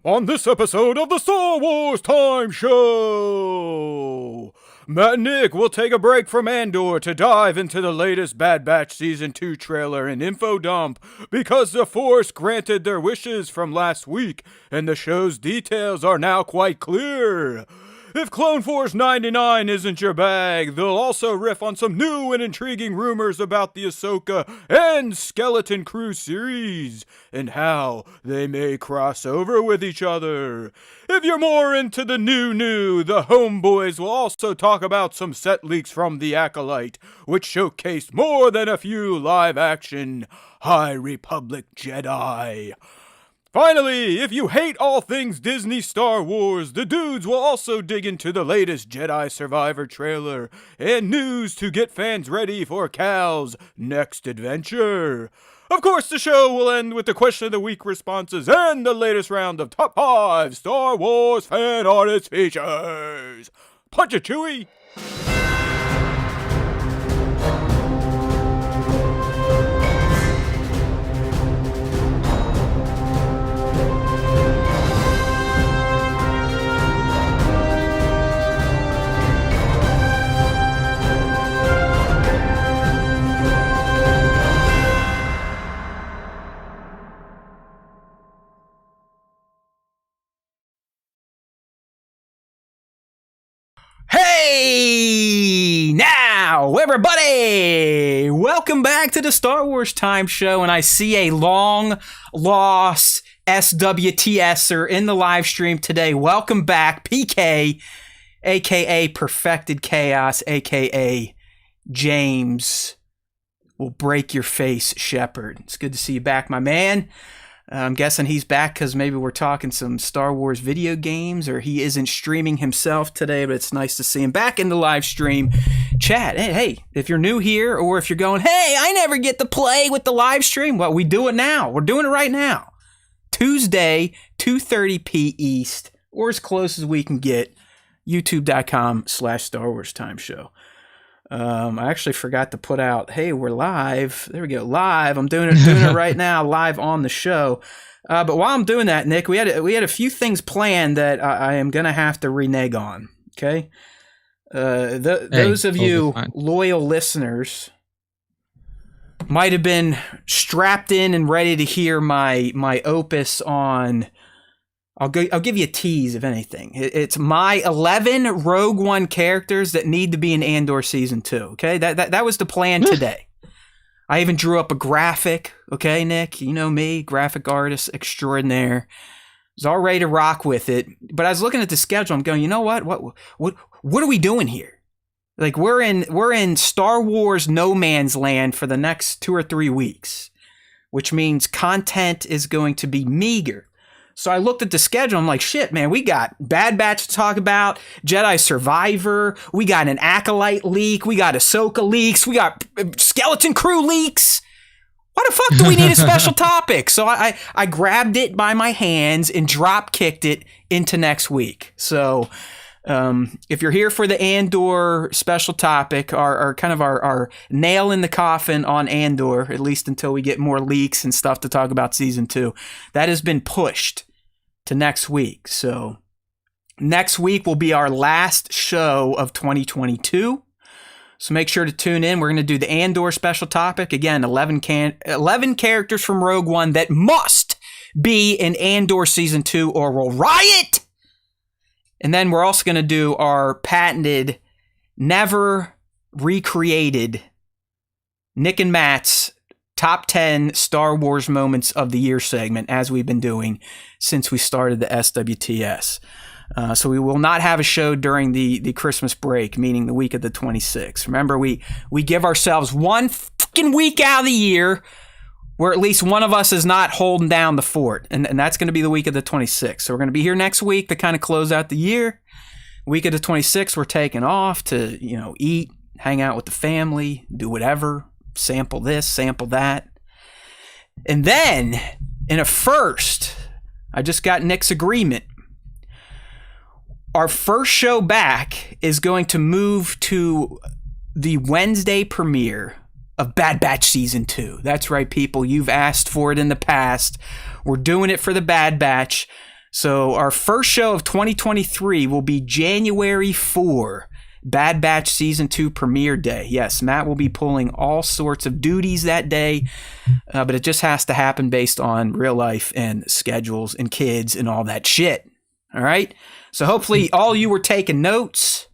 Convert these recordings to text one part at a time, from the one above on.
on this episode of the Star Wars Time Show. Matt and Nick will take a break from Andor to dive into the latest Bad Batch Season 2 trailer and info dump because the Force granted their wishes from last week and the show's details are now quite clear. If Clone Force 99 isn't your bag, they'll also riff on some new and intriguing rumors about the Ahsoka and Skeleton Crew series, and how they may cross over with each other. If you're more into the new, the homeboys will also talk about some set leaks from the Acolyte, which showcased more than a few live-action High Republic Jedi. Finally, if you hate all things Disney Star Wars, the dudes will also dig into the latest Jedi Survivor trailer and news to get fans ready for Cal's next adventure. Of course, the show will end with the question of the week responses and the latest round of top 5 Star Wars fan artist features. Punch it, Chewie! Hey, now, everybody, welcome back to the Star Wars Time Show, and I see a long-lost SWTSer in the live stream today. Welcome back, PK, a.k.a. Perfected Chaos, a.k.a. James will break your face, Shepard. It's good to see you back, my man. I'm guessing he's back because maybe we're talking some Star Wars video games, or he isn't streaming himself today, but it's nice to see him back in the live stream chat. Hey, if you're new here, or if you're going, hey, I never get to play with the live stream, well, we do it now. We're doing it right now. Tuesday, 2:30 East, or as close as we can get, youtube.com/Star Wars Time Show. I actually forgot to put out, hey, we're live. There we go, live. I'm doing it right now, live on the show. But while I'm doing that, Nick, we had a few things planned that I am going to have to renege on, okay? Those of you loyal listeners might have been strapped in and ready to hear my opus on... I'll give you a tease, if anything. It's my 11 Rogue One characters that need to be in Andor Season 2, okay? That was the plan today. I even drew up a graphic, okay, Nick? You know me, graphic artist extraordinaire. I was all ready to rock with it. But I was looking at the schedule, I'm going, you know what? What are we doing here? Like, we're in Star Wars no man's land for the next 2 or 3 weeks, which means content is going to be meager. So I looked at the schedule. I'm like, shit, man, we got Bad Batch to talk about, Jedi Survivor, we got an Acolyte leak, we got Ahsoka leaks, we got Skeleton Crew leaks. Why the fuck do we need a special topic? So I grabbed it by my hands and drop kicked it into next week. So if you're here for the Andor special topic, our nail in the coffin on Andor, at least until we get more leaks and stuff to talk about Season 2, that has been pushed to next week. So next week will be our last show of 2022. So make sure to tune in. We're going to do the Andor special topic. Again, 11 characters from Rogue One that must be in Andor Season 2 or we'll riot. And then we're also going to do our patented, never recreated Nick and Matt's Top 10 Star Wars Moments of the Year segment, as we've been doing since we started the SWTS. So we will not have a show during the Christmas break, meaning the week of the 26th. Remember, we give ourselves one fucking week out of the year where at least one of us is not holding down the fort, and that's going to be the week of the 26th. So we're going to be here next week to kind of close out the year. Week of the 26th, we're taking off to, eat, hang out with the family, do whatever. Sample this, sample that. And then, in a first, I just got Nick's agreement. Our first show back is going to move to the Wednesday premiere of Bad Batch Season 2. That's right, people. You've asked for it in the past. We're doing it for the Bad Batch. So our first show of 2023 will be January 4, Bad Batch Season 2 premiere day. Yes, Matt will be pulling all sorts of duties that day, but it just has to happen based on real life and schedules and kids and all that shit. All right? So hopefully all you were taking notes,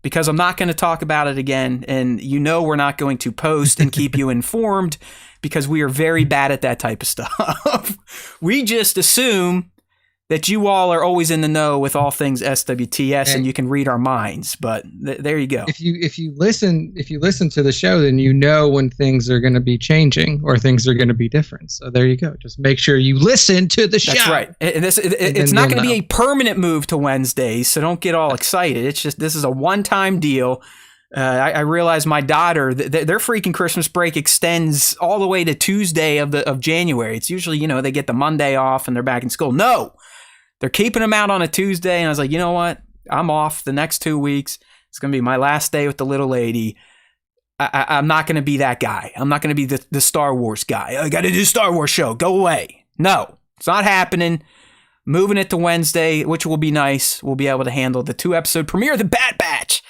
because I'm not going to talk about it again, and we're not going to post and keep you informed, because we are very bad at that type of stuff. We just assume that you all are always in the know with all things SWTS, and you can read our minds. But there you go. If you listen to the show, then you know when things are going to be changing or things are going to be different. So there you go. Just make sure you listen to the show. That's right. It's not going to be a permanent move to Wednesdays, so don't get all excited. It's just, this is a one-time deal. I realize my daughter, their freaking Christmas break extends all the way to Tuesday of January. It's usually, they get the Monday off and they're back in school. No, they're keeping them out on a Tuesday. And I was like, you know what? I'm off the next 2 weeks. It's going to be my last day with the little lady. I'm not going to be that guy. I'm not going to be the Star Wars guy. I got to do a Star Wars show. Go away. No, it's not happening. Moving it to Wednesday, which will be nice. We'll be able to handle the 2-episode premiere of The Bad Batch.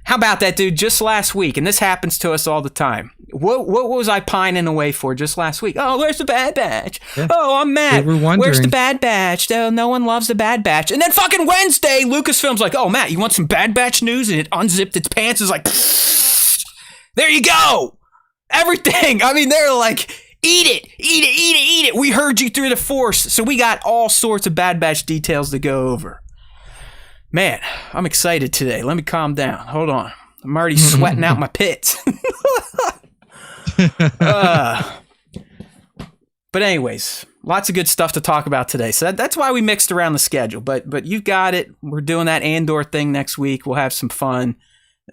How about that, dude? Just last week, and this happens to us all the time. What was I pining away for just last week? Oh, where's the Bad Batch? Yeah. Oh, I'm mad. We were wondering. Where's the Bad Batch? Oh, no one loves the Bad Batch. And then fucking Wednesday, Lucasfilm's like, oh, Matt, you want some Bad Batch news? And it unzipped its pants. It's like, there you go. Everything. I mean, they're like, eat it. We heard you through the Force. So we got all sorts of Bad Batch details to go over. Man, I'm excited today. Let me calm down. Hold on. I'm already sweating out my pits. But anyways, lots of good stuff to talk about today. So that's why we mixed around the schedule. But you've got it. We're doing that Andor thing next week. We'll have some fun,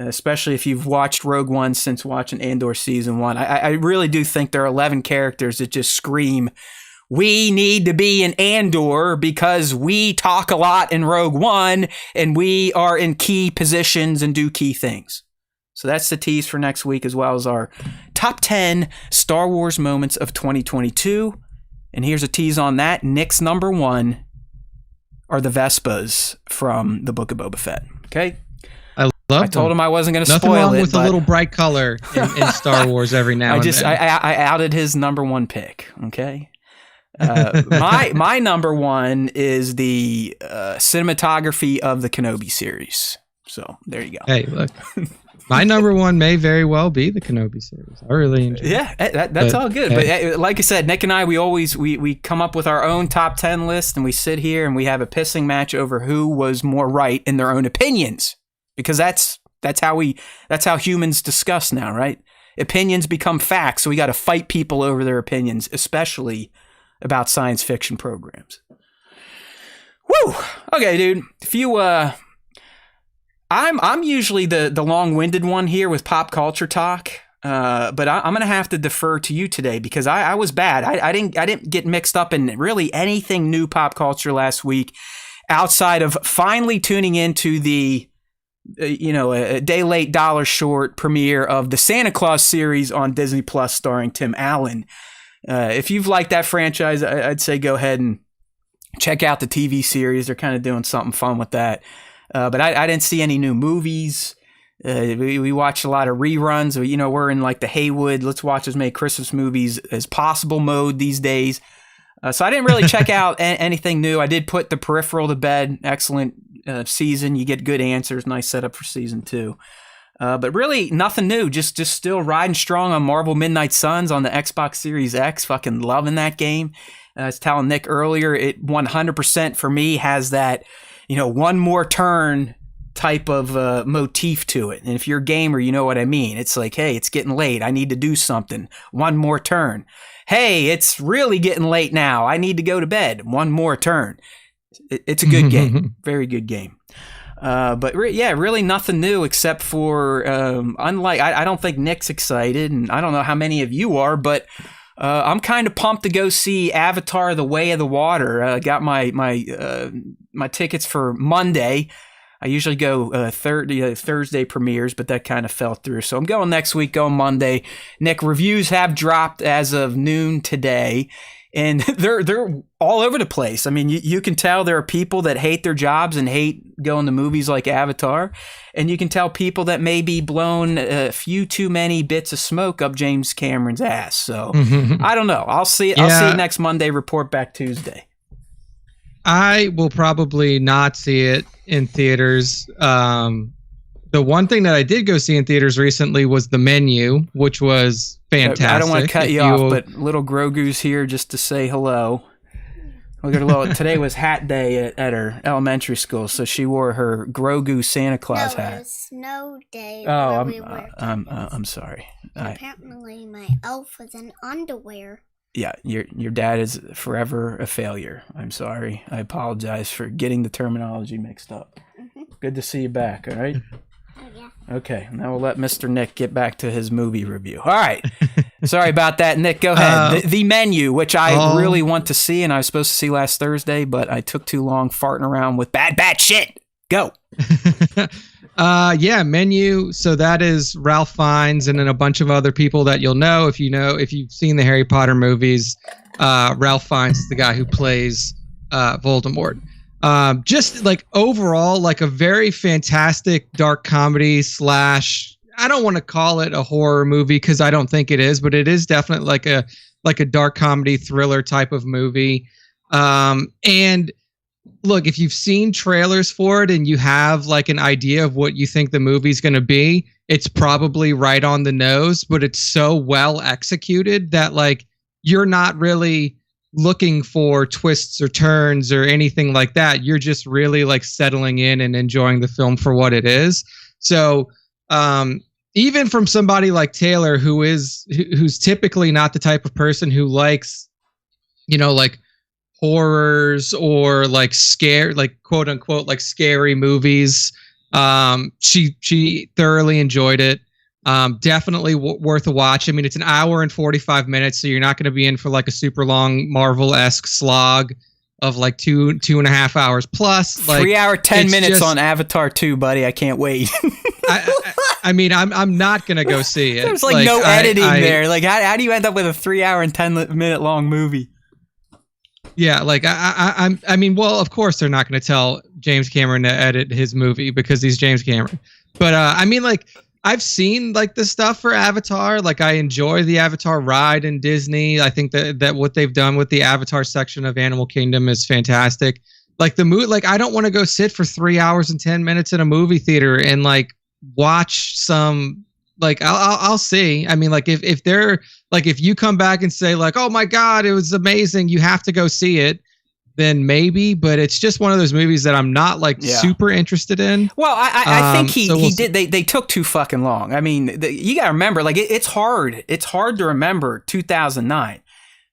especially if you've watched Rogue One since watching Andor Season 1. I really do think there are 11 characters that just scream, we need to be in Andor, because we talk a lot in Rogue One and we are in key positions and do key things. So that's the tease for next week, as well as our top 10 Star Wars moments of 2022. And here's a tease on that. Nick's number 1 are the Vespas from the Book of Boba Fett. Okay? I told him I wasn't going to spoil it. Nothing wrong with a little bright color in Star Wars every now and then. I outed his number 1 pick. Okay? My number 1 is the cinematography of the Kenobi series. So there you go. Hey, look, my number 1 may very well be the Kenobi series. I really enjoy it. Yeah, that's all good. Hey. But like I said, Nick and I, we come up with our own top 10 list, and we sit here and we have a pissing match over who was more right in their own opinions, because that's how humans discuss now, right? Opinions become facts, so we got to fight people over their opinions, especially about science fiction programs. Woo! Okay, dude. If you I'm usually the long-winded one here with pop culture talk, but I'm gonna have to defer to you today, because I was bad. I didn't get mixed up in really anything new pop culture last week, outside of finally tuning into the a day late, dollar short premiere of the Santa Claus series on Disney Plus starring Tim Allen. If you've liked that franchise, I'd say go ahead and check out the TV series. They're kind of doing something fun with that. But I didn't see any new movies. We watched a lot of reruns. We're in like the Haywood, let's watch as many Christmas movies as possible mode these days. So I didn't really check out anything new. I did put The Peripheral to bed. Excellent season. You get good answers. Nice setup for season 2. But really nothing new. Just still riding strong on Marvel Midnight Suns on the Xbox Series X. Fucking loving that game. I was telling Nick earlier, it 100% for me has that, one more turn type of motif to it. And if you're a gamer, you know what I mean. It's like, hey, it's getting late. I need to do something. One more turn. Hey, it's really getting late now. I need to go to bed. One more turn. It's a good game. Very good game. But really nothing new except for, unlike, I don't think Nick's excited, and I don't know how many of you are, but I'm kind of pumped to go see Avatar: The Way of the Water. I got my tickets for Monday. I usually go Thursday premieres, but that kind of fell through. So I'm going next week, going Monday. Nick, reviews have dropped as of noon today. and they're all over the place. I mean, you can tell there are people that hate their jobs and hate going to movies like Avatar, and you can tell people that maybe blown a few too many bits of smoke up James Cameron's ass. So I don't know. I'll see it next Monday. Report back Tuesday. I will probably not see it in theaters. The one thing that I did go see in theaters recently was The Menu, which was fantastic. I don't want to cut you off, but little Grogu's here just to say hello. We got a little. Today was hat day at her elementary school, so she wore her Grogu Santa Claus hat. It was snow day. Oh, I'm sorry. Apparently, my elf was in underwear. Yeah, your dad is forever a failure. I'm sorry. I apologize for getting the terminology mixed up. Good to see you back, all right? Oh, yeah. Okay, now we'll let Mr. Nick get back to his movie review. All right. Sorry about that, Nick. Go ahead. The Menu, which I really want to see, and I was supposed to see last Thursday, but I took too long farting around with bad shit. Go. Menu. So that is Ralph Fiennes and then a bunch of other people that you'll know if you've seen the Harry Potter movies. Ralph Fiennes is the guy who plays Voldemort. Just like overall, like a very fantastic dark comedy / I don't want to call it a horror movie because I don't think it is, but it is definitely like a dark comedy thriller type of movie. And look, if you've seen trailers for it and you have like an idea of what you think the movie's going to be, it's probably right on the nose, but it's so well executed that like you're not really looking for twists or turns or anything like that. You're just really like settling in and enjoying the film for what it is. So, even from somebody like Taylor, who's typically not the type of person who likes, like horrors or like quote unquote, like scary movies. She thoroughly enjoyed it. Definitely worth a watch. I mean, it's an hour and 45 minutes, so you're not going to be in for like a super long Marvel-esque slog of like 2.5 hours plus. Like 3 hour 10 minutes on Avatar 2, buddy. I can't wait. I mean, I'm not gonna go see it. There's like no editing there. Like, how do you end up with a 3 hour and 10 minute long movie? Yeah, like I mean, well, of course they're not going to tell James Cameron to edit his movie because he's James Cameron. But I mean, like I've seen like the stuff for Avatar. Like I enjoy the Avatar ride in Disney. I think that what they've done with the Avatar section of Animal Kingdom is fantastic. Like the movie, like I don't want to go sit for 3 hours and 10 minutes in a movie theater and like watch some. Like I'll see. I mean, like if they're like if you come back and say like, oh my God, it was amazing, you have to go see it, then maybe. But it's just one of those movies that I'm not like super interested in. Well, I think he did. They took too fucking long. I mean, you gotta remember, like it's hard. It's hard to remember 2009.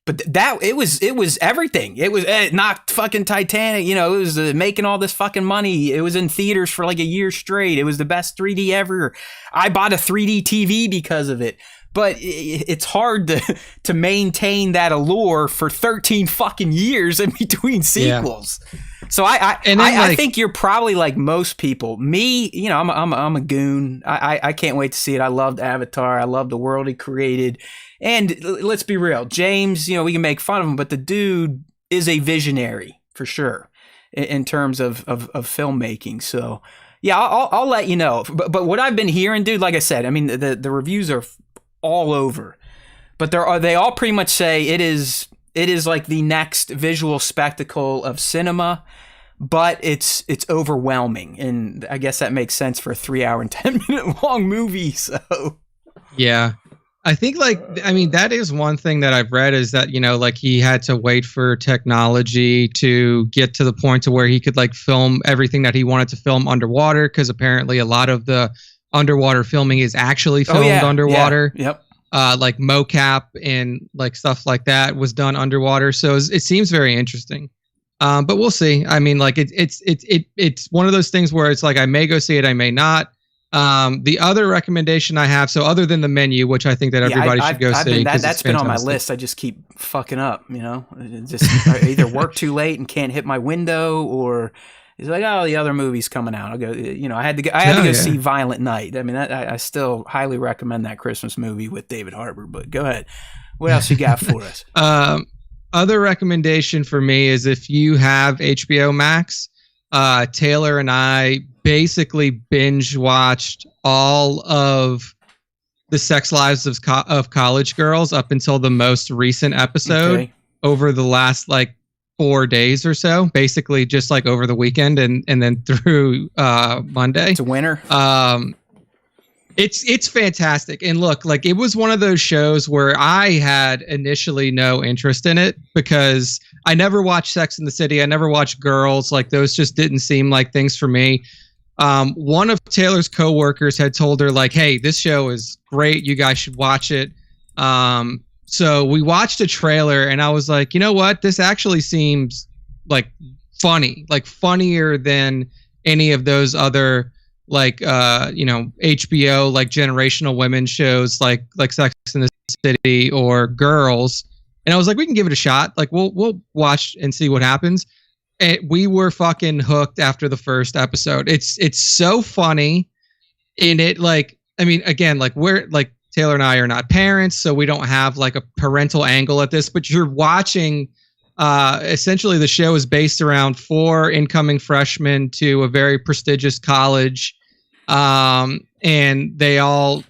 But it was everything. It was not fucking Titanic. It was making all this fucking money. It was in theaters for like a year straight. It was the best 3D ever. I bought a 3D TV because of it. But it's hard to maintain that allure for 13 fucking years in between sequels. Yeah. So I think you're probably like most people. Me, I'm a goon. I can't wait to see it. I loved Avatar. I love the world he created. And let's be real, James, we can make fun of him, but the dude is a visionary for sure in terms of filmmaking. So yeah, I'll let you know. But what I've been hearing, dude, like I said, I mean, the reviews are all over, but they all pretty much say it is like the next visual spectacle of cinema, but it's overwhelming. And I guess that makes sense for a 3 hour and 10 minute long movie. So yeah. I think that is one thing that I've read is that, like he had to wait for technology to get to the point to where he could like film everything that he wanted to film underwater. Cause apparently a lot of the underwater filming is actually filmed underwater. Yeah. Yep. Like mocap and like stuff like that was done underwater. So it seems very interesting. But we'll see. I mean, like it's one of those things where it's like, I may go see it. I may not. The other recommendation I have, so other than The Menu, which I think that everybody should go see. That's been on my list. I just keep fucking up, just I either work too late and can't hit my window, or it's like, oh, the other movie's coming out. I'll go, I had to go see Violent Night. I mean, I still highly recommend that Christmas movie with David Harbour, but go ahead. What else you got for us? other recommendation for me is if you have HBO Max, Taylor and I basically binge watched all of the Sex Lives of College Girls up until the most recent episode over the last like 4 days or so, basically just like over the weekend and then through Monday. It's a winner. It's fantastic. And look, like it was one of those shows where I had initially no interest in it because I never watched Sex and the City. I never watched Girls. Like those just didn't seem like things for me. One of Taylor's coworkers had told her like, hey, this show is great. You guys should watch it. So we watched a trailer and I was like, you know what? This actually seems like funny, like funnier than any of those other like, HBO, like generational women shows like Sex and the City or Girls. And I was like, we can give it a shot. Like we'll watch and see what happens. And we were fucking hooked after the first episode. It's so funny. And it like, I mean, again, like we're like Taylor and I are not parents, so we don't have like a parental angle at this, but you're watching essentially the show is based around 4 incoming freshmen to a very prestigious college. And they all,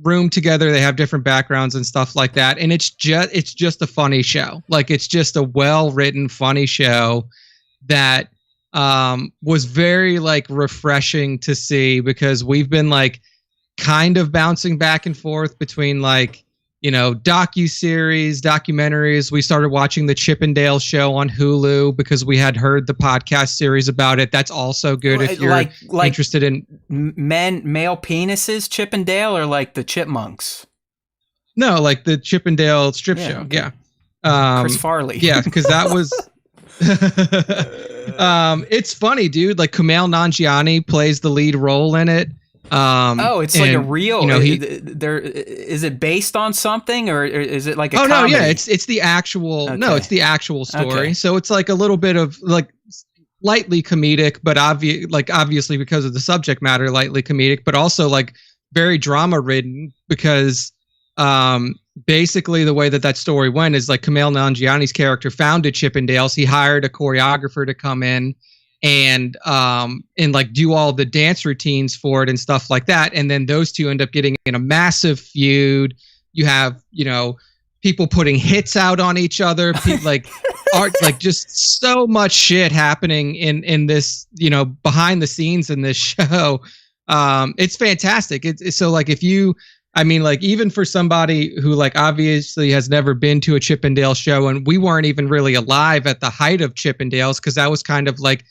room together. They have different backgrounds and stuff like that. And it's just a funny show. Like it's just a well-written, funny show that was very like refreshing to see because we've been like kind of bouncing back and forth between like, docuseries, documentaries. We started watching the Chippendale show on Hulu because we had heard the podcast series about it. That's also good if you're like interested in male penises, Chippendale, or like the Chipmunks. No, like the Chippendale strip show. Yeah. Chris Farley. Yeah, because that was. It's funny, dude. Like Kumail Nanjiani plays the lead role in it. It's like a real. Is it based on something or is it like a? No, yeah, it's the actual. Okay. No, it's the actual story. Okay. So it's like a little bit of like lightly comedic, but obviously because of the subject matter, lightly comedic, but also like very drama ridden because basically the way that story went is like Kumail Nanjiani's character founded Chippendales. He hired a choreographer to come in and like do all the dance routines for it and stuff like that. And then those two end up getting in a massive feud. You have, people putting hits out on each other, like art, like just so much shit happening in this, behind the scenes in this show. It's fantastic. It's so like even for somebody who like obviously has never been to a Chippendale show, and we weren't even really alive at the height of Chippendales because that was kind of like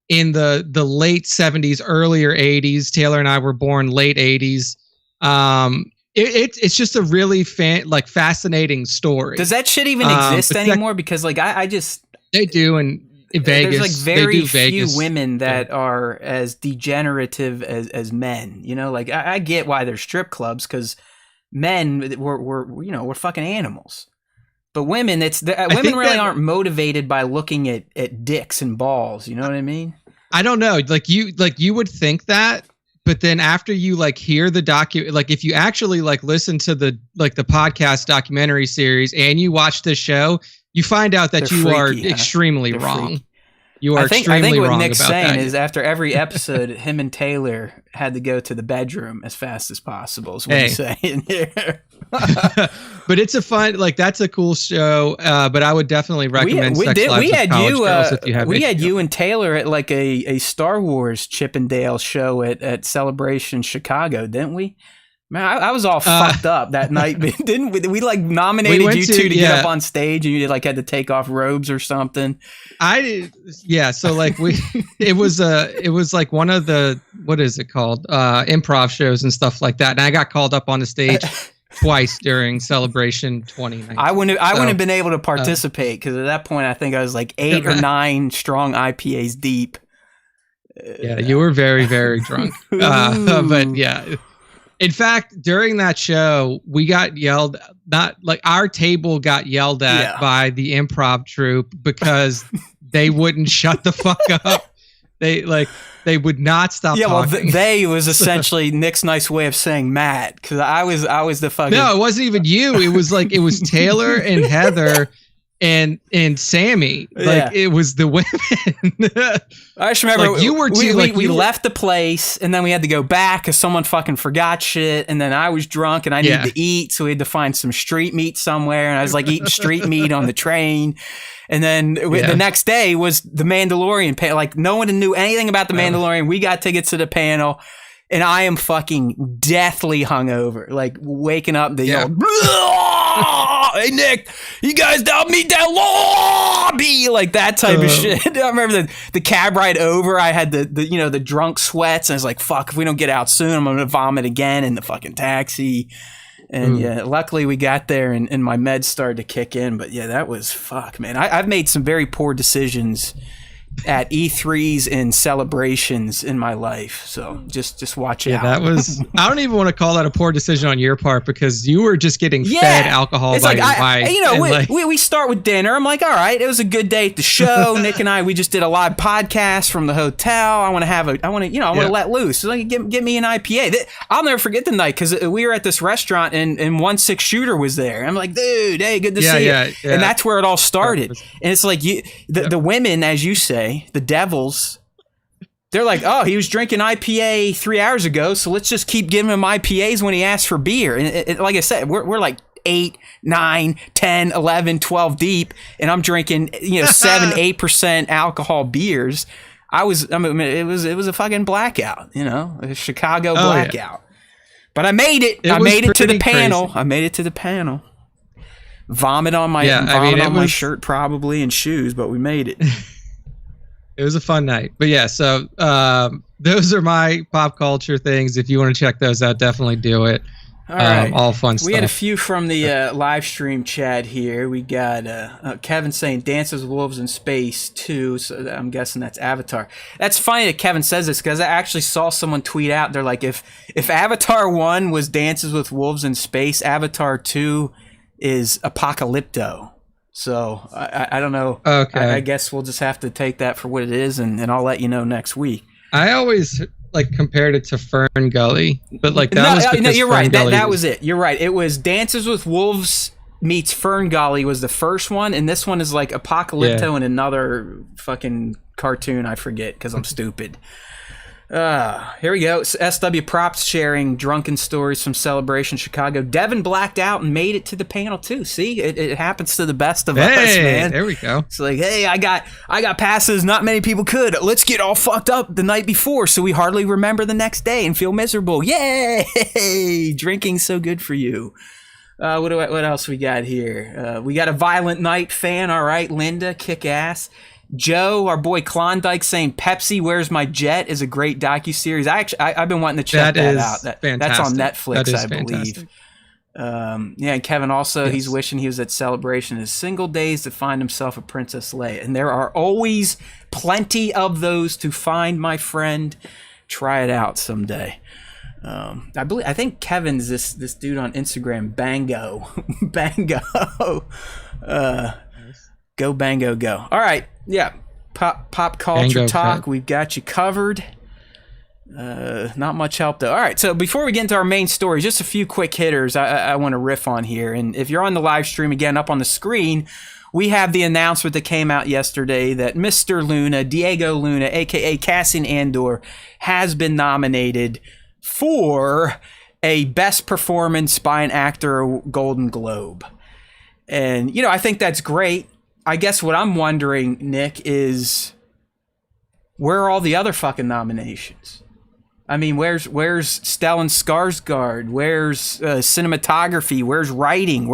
in the late 70s, earlier 80s. Taylor and I were born late 80s. It's just a really fascinating story. Does that shit even exist anymore? Because like I just they do in Vegas. There's like very few women that are as degenerative as men. Like I get why there's strip clubs because men we're fucking animals. But women, women really aren't motivated by looking at dicks and balls. You know what I mean? I don't know. Like you would think that, but then after you like hear the like if you actually like listen to the podcast documentary series and you watch this show, you find out that you are extremely wrong. Freaky. You are extremely wrong about that. I think what Nick's saying is after every episode, him and Taylor had to go to the bedroom as fast as possible. Is what he's saying here. But it's a fun, that's a cool show. But I would definitely recommend Sex Lives of College Girls if you have. We had you and Taylor at like a Star Wars Chippendale show at Celebration Chicago, didn't we? Man, I was all fucked up that night. Didn't we like nominated you two to get up on stage and you like had to take off robes or something? I did. Yeah. So like it was like one of the, what is it called? Improv shows and stuff like that. And I got called up on the stage twice during Celebration 2019. I wouldn't have been able to participate because at that point I think I was like 8 or 9 strong IPAs deep. Yeah, you were very, very drunk. But yeah. In fact, during that show, we got yelled, our table got yelled at by the improv troupe because they wouldn't shut the fuck up. They would not stop talking. Well, they was essentially Nick's nice way of saying Matt, because I was the fucking... No, it wasn't even you. It was Taylor and Heather and Sammy. Like it was the women. I just remember like, you were too. We left the place and then we had to go back because someone fucking forgot shit. And then I was drunk and I needed to eat, so we had to find some street meat somewhere. And I was like eating street meat on the train. And then the next day was the Mandalorian panel. Like no one knew anything about the Mandalorian. We got tickets to the panel. And I am fucking deathly hungover, like waking up the hey Nick, you guys down meet that lobby, like that type of shit. I remember the cab ride over, I had the drunk sweats, and I was like, fuck, if we don't get out soon, I'm gonna vomit again in the fucking taxi. And luckily we got there and my meds started to kick in. But yeah, that was fuck, man. I've made some very poor decisions at E3s and celebrations in my life, so just watch out. That was I don't even want to call that a poor decision on your part, because you were just getting fed alcohol by your wife. We start with dinner. I'm like, all right, it was a good day at the show. Nick and I, we just did a live podcast from the hotel. I want to let loose. So like, get me an IPA. I'll never forget the night, because we were at this restaurant and 1-6 Shooter was there. I'm like, dude, hey, good to see you. And that's where it all started. And it's like the women, as you say, the devils, they're like, oh, he was drinking IPA 3 hours ago, so let's just keep giving him IPAs when he asks for beer. And like I said, we're like 8, 9, 10, 11, 12 deep, and I'm drinking 7-8% alcohol beers. It was a fucking blackout, a Chicago blackout. But I made it. I made it to the panel. Crazy. I made it to the panel. Vomit on my shirt probably, and shoes, but we made it. It was a fun night. But yeah, so those are my pop culture things. If you want to check those out, definitely do it. All right. All fun stuff. We had a few from the live stream chat here. We got Kevin saying Dances with Wolves in Space 2. So I'm guessing that's Avatar. That's funny that Kevin says this, because I actually saw someone tweet out. They're like, if Avatar 1 was Dances with Wolves in Space, Avatar 2 is Apocalypto. So I don't know. Okay. I guess we'll just have to take that for what it is, and I'll let you know next week. I always compared it to Fern Gully, but you're right. That was it. You're right. It was Dances with Wolves meets Fern Gully was the first one, and this one is like Apocalypto and another fucking cartoon I forget because I'm stupid. Here we go. SW Props sharing drunken stories from Celebration Chicago. Devin blacked out and made it to the panel too. See, it happens to the best of us, man. There we go. It's like, hey, I got passes. Not many people could. Let's get all fucked up the night before, so we hardly remember the next day and feel miserable. Yay! Drinking's so good for you. What else we got here? We got a Violent Night fan. All right, Linda, kick ass. Joe, our boy Klondike, saying Pepsi Where's My Jet is a great docuseries. I've been wanting to check that out. That's on Netflix, I believe. And Kevin also, he's wishing he was at Celebration his single days to find himself a Princess Leia. And there are always plenty of those to find, my friend. Try it out someday. I think Kevin's this dude on Instagram, Bango. Bango. Go Bango go. All right. Yeah. Pop culture Bango talk. Cut. We've got you covered. Not much help though. All right. So before we get into our main story, just a few quick hitters I want to riff on here. And if you're on the live stream again up on the screen, we have the announcement that came out yesterday that Mr. Luna, Diego Luna, aka Cassian Andor, has been nominated for a Best Performance by an Actor Golden Globe. And, I think that's great. I guess what I'm wondering, Nick, is where are all the other fucking nominations? I mean, where's Stellan Skarsgård? Where's cinematography? Where's writing?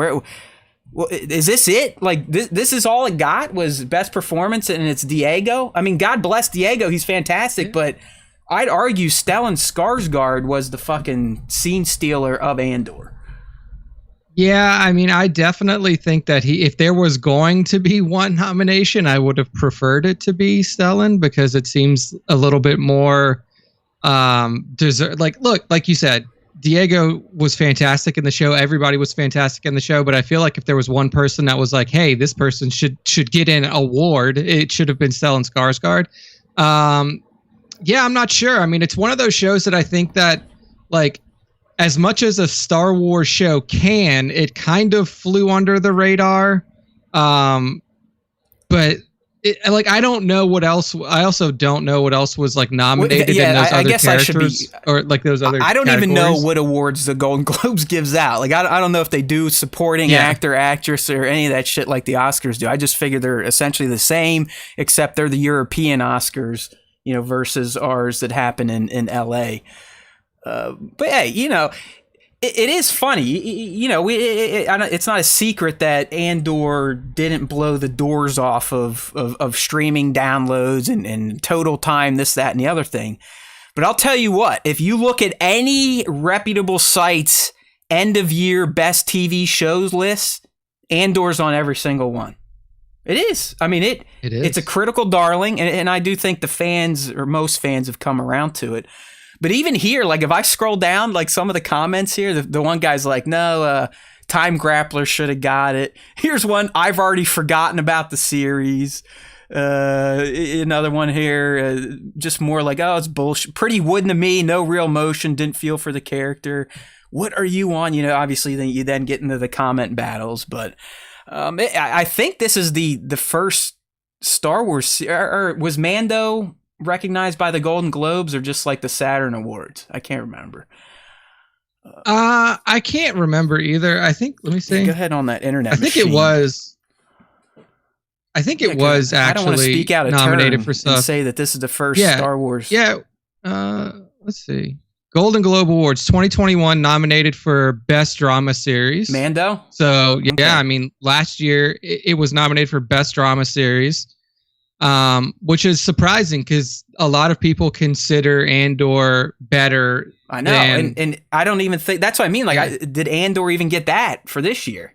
Is this it? Like, this is all it got was Best Performance, and it's Diego? I mean, God bless Diego. He's fantastic, but I'd argue Stellan Skarsgård was the fucking scene stealer of Andor. Yeah, I mean, I definitely think that if there was going to be one nomination, I would have preferred it to be Stellan, because it seems a little bit more like you said, Diego was fantastic in the show. Everybody was fantastic in the show, but I feel like if there was one person that was like, hey, this person should get an award, it should have been Stellan Skarsgård. Yeah, I'm not sure. I mean, it's one of those shows that I think that, like, as much as a Star Wars show can, it kind of flew under the radar But like I don't know what else. I also don't know what else was like nominated in those other characters or like those other. I don't categories. even know what awards the Golden Globes gives out. Like I don't know if they do supporting actor, actress, or any of that shit like the Oscars do. I just figure they're essentially the same, except they're the European Oscars, versus ours that happen in LA. But hey, it is funny, it's not a secret that Andor didn't blow the doors off of streaming downloads and total time, this, that, and the other thing. But I'll tell you what, if you look at any reputable site's end of year best TV shows list, Andor's on every single one. It is. I mean, it is. It's a critical darling, and I do think the fans, or most fans, have come around to it. But even here, like if I scroll down, like some of the comments here, the one guy's like, no, Time Grappler should have got it. Here's one, I've already forgotten about the series. Another one here, just more like, oh, it's bullshit. Pretty wooden to me, no real emotion, didn't feel for the character. What are you on? Obviously then you then get into the comment battles. But I think this is the first Star Wars, or was Mando recognized by the Golden Globes or just like the Saturn Awards? I can't remember. I can't remember either. I think, let me see. Go ahead on that internet. I think it was actually I don't want to speak out of nominated turn for stuff. and say that this is the first Star Wars. Yeah. Let's see. Golden Globe Awards 2021 nominated for Best Drama Series. Mando? So, yeah, okay. I mean, last year it was nominated for Best Drama Series. Which is surprising because a lot of people consider Andor better. I know, and I don't even think that's what I mean. Like, did Andor even get that for this year?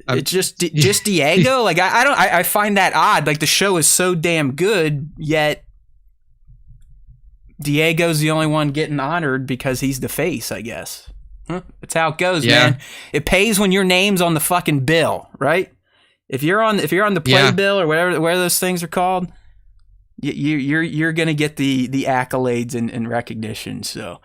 It's just Diego. Like, I find that odd. Like, the show is so damn good, yet Diego's the only one getting honored because he's the face, I guess. That's how it goes, man. It pays when your name's on the fucking bill, right? If you're on the playbill or whatever those things are called, you're gonna get the accolades and recognition. So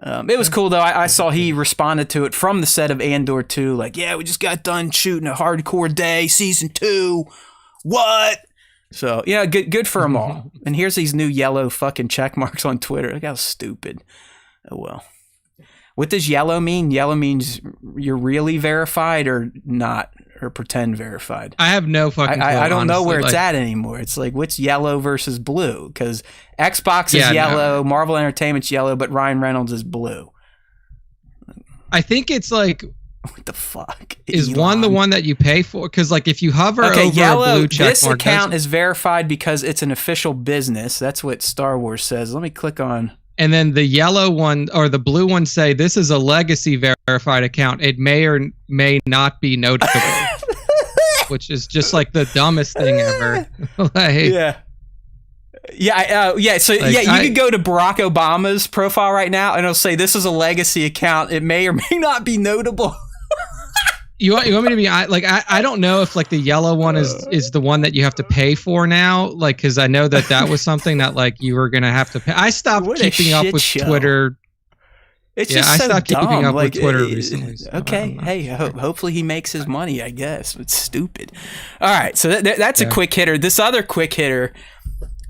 it was cool though. I saw he responded to it from the set of Andor 2, like, yeah, we just got done shooting a hardcore day, season 2. What? So yeah, good for them all. And here's these new yellow fucking check marks on Twitter. Look how stupid. Oh well. What does yellow mean? Yellow means you're really verified or not, or pretend verified. I have no fucking clue, I don't know where it's like, at anymore. It's like, what's yellow versus blue? Because Xbox is yellow, Marvel Entertainment's yellow, but Ryan Reynolds is blue. I think it's like, what the fuck? Is Elon. One the one that you pay for? Because like if you hover over yellow, a blue check this mark, account is verified because it's an official business. That's what Star Wars says. Let me click on. And then the yellow one or the blue one say this is a legacy verified account. It may or may not be notable, which is just like the dumbest thing ever. Like, So like, you could go to Barack Obama's profile right now, and it'll say this is a legacy account. It may or may not be notable. You want me to be like I don't know if like the yellow one is the one that you have to pay for now, like because I know that was something that like you were gonna have to pay. I stopped keeping up with Twitter. It's just so I stopped dumb. keeping up with Twitter recently. So okay, hey, hopefully he makes his money. I guess it's stupid. All right, so that's a quick hitter. This other quick hitter.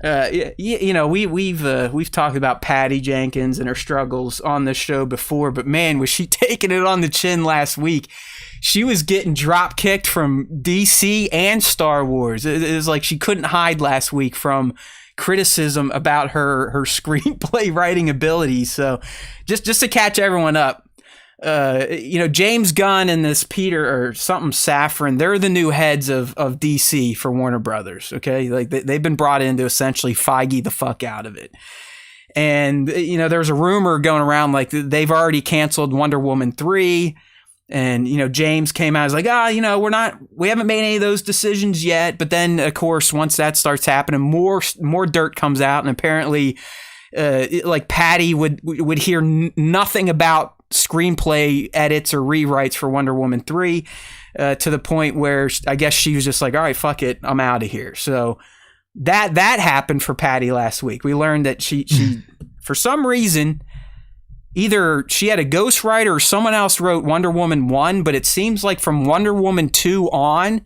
We've talked about Patty Jenkins and her struggles on this show before, but man, was she taking it on the chin last week. She was getting drop kicked from DC and Star Wars. It was like she couldn't hide last week from criticism about her screenplay writing abilities. So just to catch everyone up, James Gunn and this Peter or something Safran, they're the new heads of DC for Warner Brothers. Okay. Like they've been brought in to essentially Feige the fuck out of it. And, there's a rumor going around like they've already canceled Wonder Woman 3. And, James came out, was like, we haven't made any of those decisions yet. But then, of course, once that starts happening, more dirt comes out. And apparently, like Patty would hear nothing about screenplay edits or rewrites for Wonder Woman 3 to the point where I guess she was just like, all right, fuck it, I'm out of here. So that happened for Patty last week. We learned that she for some reason, either she had a ghostwriter or someone else wrote Wonder Woman 1, but it seems like from Wonder Woman 2 on,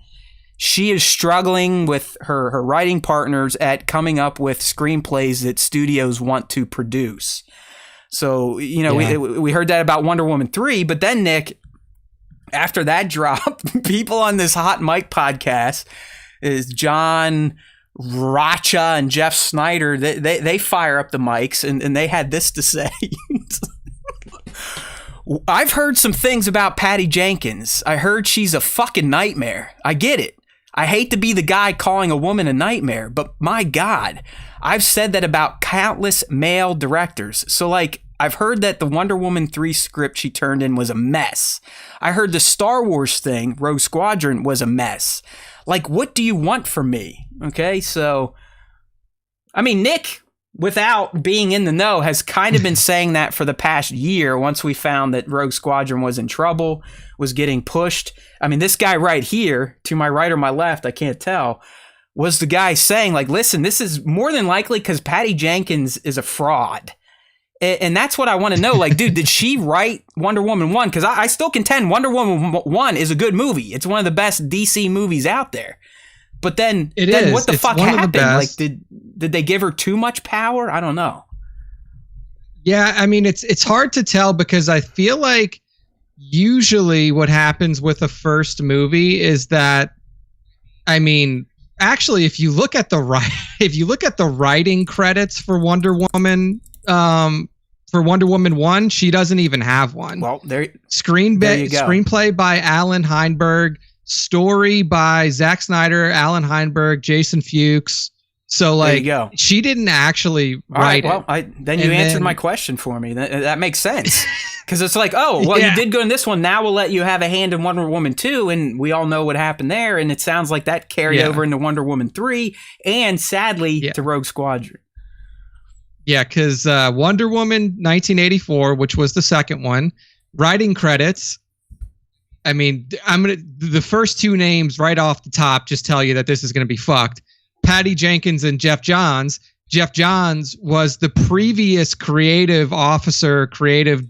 she is struggling with her writing partners at coming up with screenplays that studios want to produce. So, we heard that about Wonder Woman 3, but then, Nick, after that dropped, people on this Hot Mic podcast is John Racha and Jeff Snyder. They fire up the mics and they had this to say. I've heard some things about Patty Jenkins. I heard she's a fucking nightmare. I get it. I hate to be the guy calling a woman a nightmare, but my God, I've said that about countless male directors. So, like, I've heard that the Wonder Woman 3 script she turned in was a mess. I heard the Star Wars thing, Rogue Squadron, was a mess. Like, what do you want from me? Okay, so, I mean, Nick, without being in the know, has kind of been saying that for the past year once we found that Rogue Squadron was in trouble, was getting pushed. I mean, this guy right here, to my right or my left, I can't tell, was the guy saying, like, listen, this is more than likely because Patty Jenkins is a fraud. And that's what I want to know. Like, dude, did she write Wonder Woman 1? Because I still contend Wonder Woman 1 is a good movie. It's one of the best DC movies out there. But then what the fuck happened? Like, did they give her too much power? I don't know. Yeah, I mean, it's hard to tell because I feel like usually what happens with a first movie is that, I mean, actually, if you look at the writing credits for Wonder Woman, for Wonder Woman 1, she doesn't even have one. Well, there you go. Screenplay by Alan Heinberg, story by Zack Snyder, Alan Heinberg, Jason Fuchs. So, like, she didn't actually write it. Then you answered my question for me. That makes sense. Because it's like, you did good in this one. Now we'll let you have a hand in Wonder Woman 2, and we all know what happened there. And it sounds like that carried over into Wonder Woman 3, and sadly to Rogue Squadron. Yeah, because Wonder Woman 1984, which was the second one, writing credits. I mean, the first two names right off the top just tell you that this is gonna be fucked. Patty Jenkins and Jeff Johns. Jeff Johns was the previous creative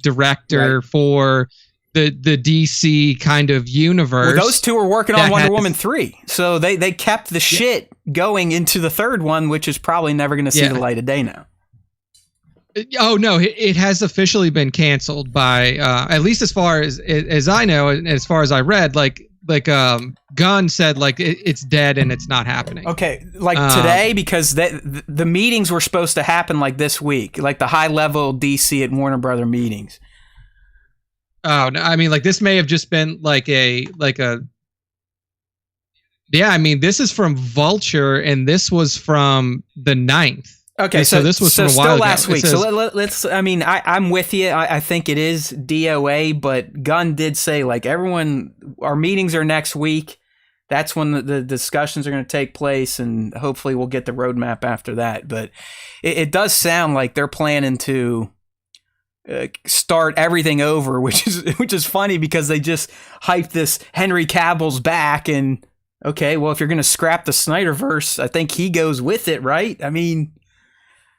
director for the DC kind of universe. Well, those two were working on Wonder Woman 3, so they kept the shit going into the third one, which is probably never going to see the light of day now. Oh no, it has officially been canceled by at least as far as I know, and as far as I read, like Gunn said, like it's dead and it's not happening. Okay, like today, because the meetings were supposed to happen like this week, like the high level DC at Warner Brother meetings. Oh no, I mean, like this may have just been like a yeah. I mean, this is from Vulture, and this was from the 9th. Okay, so this was from a while still ago. last week. So let's. I mean, I'm with you. I think it is DOA, but Gunn did say, like, everyone, our meetings are next week. That's when the discussions are going to take place, and hopefully we'll get the roadmap after that. But it does sound like they're planning to start everything over, which is funny because they just hyped this Henry Cavill's back, and okay, well, if you're going to scrap the Snyderverse, I think he goes with it, right? I mean.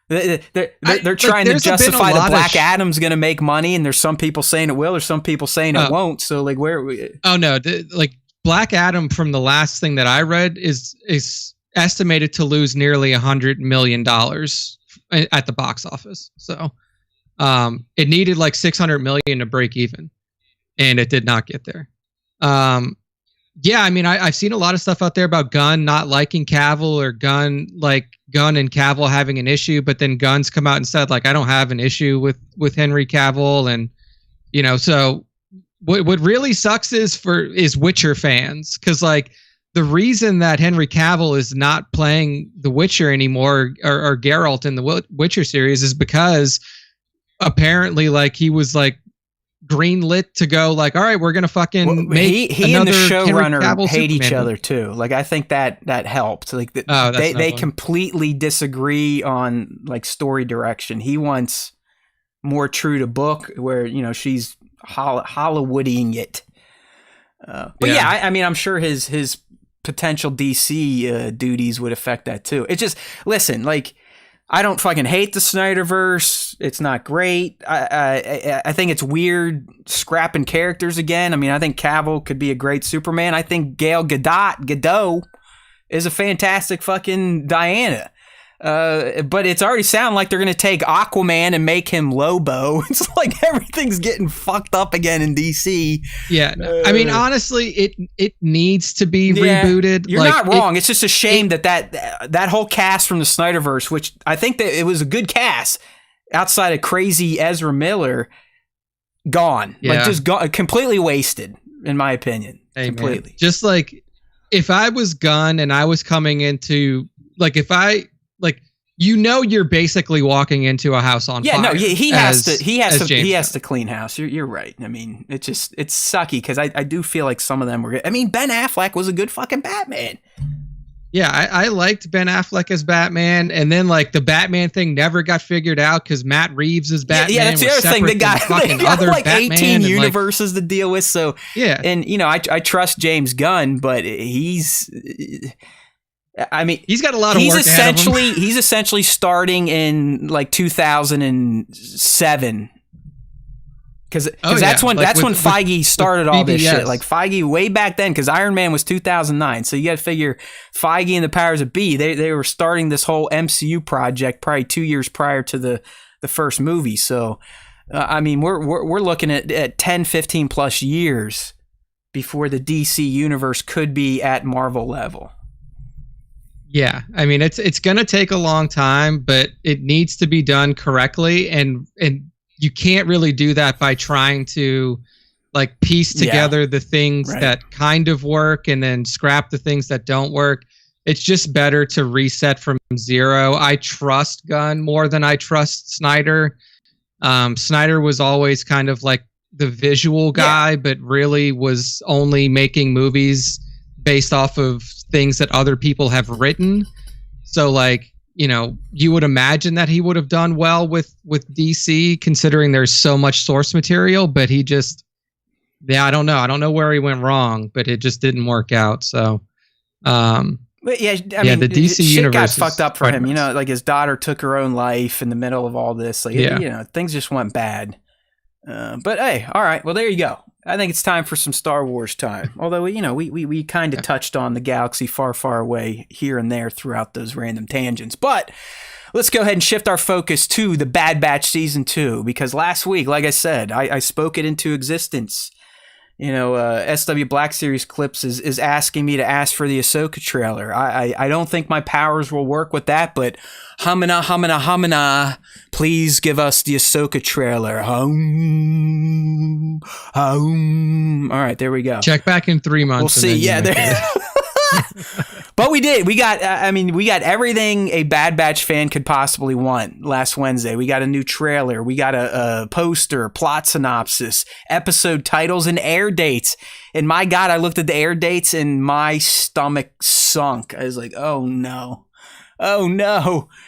They're trying to justify that Black Adam's going to make money, and there's some people saying it will, or some people saying it won't. So, like, where? Oh no, like Black Adam, from the last thing that I read, is estimated to lose nearly $100 million at the box office. So, it needed like $600 million to break even, and it did not get there. Yeah, I mean, I've seen a lot of stuff out there about Gunn not liking Cavill, or Gunn and Cavill having an issue, but then Gunn's come out and said, like, I don't have an issue with Henry Cavill, and so what really sucks is Witcher fans, because like the reason that Henry Cavill is not playing The Witcher anymore, or Geralt in the Witcher series, is because apparently, like, he was like greenlit to go, like, all right, we're gonna fucking make he and the showrunner hate Superman each other too. Like, I think that helped. Like, they completely disagree on like story direction. He wants more true to book, where she's Hollywooding it. But I mean, I'm sure his potential DC duties would affect that too. It's just, listen, like, I don't fucking hate the Snyderverse. It's not great. I think it's weird scrapping characters again. I mean, I think Cavill could be a great Superman. I think Gal Gadot is a fantastic fucking Diana. But it's already sounding like they're going to take Aquaman and make him Lobo. It's like everything's getting fucked up again in DC. Yeah. I mean, honestly, it needs to be rebooted. You're not wrong. It's just a shame that whole cast from the Snyderverse, which I think that it was a good cast outside of crazy Ezra Miller, gone. Yeah. Like just gone, completely wasted, in my opinion. Hey, completely. Man. Just like if I was Gunn and I was coming into you're basically walking into a house on fire. Yeah, no, he has to clean house. You're right. I mean, it's sucky because I do feel like some of them were good. I mean, Ben Affleck was a good fucking Batman. Yeah, I liked Ben Affleck as Batman, and then like the Batman thing never got figured out because Matt Reeves is Batman. Yeah, that's the other thing. They got other like Batman 18 universes to deal with. So yeah, and I trust James Gunn, but I mean, he's got a lot of work ahead of him. He's essentially starting in like 2007. Because that's when Feige started all this shit. Like Feige way back then, because Iron Man was 2009. So you got to figure Feige and the powers that be, they were starting this whole MCU project probably 2 years prior to the first movie. So I mean, we're looking at 10, 15 plus years before the DC universe could be at Marvel level. Yeah, I mean it's going to take a long time, but it needs to be done correctly, and you can't really do that by trying to like piece together the things that kind of work and then scrap the things that don't work. It's just better to reset from zero. I trust Gunn more than I trust Snyder. Snyder was always kind of like the visual guy, but really was only making movies based off of things that other people have written. So like, you would imagine that he would have done well with DC, considering there's so much source material, but he just, I don't know where he went wrong, but it just didn't work out. So, but I mean, the DC shit universe got fucked up for him. Like his daughter took her own life in the middle of all this. Like, things just went bad. But hey, all right. Well, there you go. I think it's time for some Star Wars time. Although, we kind of touched on the galaxy far, far away here and there throughout those random tangents. But let's go ahead and shift our focus to the Bad Batch Season 2. Because last week, like I said, I spoke it into existence. SW Black Series Clips is asking me to ask for the Ahsoka trailer. I don't think my powers will work with that, but hamina, please give us the Ahsoka trailer. All right, there we go. Check back in 3 months. We'll see. Yeah, but we did. We got everything a Bad Batch fan could possibly want last Wednesday. We got a new trailer. We got a poster, plot synopsis, episode titles, and air dates. And my God, I looked at the air dates and my stomach sunk. I was like, oh no.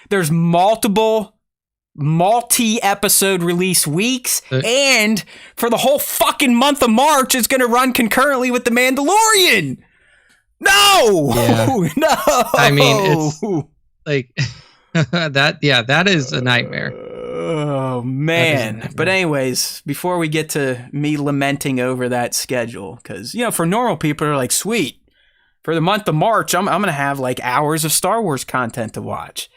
There's multi-episode release weeks, and for the whole fucking month of March, it's going to run concurrently with The Mandalorian. No! No! I mean, it's like that is a nightmare. Oh, man. But anyways, before we get to me lamenting over that schedule, because, for normal people, are like, sweet. For the month of March, I'm going to have like hours of Star Wars content to watch.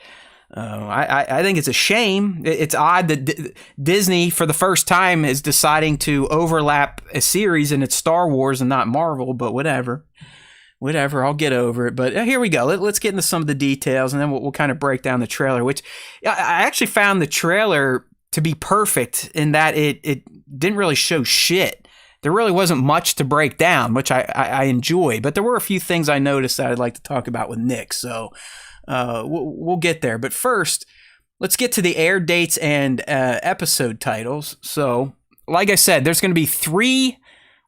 I think it's a shame. It's odd that Disney, for the first time, is deciding to overlap a series and it's Star Wars and not Marvel, but whatever, I'll get over it. But here we go. Let's get into some of the details, and then we'll kind of break down the trailer, which I actually found the trailer to be perfect in that it didn't really show shit. There really wasn't much to break down, which I enjoy, but there were a few things I noticed that I'd like to talk about with Nick, so we'll get there. But first, let's get to the air dates and episode titles. So, like I said, there's going to be 3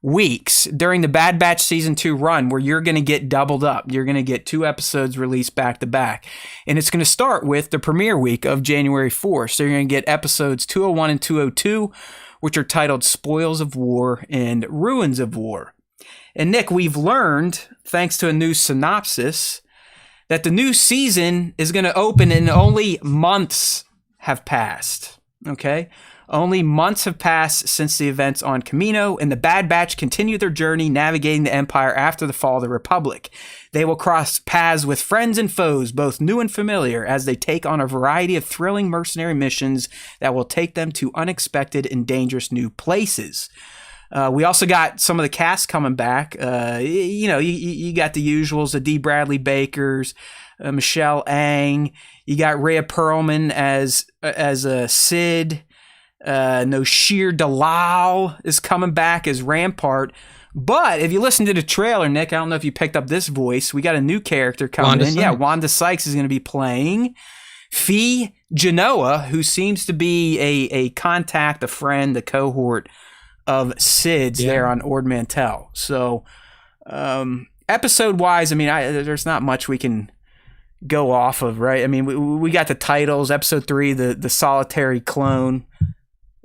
weeks during the Bad Batch Season 2 run where you're going to get doubled up. You're going to get 2 episodes released back to back. And it's going to start with the premiere week of January 4th. So you're going to get episodes 201 and 202, which are titled Spoils of War and Ruins of War. And Nick, we've learned, thanks to a new synopsis, that the new season is going to open and only months have passed. Okay? Only months have passed since the events on Camino, and the Bad Batch continue their journey navigating the Empire after the fall of the Republic. They will cross paths with friends and foes, both new and familiar, as they take on a variety of thrilling mercenary missions that will take them to unexpected and dangerous new places. We also got some of the cast coming back. You got the usuals, the D. Bradley Bakers, Michelle Ang. You got Rhea Perlman as a Sid. Noshir Dalal is coming back as Rampart. But if you listen to the trailer, Nick, I don't know if you picked up this voice. We got a new character coming Wanda in. Sykes. Yeah, Wanda Sykes is going to be playing Fee Genoa, who seems to be a contact, a friend, a cohort of Sid's there on Ord Mantell. So, episode-wise, I mean, there's not much we can go off of, right? I mean, we got the titles. Episode 3, the Solitary Clone.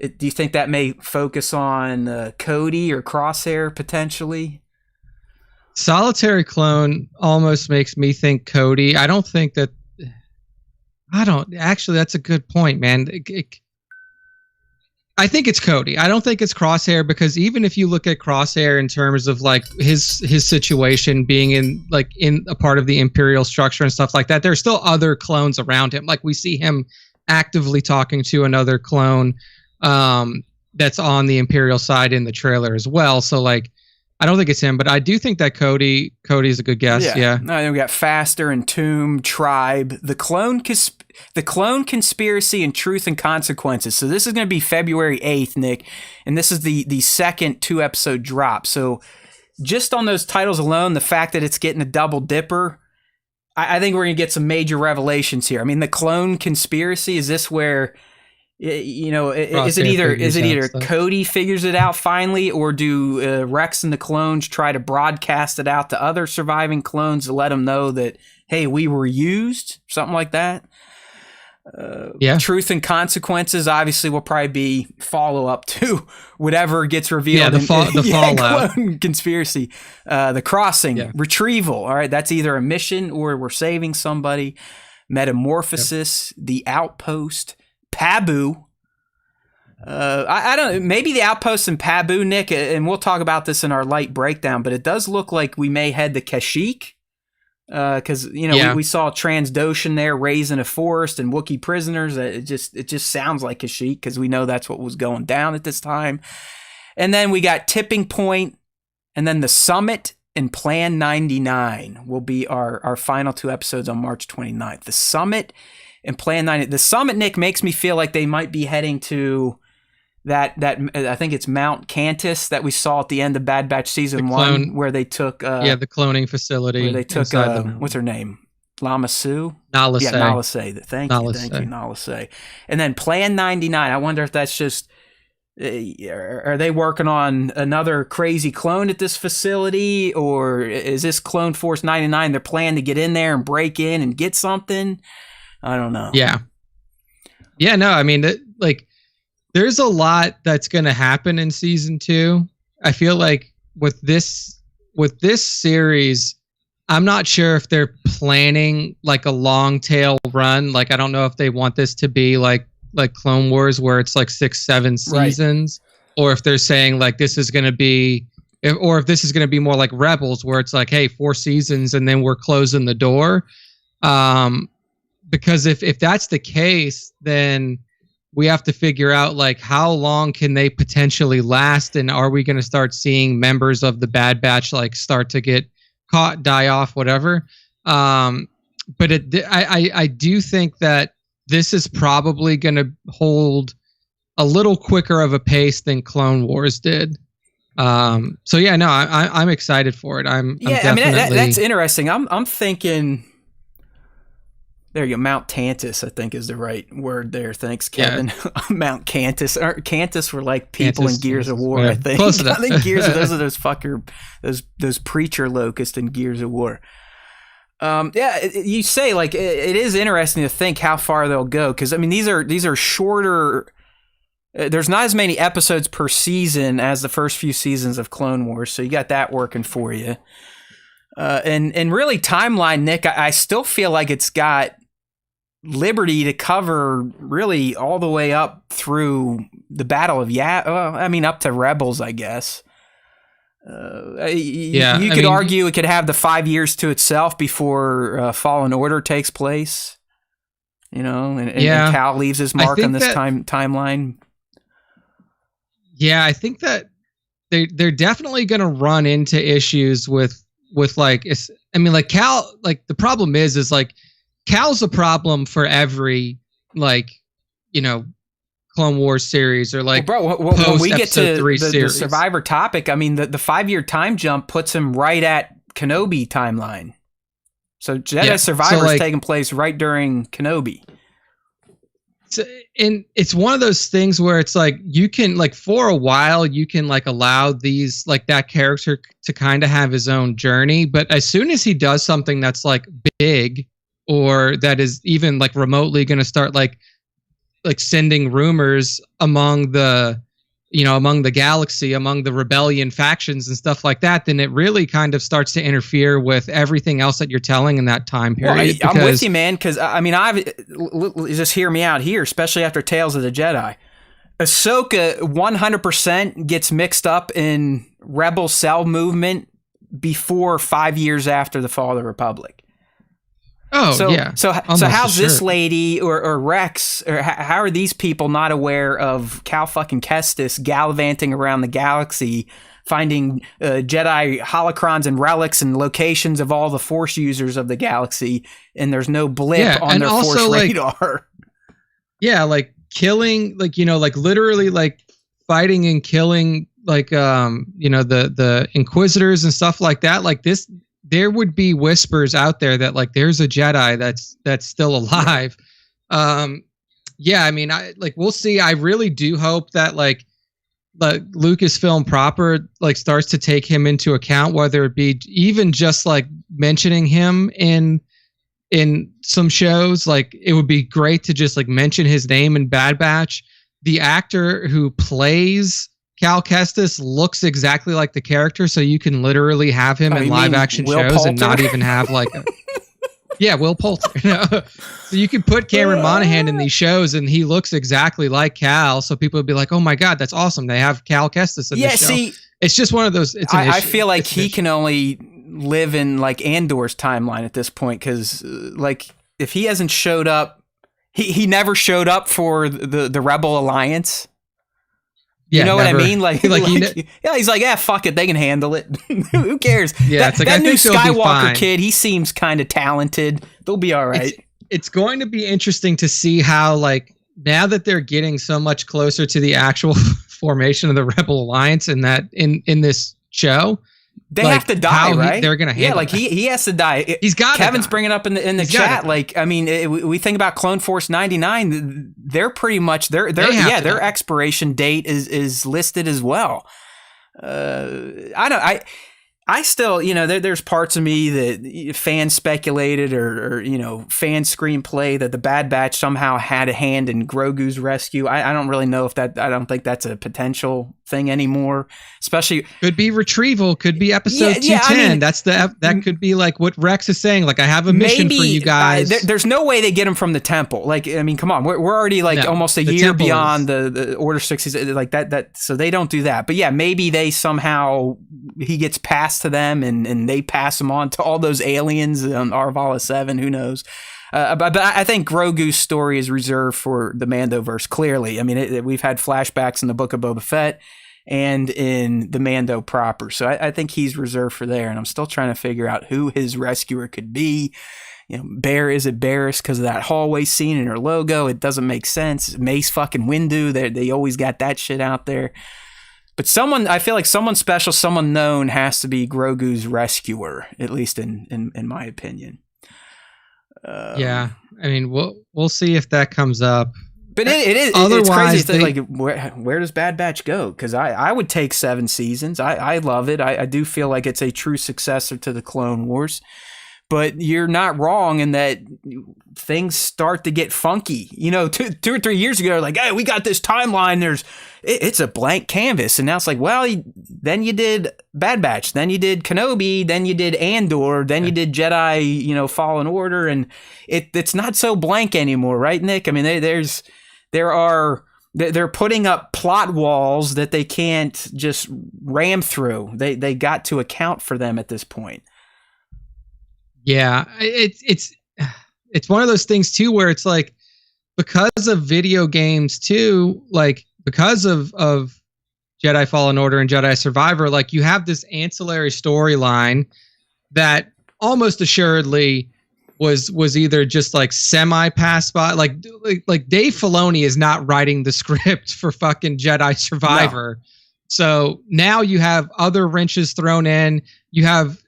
Do you think that may focus on Cody or Crosshair potentially? Solitary Clone almost makes me think Cody. I don't think that. Actually, that's a good point, man. I think it's Cody. I don't think it's Crosshair, because even if you look at Crosshair in terms of like his situation being in a part of the Imperial structure and stuff like that, there's still other clones around him. Like we see him actively talking to another clone that's on the Imperial side in the trailer as well. So like, I don't think it's him, but I do think that Cody's a good guess. Yeah. No, we got Faster and Tomb, Tribe, the Clone Conspiracy, and Truth and Consequences. So this is going to be February 8th, Nick, and this is the second 2-episode drop. So just on those titles alone, the fact that it's getting a double dipper, I think we're going to get some major revelations here. I mean, the Clone Conspiracy, is this where... is it either Cody figures it out finally, or do Rex and the clones try to broadcast it out to other surviving clones to let them know that, hey, we were used, something like that? Truth and Consequences obviously will probably be follow up to whatever gets revealed. The fallout. Clone Conspiracy, the Crossing, Retrieval. All right, that's either a mission or we're saving somebody. Metamorphosis, The Outpost. Pabu. I don't. Maybe the Outpost and Pabu, Nick, and we'll talk about this in our light breakdown. But it does look like we may head to Kashyyyk, because we saw Transdoshan there raising a forest and Wookiee prisoners. It just sounds like Kashyyyk, because we know that's what was going down at this time. And then we got Tipping Point, and then the Summit and Plan 99 will be our final 2 episodes on March 29th. The Summit and Plan 9. The Summit, Nick, makes me feel like they might be heading to that I think it's Mount Cantus that we saw at the end of Bad Batch season 1, where they took the cloning facility. Where they took what's her name? Lama Su? Nala Se. Yeah, Nala Se. Thank you, Nala Se. And then Plan 99. I wonder if that's just are they working on another crazy clone at this facility, or is this Clone Force 99 their plan to get in there and break in and get something? I don't know. Yeah. No, I mean, there's a lot that's going to happen in season 2. I feel like with this series, I'm not sure if they're planning like a long tail run. Like, I don't know if they want this to be like Clone Wars, where it's like 6-7 seasons, or if they're saying like this is going to be, or if this is going to be more like Rebels, where it's like, hey, 4 seasons and then we're closing the door. Because if that's the case, then we have to figure out like how long can they potentially last, and are we going to start seeing members of the Bad Batch like start to get caught, die off, whatever. But I do think that this is probably going to hold a little quicker of a pace than Clone Wars did. So yeah, no, I'm excited for it. I'm definitely... I mean that's interesting. I'm thinking. There you go. Mount Tantus, I think, is the right word there. Thanks, Kevin. Yeah. Mount Cantus. Cantus were like people in Gears of War, I think. Close enough. I think Gears of those preacher locusts in Gears of War. You say like it is interesting to think how far they'll go, because I mean these are shorter. There's not as many episodes per season as the first few seasons of Clone Wars, so you got that working for you. And really, timeline, Nick, I still feel like it's got liberty to cover really all the way up through the Battle of up to Rebels, I guess. You could argue it could have the 5 years to itself before Fallen Order takes place. And Cal leaves his mark on this timeline. Yeah, I think that they're definitely going to run into issues with Cal. Like the problem is like Cal's a problem for every Clone Wars series or when we get to the Survivor topic, the 5 year time jump puts him right at Kenobi timeline. So Jedi Survivor is taking place right during Kenobi. And it's one of those things where it's like you can for a while you can allow these that character to kind of have his own journey, but as soon as he does something that's big or that is even remotely going to start sending rumors among the galaxy, among the rebellion factions and stuff like that, then it really kind of starts to interfere with everything else that you're telling in that time period. Well, I'm with you, man, because just hear me out here, especially after Tales of the Jedi. Ahsoka 100% gets mixed up in Rebel cell movement before 5 years after the fall of the Republic. So how's this lady or Rex or how are these people not aware of Cal fucking Kestis gallivanting around the galaxy, finding Jedi holocrons and relics and locations of all the Force users of the galaxy, and there's no blip on their Force radar? Killing, literally fighting and killing, the Inquisitors and stuff like that. This. There would be whispers out there that there's a Jedi that's still alive. We'll see. I really do hope that Lucasfilm proper starts to take him into account, whether it be even just mentioning him in some shows. It would be great to just mention his name in Bad Batch. The actor who plays Cal Kestis looks exactly like the character, so you can literally have him in live action shows Poulter? And not even have Will Poulter. So you can put Cameron Monaghan in these shows and he looks exactly like Cal, so people would be like, oh my god, that's awesome, they have Cal Kestis in this show. See, it's just one of those. I feel like he can only live in Andor's timeline at this point, because if he hasn't showed up, he never showed up for the Rebel Alliance. You know what I mean? He's fuck it, they can handle it. Who cares? Yeah, that new Skywalker kid, he seems kind of talented. They'll be all right. It's going to be interesting to see how, now that they're getting so much closer to the actual formation of the Rebel Alliance in this show, they have to die, right? They're going to handle it. He has to die. He's got Kevin's bringing up in the chat. We think about Clone Force 99. They're pretty much their expiration date is listed as well. I still, there's parts of me that fans speculated or fan screenplay that the Bad Batch somehow had a hand in Grogu's rescue. I don't really know if I don't think that's a potential thing anymore, especially could be retrieval, could be episode 210. That could be what Rex is saying. I have a mission for you guys. There's no way they get him from the temple. Come on, we're already almost a year beyond the Order 60s, so they don't do that. But yeah, maybe they somehow he gets passed to them and they pass him on to all those aliens on Arvala 7. Who knows? But I think Grogu's story is reserved for the Mandoverse, clearly. We've had flashbacks in the Book of Boba Fett and in the Mando proper. So I think he's reserved for there. And I'm still trying to figure out who his rescuer could be. Is it Barriss because of that hallway scene in her logo? It doesn't make sense. Mace fucking Windu. They always got that shit out there. But I feel like someone special, someone known has to be Grogu's rescuer, at least in my opinion. We'll see if that comes up. But it's crazy. Where does Bad Batch go? Because I would take 7 seasons. I love it. I do feel like it's a true successor to the Clone Wars. But you're not wrong in that things start to get funky. 2 or 3 years ago, hey, we got this timeline. It's a blank canvas, and now it's Then you did Bad Batch. Then you did Kenobi. Then you did Andor. Then you did Jedi, Fallen Order. And it's not so blank anymore, right, Nick? I mean, they're putting up plot walls that they can't just ram through. They got to account for them at this point. Yeah, it's one of those things too where it's like, because of video games too, like because of Jedi Fallen Order and Jedi Survivor, like you have this ancillary storyline that almost assuredly was either just like semi passed by, like Dave Filoni is not writing the script for fucking Jedi Survivor. No. So now you have other wrenches thrown in. You have,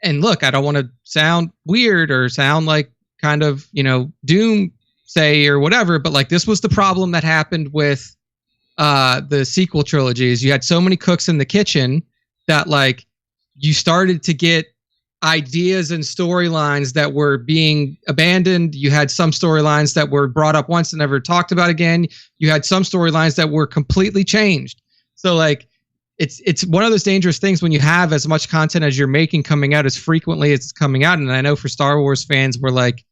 and look, I don't want to sound weird or sound like kind of, doom say or whatever, but like this was the problem that happened with the sequel trilogies. You had so many cooks in the kitchen that like you started to get ideas and storylines that were being abandoned. You had some storylines that were brought up once and never talked about again. You had some storylines that were completely changed. So like it's one of those dangerous things when you have as much content as you're making coming out as frequently as it's coming out. And I know for Star Wars fans, we're like,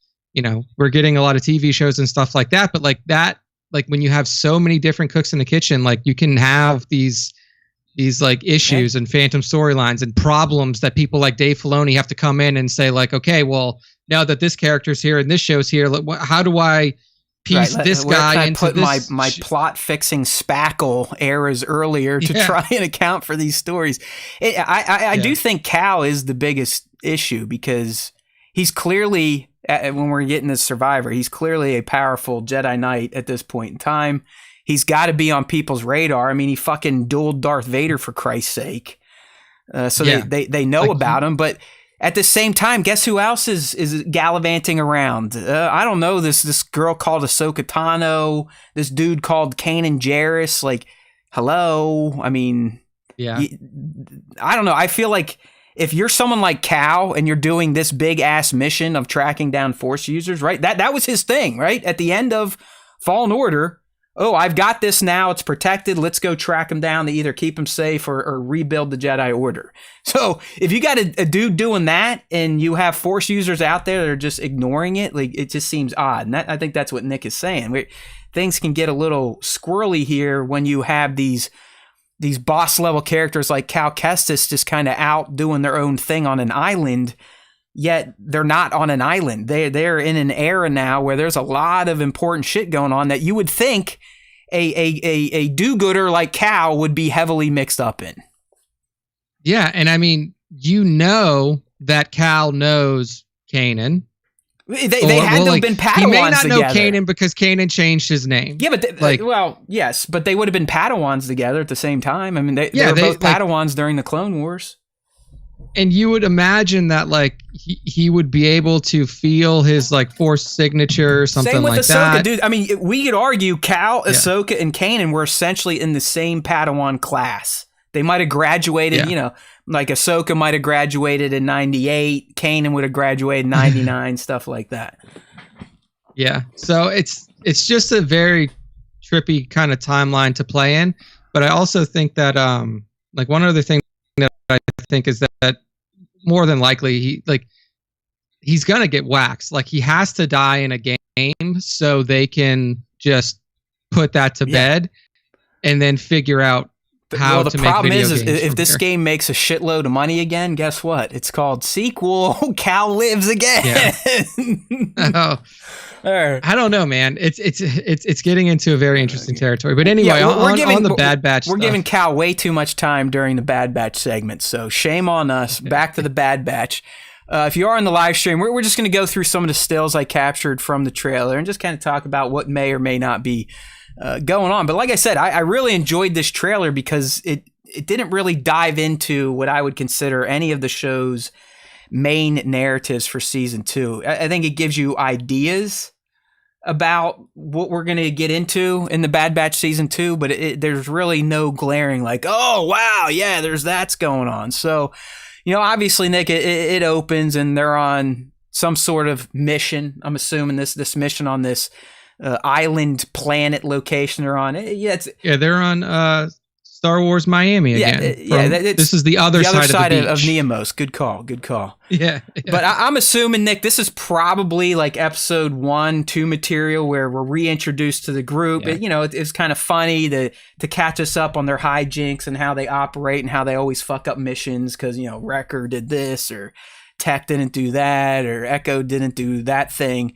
we're getting a lot of TV shows and stuff like that. But like that, like when you have so many different cooks in the kitchen, like you can have these like issues and phantom storylines and problems that people like Dave Filoni have to come in and say like, okay, well, now that this character's here and this show's here, like, how do I piece this guy into put this? my plot fixing spackle eras earlier to try and account for these stories. I do think Cal is the biggest issue because he's clearly, when we're getting this Survivor, he's clearly a powerful Jedi Knight at this point in time. He's got to be on people's radar. I mean, he fucking dueled Darth Vader for Christ's sake. They know about him, but at the same time, guess who else is gallivanting around? I don't know. This girl called Ahsoka Tano, this dude called Kanan Jarrus. Like, hello. I mean, I don't know. I feel like if you're someone like Cal and you're doing this big ass mission of tracking down Force users, right? That was his thing, right? At the end of Fallen Order, oh, I've got this now. It's protected. Let's go track him down to either keep him safe or rebuild the Jedi Order. So if you got a dude doing that and you have Force users out there that are just ignoring it, like it just seems odd. And I think that's what Nick is saying. Things can get a little squirrely here when you have these boss level characters like Cal Kestis just kind of out doing their own thing on an island, yet they're not on an island. They're in an era now where there's a lot of important shit going on that you would think a do-gooder like Cal would be heavily mixed up in. Yeah, and I mean, that Cal knows Kanan. They had to have been Padawans together. He may not know Kanan because Kanan changed his name. Yeah, but yes, but they would have been Padawans together at the same time. I mean, they were both Padawans during the Clone Wars. And you would imagine that like he would be able to feel his like Force signature or something like that. Same with Ahsoka, dude. I mean, we could argue Cal, Ahsoka, and Kanan were essentially in the same Padawan class. They might have graduated, like Ahsoka might have graduated in 98, Kanan would have graduated in 99, stuff like that. Yeah. So it's just a very trippy kind of timeline to play in. But I also think that like one other thing that I think is that more than likely he's gonna get waxed. Like he has to die in a game so they can just put that to bed and then figure out how to make video games. The problem is if this game makes a shitload of money again, guess what? It's called sequel. Cal lives again. Yeah. I don't know, man. It's getting into a very interesting territory. But anyway, on the Bad Batch, we're giving Cal way too much time during the Bad Batch segment. So shame on us. Back to the Bad Batch. If you are on the live stream, we're just going to go through some of the stills I captured from the trailer and just kind of talk about what may or may not be going on. But like I said, I really enjoyed this trailer because it didn't really dive into what I would consider any of the show's main narratives for season 2. I think it gives you ideas about what we're going to get into in the Bad Batch season 2, but there's really no glaring like, oh, wow, yeah, that's going on. So, obviously, Nick, it opens and they're on some sort of mission. I'm assuming this mission on this island planet location they're on. They're on Star Wars Miami again. This is the other side of the beach. Of Neamos. Good call. Yeah. But I'm assuming, Nick, this is probably like episode 1-2 material where we're reintroduced to the group. Yeah. It's kind of funny to catch us up on their hijinks and how they operate and how they always fuck up missions because, Wrecker did this or Tech didn't do that or Echo didn't do that thing.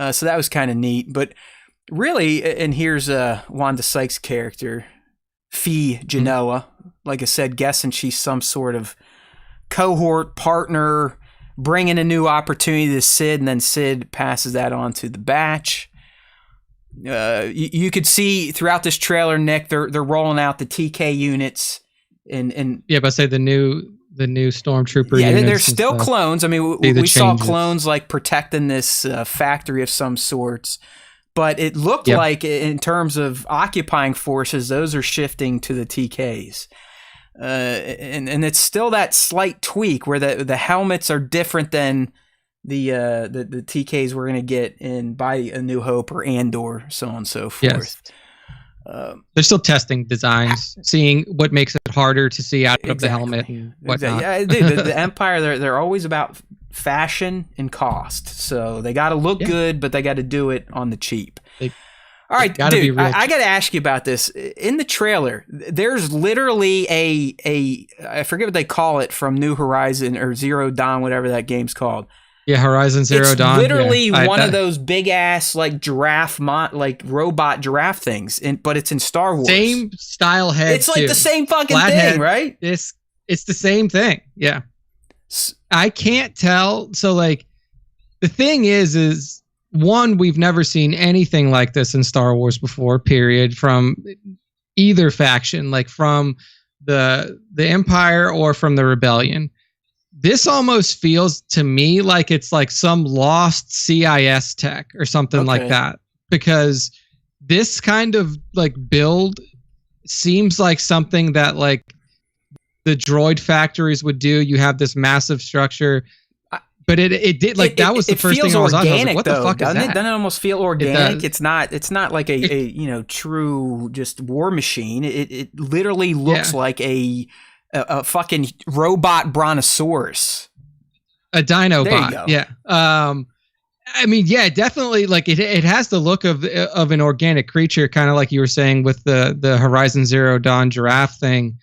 So that was kind of neat. But really, and here's Wanda Sykes' character, Fee Genoa. Like I said, guessing she's some sort of cohort partner, bringing a new opportunity to Sid, and then Sid passes that on to the batch. You could see throughout this trailer, Nick, they're rolling out the TK units, and but say the new stormtrooper. Yeah, units they're still clones. I mean, we saw clones like protecting this factory of some sorts. But it looked like, in terms of occupying forces, those are shifting to the TKs. And it's still that slight tweak where the helmets are different than the TKs we're going to get in by A New Hope or Andor, so on and so forth. Yes. They're still testing designs, seeing what makes it harder to see out of the helmet and whatnot. Yeah, the Empire, they're always about fashion and cost. So they got to look good, but they got to do it on the cheap. All right, dude, I got to ask you about this. In the trailer, there's literally I forget what they call it from New Horizon or Zero Dawn, whatever that game's called. Yeah, Horizon Zero Dawn. It's literally one of those big ass like giraffe, like robot giraffe things, but it's in Star Wars. Same style head. It's like the same fucking Flat thing, head. right? It's the same thing. Yeah. I can't tell. So like, the thing is one, we've never seen anything like this in Star Wars before. Period. From either faction, like from the Empire or from the Rebellion. This almost feels to me like it's like some lost CIS tech or something like that, because this kind of like build seems like something that like the droid factories would do. You have this massive structure, but it did like that was the first thing I was like, what the fuck is that? Doesn't it almost feel organic? It's not like a true just war machine. It literally looks like a fucking robot brontosaurus, a Dinobot. Yeah. I mean, yeah, definitely. Like it has the look of an organic creature, kind of like you were saying with the Horizon Zero Dawn giraffe thing.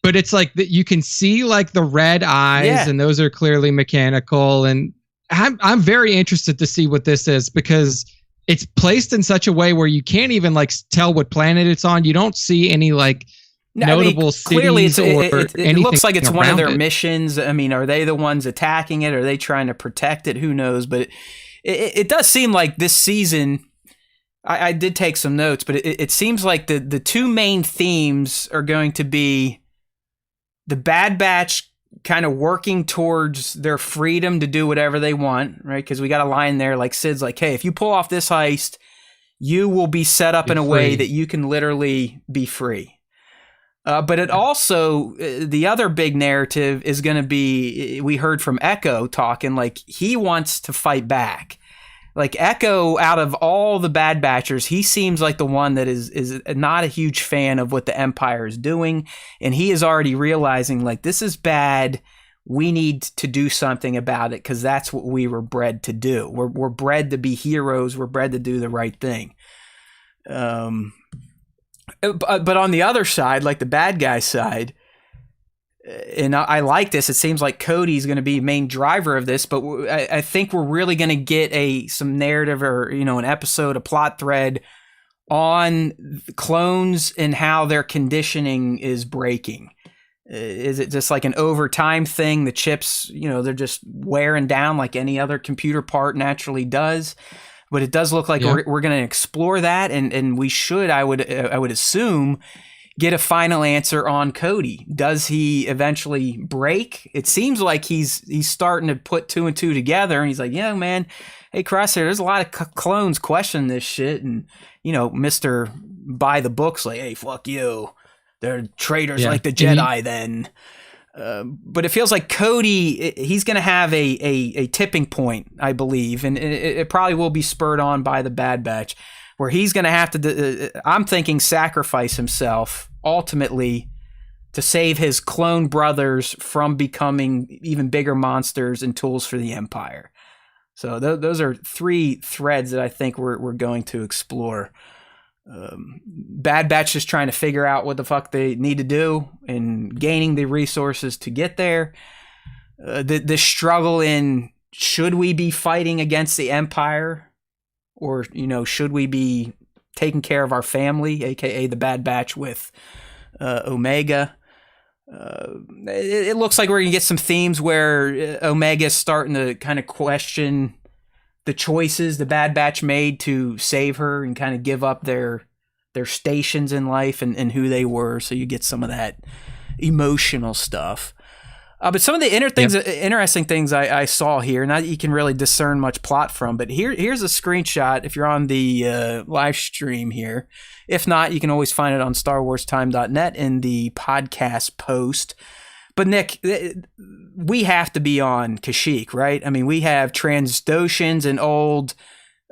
But it's like that you can see like the red eyes, and those are clearly mechanical. And I'm very interested to see what this is, because it's placed in such a way where you can't even like tell what planet it's on. You don't see any like notable cities or anything. It looks like it's one of their missions. I mean, are they the ones attacking it? Are they trying to protect it? Who knows? But it does seem like this season, I did take some notes, but it seems like the two main themes are going to be the Bad Batch kind of working towards their freedom to do whatever they want, right? Because we got a line there like Sid's like, hey, if you pull off this heist, you will be set up in a way that you can literally be free. But it also, the other big narrative is going to be, we heard from Echo talking, like he wants to fight back. Like Echo, out of all the Bad Batchers, he seems like the one that is not a huge fan of what the Empire is doing. And he is already realizing like, this is bad. We need to do something about it, because that's what we were bred to do. We're bred to be heroes. We're bred to do the right thing. But on the other side, like the bad guy side, and I like this, it seems like Cody's going to be main driver of this, but I think we're really going to get some narrative or, an episode, a plot thread on clones and how their conditioning is breaking. Is it just like an overtime thing? The chips, they're just wearing down like any other computer part naturally does. But it does look like we're going to explore that, and we should, I would assume, get a final answer on Cody. Does he eventually break? It seems like he's starting to put two and two together, and he's like, yeah, man, hey, Crosshair, there's a lot of clones questioning this shit, and Mr. Buy the Book's like, hey, fuck you, they're traitors like the Jedi. Then. But it feels like Cody, he's going to have a tipping point, I believe, and it probably will be spurred on by the Bad Batch, where he's going to have to, I'm thinking, sacrifice himself ultimately to save his clone brothers from becoming even bigger monsters and tools for the Empire. So those are 3 threads that I think we're going to explore. Bad Batch is trying to figure out what the fuck they need to do and gaining the resources to get there. The struggle in, should we be fighting against the Empire, or should we be taking care of our family, aka the Bad Batch with Omega. It looks like we're gonna get some themes where Omega's starting to kind of question the choices the Bad Batch made to save her and kind of give up their stations in life and who they were. So you get some of that emotional stuff. But some of the interesting things I saw here, not that you can really discern much plot from, but here's a screenshot if you're on the live stream here. If not, you can always find it on StarWarsTime.net in the podcast post. But Nick, we have to be on Kashyyyk, right? I mean, we have Transdoshans and old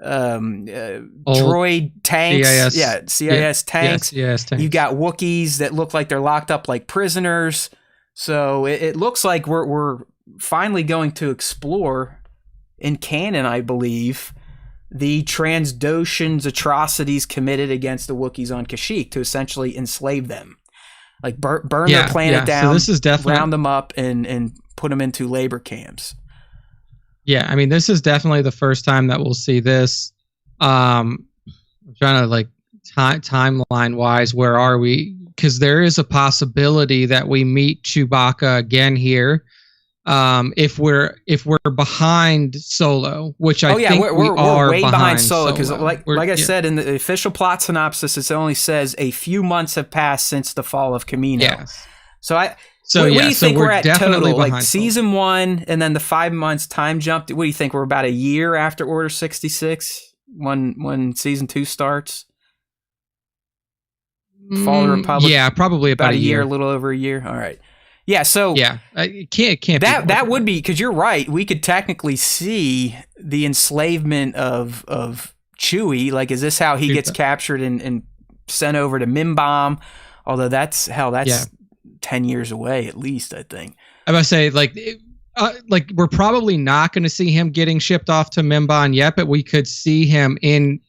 droid tanks. CIS tanks. Yes, tanks. You got Wookiees that look like they're locked up like prisoners. So it looks like we're finally going to explore in canon, I believe, the Transdoshans' atrocities committed against the Wookiees on Kashyyyk to essentially enslave them, like burn their planet down, so this is definitely, round them up, and put them into labor camps. Yeah, I mean, this is definitely the first time that we'll see this. I'm trying to timeline wise, where are we? Because there is a possibility that we meet Chewbacca again here, if we're behind Solo, which I think we're way behind Solo. Because like I said in the official plot synopsis, it only says a few months have passed since the fall of Kamino. Yes. So what do you think we're at total? Like season 1 and then the 5 months time jump. What do you think? We're about a year after Order 66 when season 2 starts. Fall of the Republic. Yeah, probably about a year. A little over a year. All right. Yeah. So yeah, it can't. That would be, because you're right. We could technically see the enslavement of Chewie. Like, is this how he gets captured and sent over to Mimbom? Although that's 10 years away at least, I think. I must say, we're probably not going to see him getting shipped off to Mimbom yet, but we could see him in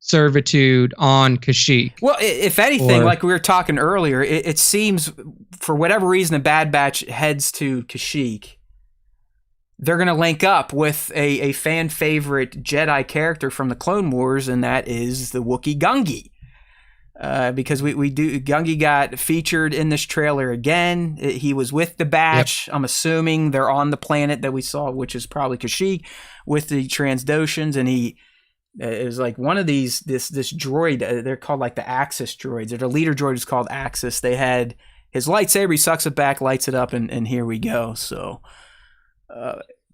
servitude on Kashyyyk. Well, if anything, like we were talking earlier, it seems for whatever reason the Bad Batch heads to Kashyyyk, they're going to link up with a fan favorite Jedi character from the Clone Wars, and that is the Wookiee Gungi. Because Gungi got featured in this trailer again. He was with the Batch. Yep. I'm assuming they're on the planet that we saw, which is probably Kashyyyk, with the Transdoshans, and he. It was like one of this droid. They're called like the Axis droids. The leader droid is called Axis. They had his lightsaber. He sucks it back, lights it up, and here we go. So,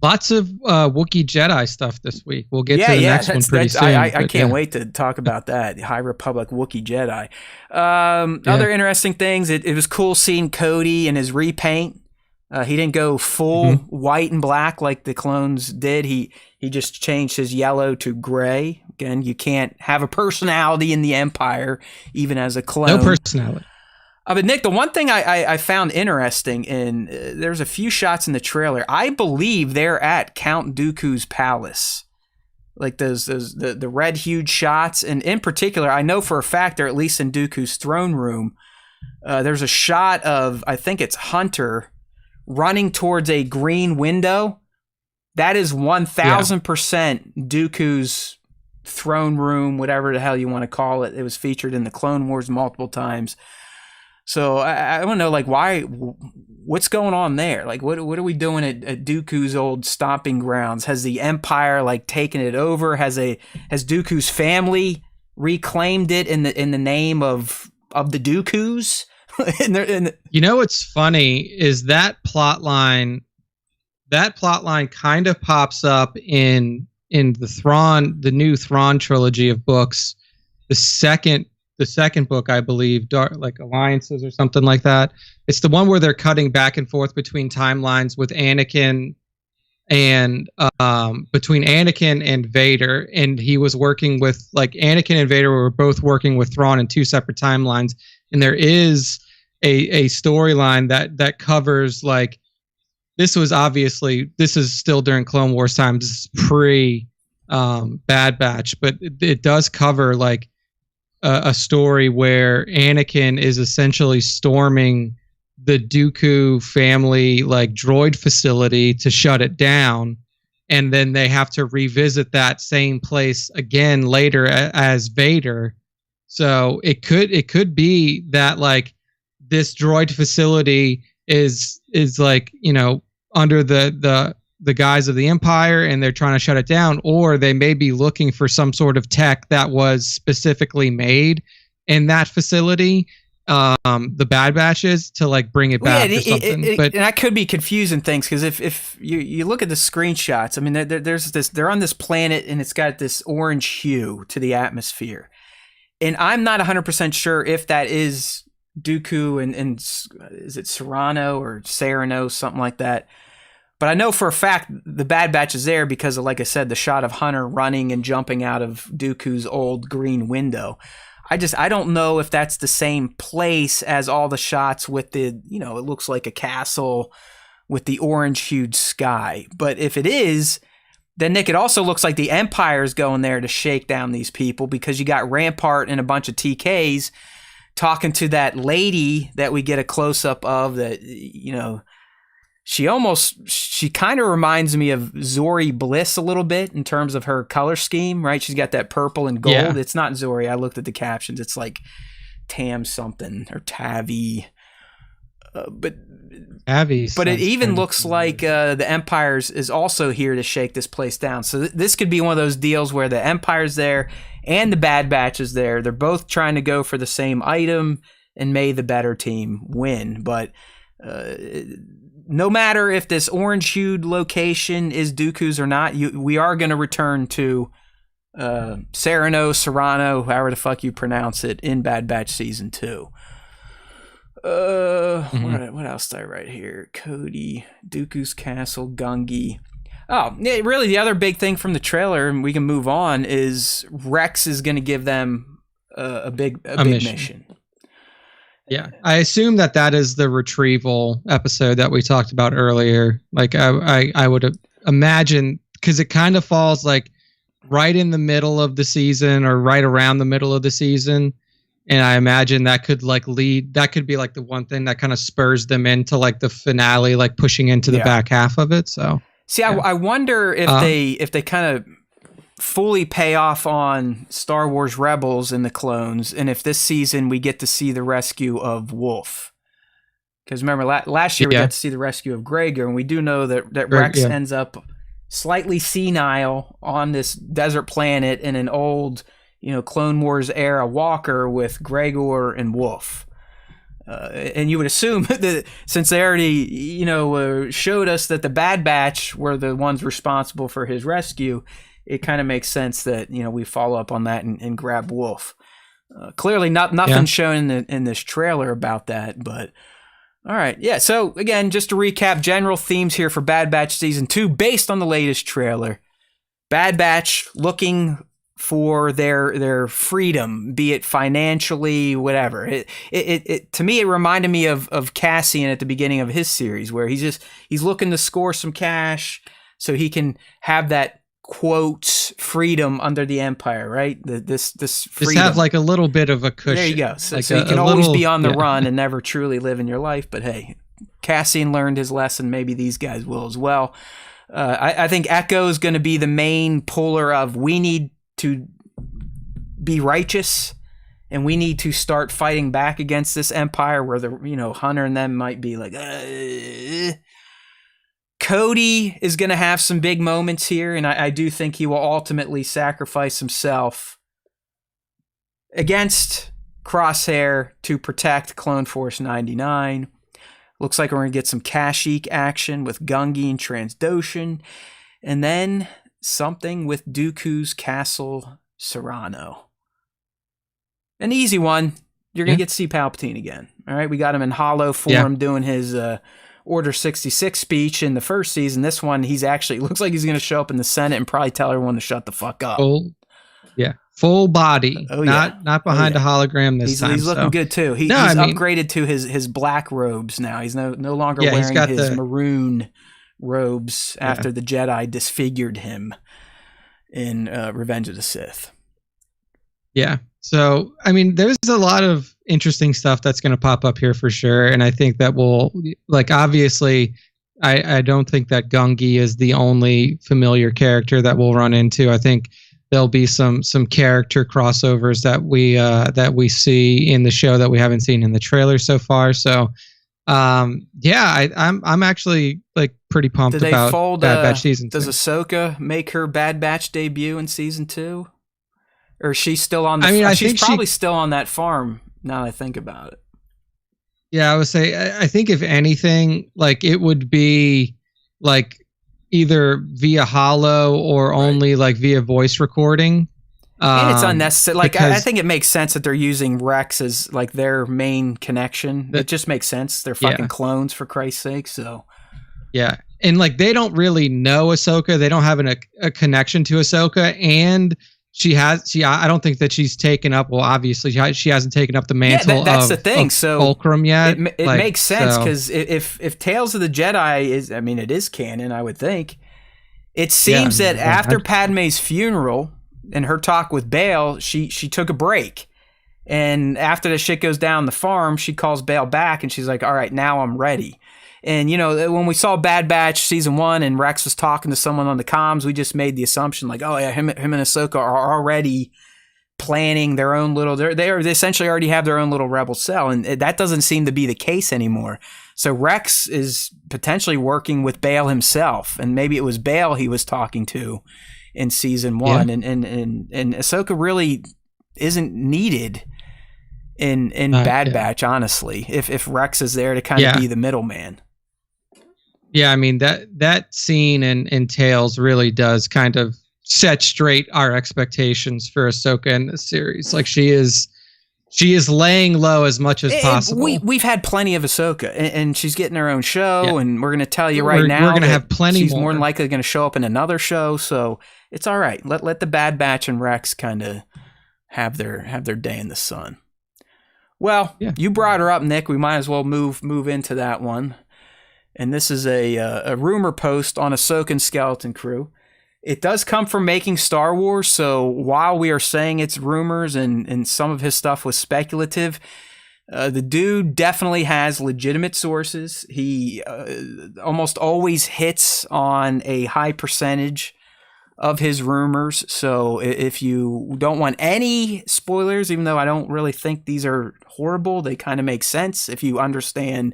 lots of Wookiee Jedi stuff this week. We'll get to the next one pretty soon. I can't wait to talk about that. High Republic Wookiee Jedi. Other interesting things. It was cool seeing Cody in his repaint. He didn't go full white and black like the clones did. He just changed his yellow to gray. Again, you can't have a personality in the Empire, even as a clone. No personality. But Nick, the one thing I found interesting in there's a few shots in the trailer. I believe they're at Count Dooku's palace, like the red hued shots, and in particular, I know for a fact they're at least in Dooku's throne room. There's a shot of, I think it's Hunter, running towards a green window. That is 1,000% Dooku's throne room, whatever the hell you want to call it. It was featured in the Clone Wars multiple times. So I want to know, like, what's going on there? Like, what are we doing at Dooku's old stomping grounds? Has the Empire taken it over? Has Dooku's family reclaimed it in the name of the Dookus? You know what's funny is that plot line kind of pops up in the new Thrawn trilogy of books. The second book, I believe, like Alliances or something like that. It's the one where they're cutting back and forth between timelines with Anakin and between Anakin and Vader, and he was working with like Anakin and Vader were both working with Thrawn in 2 separate timelines, and there is a storyline that covers like this is still during Clone Wars times, this is pre Bad Batch, but it does cover like a story where Anakin is essentially storming the Dooku family like droid facility to shut it down, and then they have to revisit that same place again later as Vader. So it could be that like this droid facility is like, you know, under the guise of the Empire, and they're trying to shut it down, or they may be looking for some sort of tech that was specifically made in that facility, the Bad Batches, to like bring it back or something. But and I could be confusing things, because if you look at the screenshots, I mean, they're on this planet and it's got this orange hue to the atmosphere, and I'm not 100% sure if that is Dooku and is it Serrano or Serrano, something like that. But I know for a fact the Bad Batch is there because of, like I said, the shot of Hunter running and jumping out of Dooku's old green window. I don't know if that's the same place as all the shots with the, you know, it looks like a castle with the orange hued sky. But if it is, then Nick, it also looks like the Empire's going there to shake down these people, because you got Rampart and a bunch of TKs talking to that lady that we get a close up of, that, you know, she kind of reminds me of Zori Bliss a little bit in terms of her color scheme, right? She's got that purple and gold. Yeah. It's not Zori. I looked at the captions. It's like Tam something or Tavi. But it even looks like the Empire is also here to shake this place down. So this could be one of those deals where the Empire's there and the Bad Batch is there. They're both trying to go for the same item, and may the better team win. But no matter if this orange-hued location is Dooku's or not, we are going to return to Serrano, however the fuck you pronounce it, in Bad Batch Season 2. What else did I write here? Cody, Dooku's Castle, Gungi. Oh, yeah, really the other big thing from the trailer, and we can move on, is Rex is going to give them a big mission. Yeah, I assume that is the retrieval episode that we talked about earlier. Like I would imagine, because it kind of falls like right in the middle of the season or right around the middle of the season, and I imagine that could be like the one thing that kind of spurs them into like the finale, like pushing into the back half of it. So see, yeah. I wonder if they kind of fully pay off on Star Wars Rebels and the clones, and if this season we get to see the rescue of Wolf. Because remember, last year we got to see the rescue of Gregor, and we do know that Rex ends up slightly senile on this desert planet in an old, you know, Clone Wars era walker with Gregor and Wolf. And you would assume that since they already, you know, showed us that the Bad Batch were the ones responsible for his rescue, it kind of makes sense that, you know, we follow up on that and grab Wolf. Clearly nothing shown in this trailer about that, but all right. Yeah, so again, just to recap, general themes here for Bad Batch Season 2 based on the latest trailer. Bad Batch looking for their freedom, be it financially, whatever. It to me, it reminded me of Cassian at the beginning of his series, where he's looking to score some cash so he can have that, quote, freedom under the Empire, right? This freedom. Just have like a little bit of a cushion. There you go. So you can always be on the run and never truly live in your life. But hey, Cassian learned his lesson. Maybe these guys will as well. I think Echo is going to be the main puller of, we need to be righteous and we need to start fighting back against this Empire, where the, you know, Hunter and them might be like, Cody is going to have some big moments here, and I do think he will ultimately sacrifice himself against Crosshair to protect Clone Force 99. Looks like we're going to get some Kashyyyk action with Gungi and Transdoshan, and then something with Dooku's Castle Serrano. An easy one. You're going to get to see Palpatine again. All right, we got him in hollow form doing his Order 66 speech in the first season. This one, he's actually looks like he's going to show up in the Senate and probably tell everyone to shut the fuck up. Full body. Oh, yeah. Not behind a hologram this time. He's looking good too. He's upgraded to his black robes now. He's no longer wearing his maroon robes after the Jedi disfigured him in Revenge of the Sith. Yeah. So, I mean, there's a lot of interesting stuff that's going to pop up here for sure. And I think that will, like, obviously, I don't think that Gungi is the only familiar character that we'll run into. I think there'll be some character crossovers that we see in the show that we haven't seen in the trailer so far. So, I'm actually like pretty pumped about Bad Batch season 2. Does Ahsoka make her Bad Batch debut in season 2? Or is she still on the she's probably still on that farm now that I think about it. Yeah, I would say I think if anything, like it would be like either via holo or only like via voice recording. And it's unnecessary. Like I think it makes sense that they're using Rex as like their main connection. It just makes sense. They're fucking clones, for Christ's sake. So yeah, and like they don't really know Ahsoka. They don't have a connection to Ahsoka, and I don't think that she's taken up. Well, obviously she hasn't taken up the mantle. That's the thing. So Fulcrum yet. It makes sense because if Tales of the Jedi is, I mean, it is canon. I would think. It seems that after Padme's funeral and her talk with Bail, she took a break, and after the shit goes down the farm, she calls Bail back and she's like, "All right, now I'm ready." And, you know, when we saw Bad Batch season 1 and Rex was talking to someone on the comms, we just made the assumption like, oh yeah, him and Ahsoka are already planning their own little, they essentially already have their own little rebel cell. And that doesn't seem to be the case anymore. So Rex is potentially working with Bail himself. And maybe it was Bail he was talking to in season 1. Yeah. And Ahsoka really isn't needed in Bad Batch, honestly, if Rex is there to kind of be the middleman. Yeah, I mean that scene in Tales really does kind of set straight our expectations for Ahsoka in this series. Like she is laying low as much as possible. We've had plenty of Ahsoka, and she's getting her own show, and we're going to tell you now we're going to have plenty. She's more than likely going to show up in another show, so it's all right. Let the Bad Batch and Rex kind of have their day in the sun. Well, you brought her up, Nick. We might as well move into that one. And this is a rumor post on Ahsoka and Skeleton Crew. It does come from Making Star Wars, so while we are saying it's rumors and some of his stuff was speculative, the dude definitely has legitimate sources. He almost always hits on a high percentage of his rumors. So if you don't want any spoilers, even though I don't really think these are horrible, they kind of make sense if you understand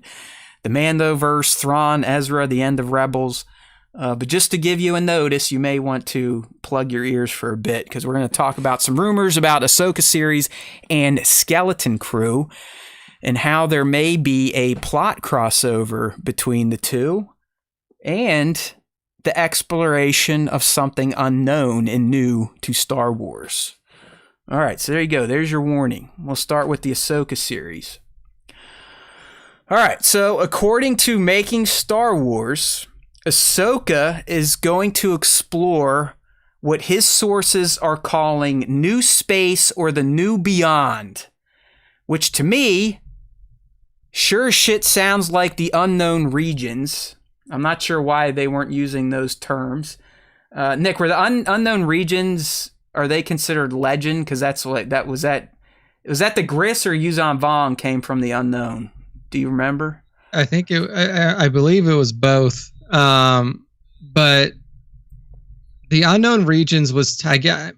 the Mandoverse, Thrawn, Ezra, the end of Rebels. But just to give you a notice, you may want to plug your ears for a bit, because we're going to talk about some rumors about Ahsoka series and Skeleton Crew and how there may be a plot crossover between the two and the exploration of something unknown and new to Star Wars. All right, so there you go. There's your warning. We'll start with the Ahsoka series. All right, so according to Making Star Wars, Ahsoka is going to explore what his sources are calling new space or the new beyond, which to me sure as shit sounds like the unknown regions. I'm not sure why they weren't using those terms. Nick, were the unknown regions, are they considered legend? Because that's what that was. Was that the Gris or Yuzan Vong came from the unknown? Do you remember? I think I believe it was both. But the unknown regions was I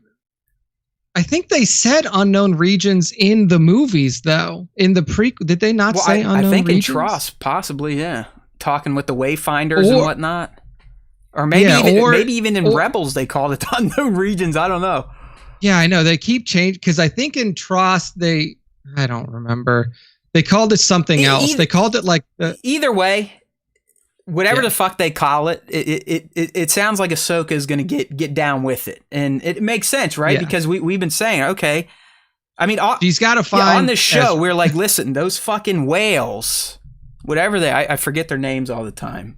think they said unknown regions in the movies, though. In the prequel, did they not say unknown regions? I think regions? In Tross, possibly, yeah. Talking with the Wayfinders and whatnot. Or maybe even in Rebels they called it unknown regions. I don't know. Yeah, I know. They keep changing, because I think in Tross I don't remember. They called it something else. They called it like either way, whatever the fuck they call it, it sounds like Ahsoka is going to get down with it, and it makes sense, right? Yeah. Because we've been saying, okay, I mean, she's got to find on this show. We're like, listen, those fucking whales whatever I forget their names all the time.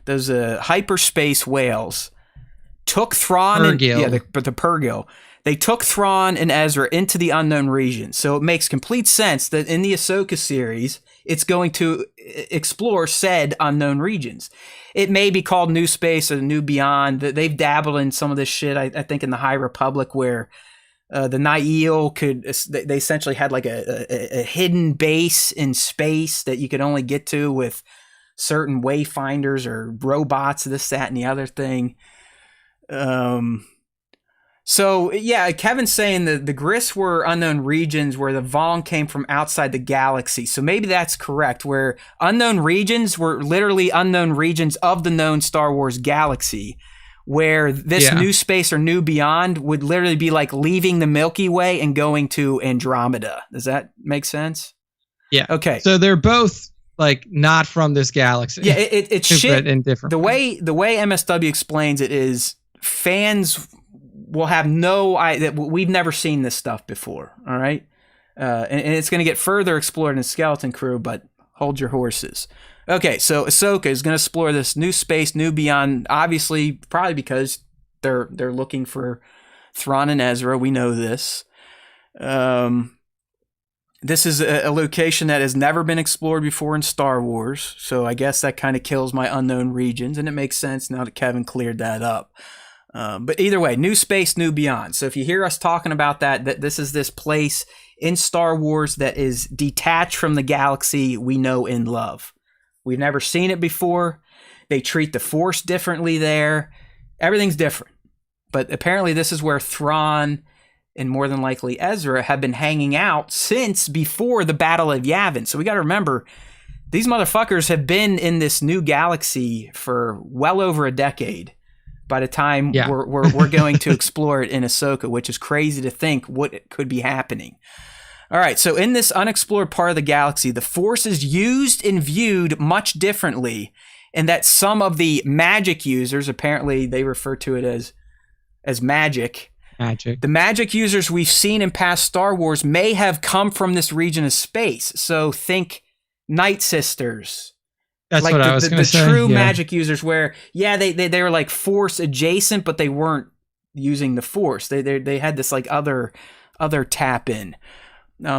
Those hyperspace whales took Thrawn and the Purrgil. They took Thrawn and Ezra into the unknown region. So it makes complete sense that in the Ahsoka series, it's going to explore said unknown regions. It may be called New Space or New Beyond. They've dabbled in some of this shit, I think, in the High Republic, where the Nihil they essentially had like a hidden base in space that you could only get to with certain wayfinders or robots, this, that, and the other thing. So, yeah, Kevin's saying that the Gris were unknown regions where the Vong came from outside the galaxy. So maybe that's correct, where unknown regions were literally unknown regions of the known Star Wars galaxy, where this New Space or New Beyond would literally be like leaving the Milky Way and going to Andromeda. Does that make sense? Yeah. Okay. So they're both like not from this galaxy. Yeah, it's shit. But in different ways. The way MSW explains it is fans will have no idea. We've never seen this stuff before, all right? And it's going to get further explored in Skeleton Crew, but hold your horses. Okay, so Ahsoka is going to explore this New Space, New Beyond, obviously, probably because they're looking for Thrawn and Ezra. We know this. This is a location that has never been explored before in Star Wars, so I guess that kind of kills my unknown regions, and it makes sense now that Kevin cleared that up. But either way, New Space, New Beyond. So if you hear us talking about that this is this place in Star Wars that is detached from the galaxy we know and love. We've never seen it before. They treat the Force differently there. Everything's different. But apparently this is where Thrawn and more than likely Ezra have been hanging out since before the Battle of Yavin. So we got to remember, these motherfuckers have been in this new galaxy for well over a decade. By the time we're going to explore it in Ahsoka, which is crazy to think what could be happening. All right, so in this unexplored part of the galaxy, the Force is used and viewed much differently, and that some of the magic users, apparently they refer to it as magic. The magic users we've seen in past Star Wars may have come from this region of space. So think Night Sisters. That's like what I was going to say. The true magic users where, they were like Force adjacent, but they weren't using the Force. They had this like other tap in.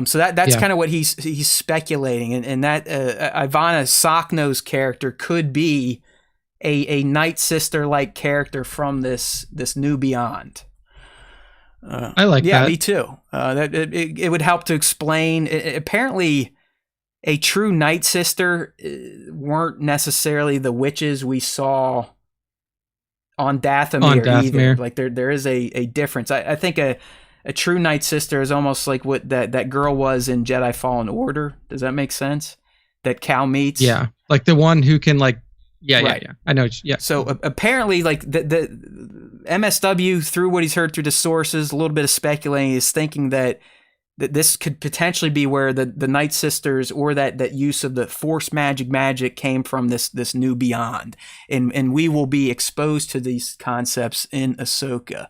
So that's kind of what he's speculating. And that Ivana Sakno's character could be a Night Sister like character from this New Beyond. I like that. Yeah, me too. That it would help to explain. Apparently, a true Night Sister weren't necessarily the witches we saw on Dathomir either. Like there is a difference. I think a true Night Sister is almost like what that girl was in Jedi Fallen Order. Does that make sense? That Cal meets. Yeah, like the one who can like. Yeah. I know. Yeah. So apparently, like the MSW, through what he's heard through the sources, a little bit of speculating, is thinking that this could potentially be where the Night Sisters or that use of the Force magic came from this New Beyond, and we will be exposed to these concepts in Ahsoka.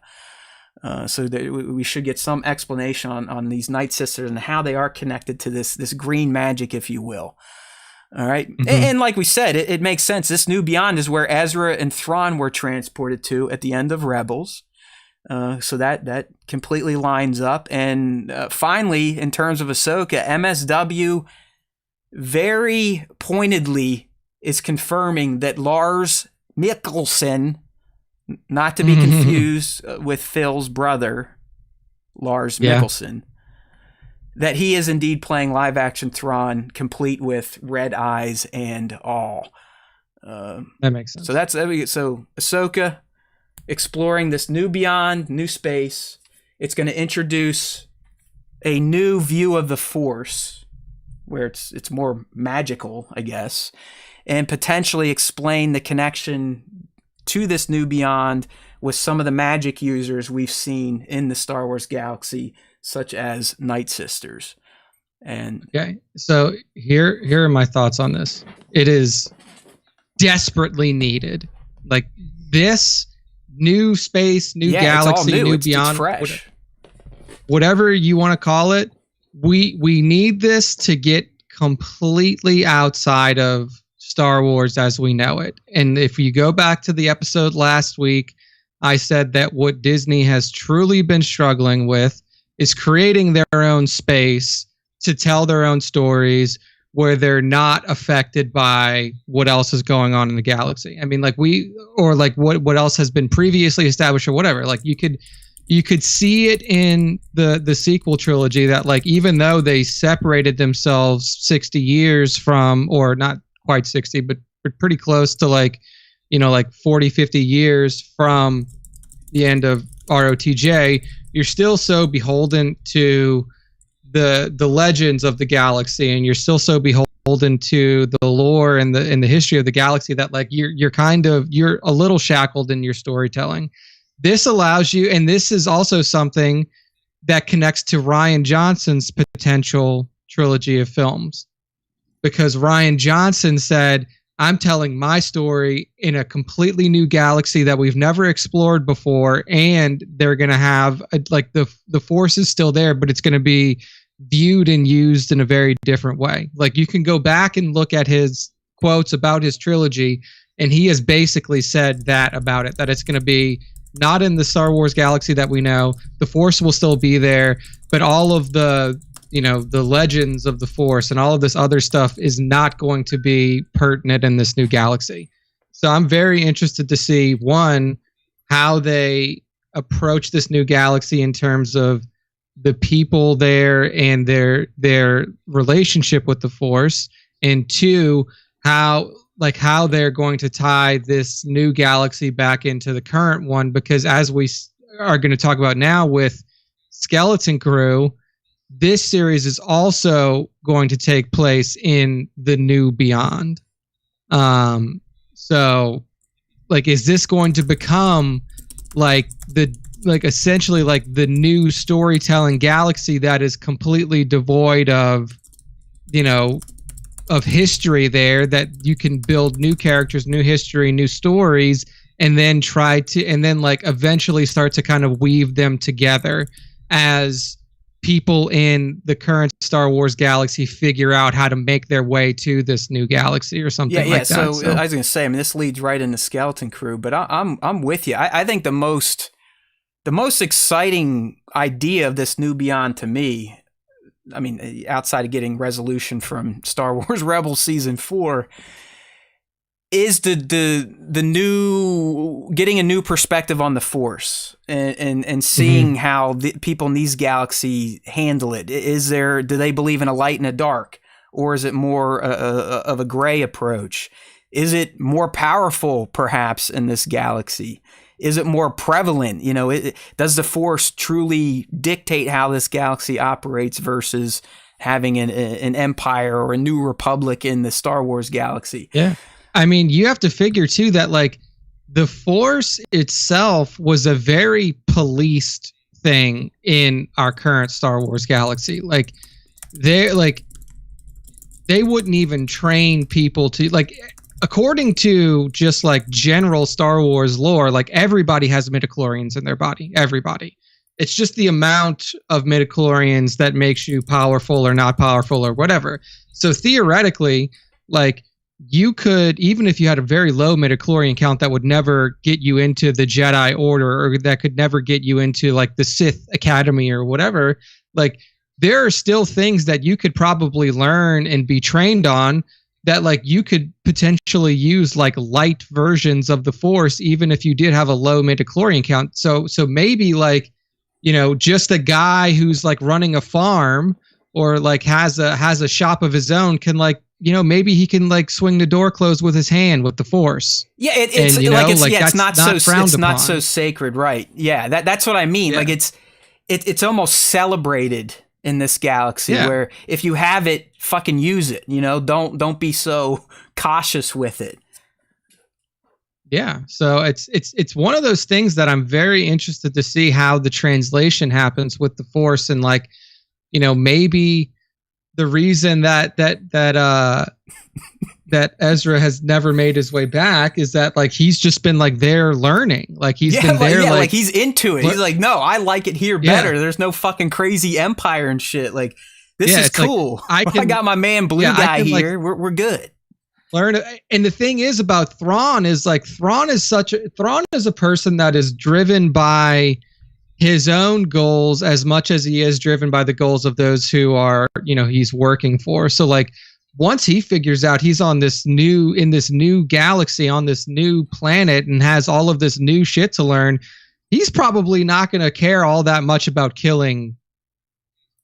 So that we should get some explanation on these Night Sisters and how they are connected to this green magic, if you will. All right. Mm-hmm. And like we said, it makes sense. This New Beyond is where Ezra and Thrawn were transported to at the end of Rebels. So that completely lines up. And finally, in terms of Ahsoka, MSW very pointedly is confirming that Lars Mikkelsen, not to be confused with Phil's brother, Lars Mikkelsen, that he is indeed playing live action Thrawn, complete with red eyes and all. That makes sense. So so Ahsoka exploring this New Beyond, New Space. It's going to introduce a new view of the Force, where it's more magical, I guess, and potentially explain the connection to this New Beyond with some of the magic users we've seen in the Star Wars galaxy, such as Night Sisters. And okay, so here are my thoughts on this. It is desperately needed. Like this new space, new galaxy, new Beyond, it's fresh. Whatever you want to call it, we need this to get completely outside of Star Wars as we know it. And if you go back to the episode last week, I said that what Disney has truly been struggling with is creating their own space to tell their own stories where they're not affected by what else is going on in the galaxy. I mean, like what else has been previously established or whatever. Like you could see it in the sequel trilogy that like even though they separated themselves 60 years from, or not quite 60, but pretty close to like 40, 50 years from the end of ROTJ, you're still so beholden to the legends of the galaxy, and you're still so beholden to the lore and the history of the galaxy that like you're a little shackled in your storytelling. This allows you, and this is also something that connects to Rian Johnson's potential trilogy of films, because Rian Johnson said, I'm telling my story in a completely new galaxy that we've never explored before, and they're going to have the Force is still there, but it's going to be viewed and used in a very different way. Like you can go back and look at his quotes about his trilogy, and he has basically said that about it, that it's going to be not in the Star Wars galaxy that we know. The Force will still be there, but all of the legends of the Force and all of this other stuff is not going to be pertinent in this new galaxy. So I'm very interested to see, one, how they approach this new galaxy in terms of the people there and their relationship with the Force, and two, how they're going to tie this new galaxy back into the current one, because as we are going to talk about now with Skeleton Crew, this series is also going to take place in the new Beyond. So like, is this going to become essentially like the new storytelling galaxy that is completely devoid of history there, that you can build new characters, new history, new stories, and then eventually start to kind of weave them together as people in the current Star Wars galaxy figure out how to make their way to this new galaxy or something like that. So I was going to say, I mean, this leads right into Skeleton Crew, but I'm with you. I think the most exciting idea of this new Beyond to me, I mean, outside of getting resolution from Star Wars Rebels Season 4, is the new, getting a new perspective on the Force and seeing how the people in these galaxies handle it. Do they believe in a light and a dark, or is it more of a gray approach? Is it more powerful perhaps in this galaxy? Is it more prevalent? Does the Force truly dictate how this galaxy operates versus having an empire or a new republic in the Star Wars galaxy? Yeah. I mean, you have to figure too that like the Force itself was a very policed thing in our current Star Wars galaxy. Like they wouldn't even train people to, like, according to just like general Star Wars lore, like everybody has midichlorians in their body. Everybody. It's just the amount of midichlorians that makes you powerful or not powerful or whatever. So theoretically, like, you could, even if you had a very low midichlorian count that would never get you into the Jedi Order, or that could never get you into like the Sith Academy or whatever, like there are still things that you could probably learn and be trained on that like you could potentially use like light versions of the Force, even if you did have a low midichlorian count. So maybe like, just a guy who's like running a farm or like has a shop of his own can like, maybe he can like swing the door closed with his hand with the Force. Yeah, it's not so sacred, right? Yeah, that's what I mean. Yeah. Like it's almost celebrated in this galaxy, where if you have it, fucking use it. Don't be so cautious with it. Yeah, so it's one of those things that I'm very interested to see how the translation happens with the Force, and like, maybe the reason that Ezra has never made his way back is that like he's just been like there learning, like he's been there, like he's into it. He's like, no, I like it here better. There's no fucking crazy empire and shit. Like This Yeah, is it's like, cool. I I can- got my man Blue yeah, I Guy can, like, here. We're good. learn. And the thing is about Thrawn is like Thrawn is a person that is driven by his own goals as much as he is driven by the goals of those who are, he's working for. So like once he figures out he's in this new galaxy, on this new planet, and has all of this new shit to learn, he's probably not going to care all that much about killing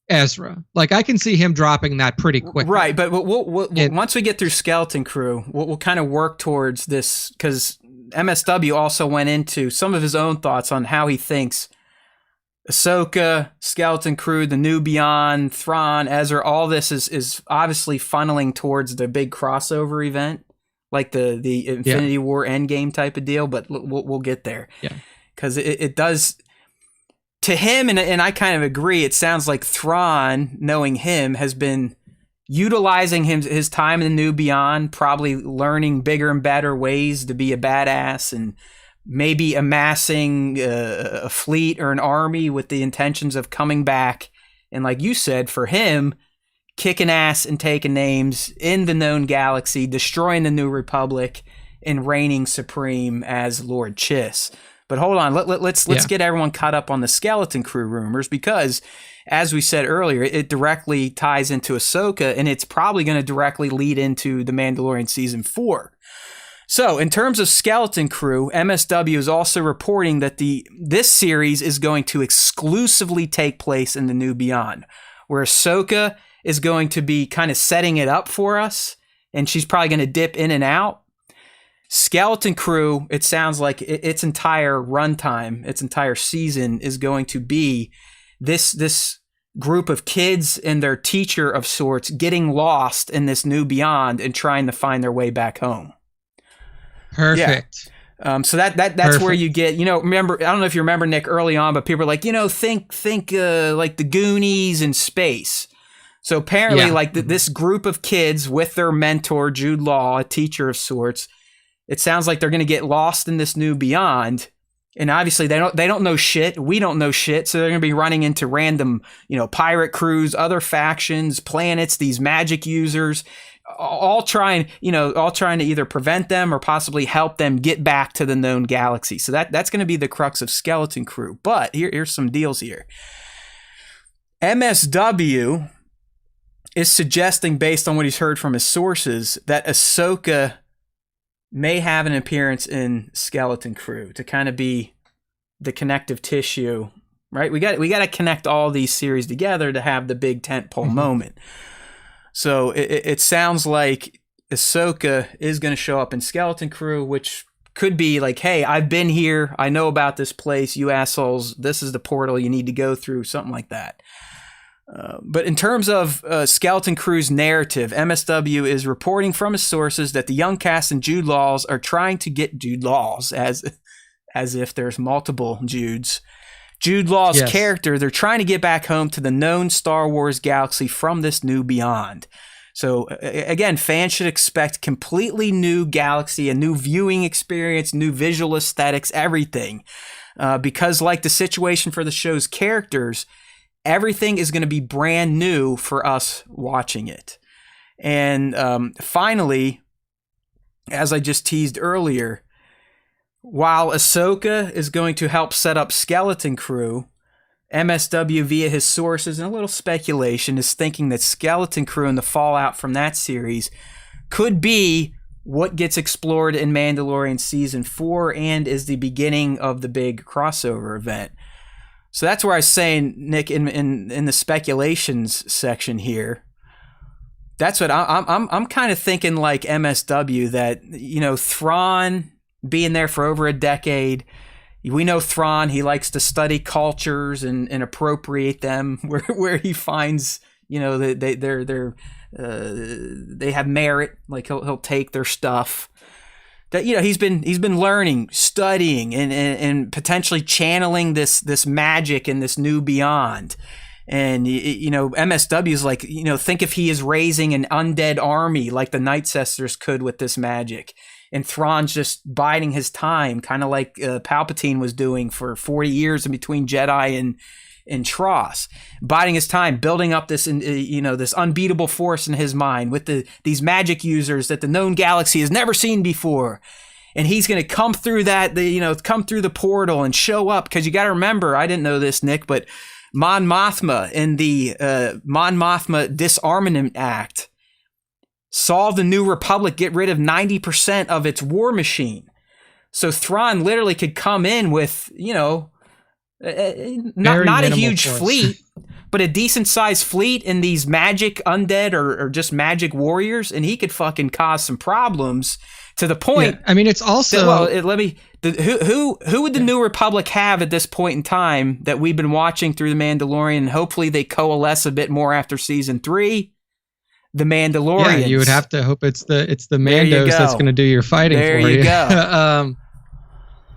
Ezra. Like I can see him dropping that pretty quickly. Right, but once we get through Skeleton Crew, we'll kind of work towards this, because MSW also went into some of his own thoughts on how he thinks Ahsoka, Skeleton Crew, the New Beyond, Thrawn, Ezra, all this is obviously funneling towards the big crossover event, like the Infinity War Endgame type of deal. But we'll get there. Yeah, because it does to him, and I kind of agree. It sounds like Thrawn, knowing him, has been utilizing his time in the New Beyond, probably learning bigger and better ways to be a badass, and maybe amassing a fleet or an army with the intentions of coming back. And like you said, for him, kicking ass and taking names in the known galaxy, destroying the New Republic, and reigning supreme as Lord Chiss. But hold on, let's get everyone caught up on the Skeleton Crew rumors, because as we said earlier, it directly ties into Ahsoka, and it's probably going to directly lead into The Mandalorian Season 4. So, in terms of Skeleton Crew, MSW is also reporting that this series is going to exclusively take place in the New Beyond, where Ahsoka is going to be kind of setting it up for us, and she's probably going to dip in and out. Skeleton Crew, it sounds like its entire runtime, its entire season is going to be this group of kids and their teacher of sorts getting lost in this New Beyond and trying to find their way back home. Perfect. Yeah. So that's Perfect. Where you get, remember, I don't know if you remember, Nick, early on, but people are like, think like the Goonies in space. So apparently this group of kids with their mentor, Jude Law, a teacher of sorts, it sounds like they're going to get lost in this New Beyond. And obviously they don't know shit. We don't know shit. So they're going to be running into random, pirate crews, other factions, planets, these magic users, all trying to either prevent them or possibly help them get back to the known galaxy. So that's going to be the crux of Skeleton Crew. But here's some deals here. MSW is suggesting, based on what he's heard from his sources, that Ahsoka may have an appearance in Skeleton Crew to kind of be the connective tissue, right? We got to connect all these series together to have the big tentpole moment. So it sounds like Ahsoka is going to show up in Skeleton Crew, which could be like, hey, I've been here. I know about this place. You assholes, this is the portal you need to go through, something like that. But in terms of Skeleton Crew's narrative, MSW is reporting from his sources that the young cast and Jude Laws are trying to get Jude Laws, as if there's multiple Judes. Jude Law's character, they're trying to get back home to the known Star Wars galaxy from this New Beyond. So again, fans should expect completely new galaxy, a new viewing experience, new visual aesthetics, everything. Because like the situation for the show's characters, everything is going to be brand new for us watching it. And finally, as I just teased earlier, while Ahsoka is going to help set up Skeleton Crew, MSW, via his sources and a little speculation, is thinking that Skeleton Crew and the fallout from that series could be what gets explored in Mandalorian Season 4 and is the beginning of the big crossover event. So that's where I was saying, Nick, in the speculations section here, that's what I'm kind of thinking, like MSW, that, Thrawn being there for over a decade. We know Thrawn, he likes to study cultures and appropriate them where he finds, they have merit, like he'll take their stuff. That, he's been learning, studying, and potentially channeling this magic in this New Beyond. And MSW is like, think if he is raising an undead army like the Night Sisters could with this magic. And Thrawn's just biding his time, kind of like Palpatine was doing for 40 years in between Jedi in Tross, biding his time, building up this, this unbeatable force in his mind with these magic users that the known galaxy has never seen before. And he's going to come through come through the portal and show up. Because you got to remember, I didn't know this, Nick, but Mon Mothma in the Mon Mothma Disarmament Act saw the New Republic get rid of 90% of its war machine. So Thrawn literally could come in with, not a huge force. fleet, but a decent sized fleet in these magic undead or just magic warriors, and he could fucking cause some problems to the point. Yeah, I mean, it's also who would the New Republic have at this point in time that we've been watching through the Mandalorian? And hopefully they coalesce a bit more after season 3. The Mandalorians. Yeah, you would have to hope it's the Mandos that's going to do your fighting there for you. There you go.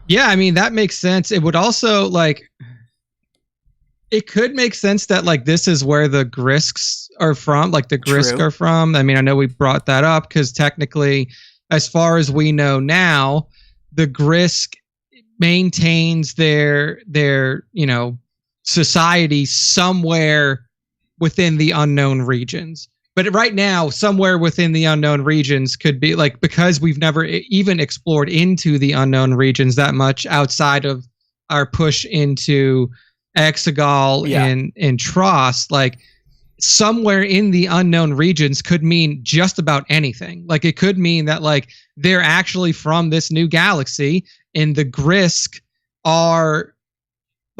Yeah, I mean, that makes sense. It would also, it could make sense that, this is where the Grisks are from, the Grisk True. are from. I mean, I know we brought that up because technically, as far as we know now, the Grisk maintains their society somewhere within the unknown regions. But right now, somewhere within the unknown regions could be because we've never even explored into the unknown regions that much outside of our push into Exegol and Tross, somewhere in the unknown regions could mean just about anything. It could mean that they're actually from this new galaxy and the Grisk are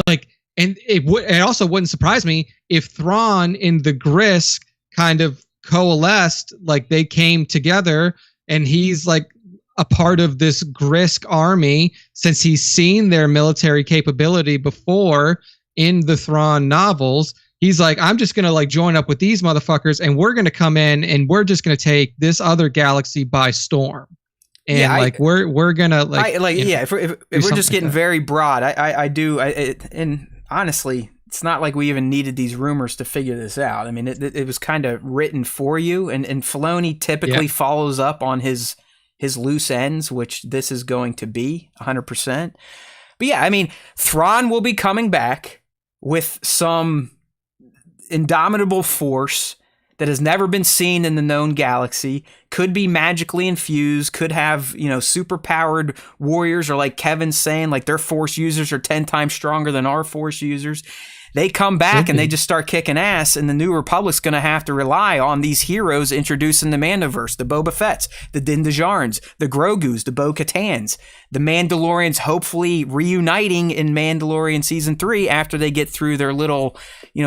and it also wouldn't surprise me if Thrawn and the Grisk kind of coalesced, they came together and he's a part of this Grisk army since he's seen their military capability before in the Thrawn novels. He's I'm just going to join up with these motherfuckers and we're going to come in and we're just going to take this other galaxy by storm. And we're going to if we're just getting very broad, and honestly, it's not like we even needed these rumors to figure this out. I mean, it was kind of written for you, and Filoni typically follows up on his loose ends, which this is going to be 100%. But yeah, I mean, Thrawn will be coming back with some indomitable force that has never been seen in the known galaxy, could be magically infused, could have, super powered warriors, or like Kevin's saying, their force users are 10 times stronger than our force users. They come back and they just start kicking ass, and the New Republic's going to have to rely on these heroes introduced in the Mandoverse, the Boba Fett's, the Din Djarin's, the Grogu's, the Bo-Katan's, the Mandalorians hopefully reuniting in Mandalorian Season 3 after they get through their little,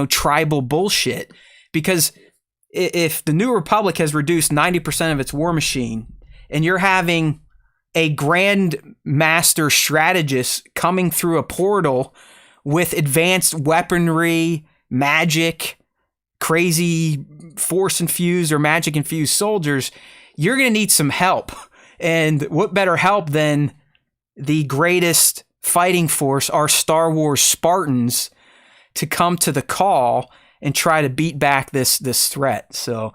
tribal bullshit. Because if the New Republic has reduced 90% of its war machine, and you're having a Grand Master strategist coming through a portal with advanced weaponry, magic, crazy force-infused or magic-infused soldiers, you're going to need some help. And what better help than the greatest fighting force, our Star Wars Spartans, to come to the call and try to beat back this threat. So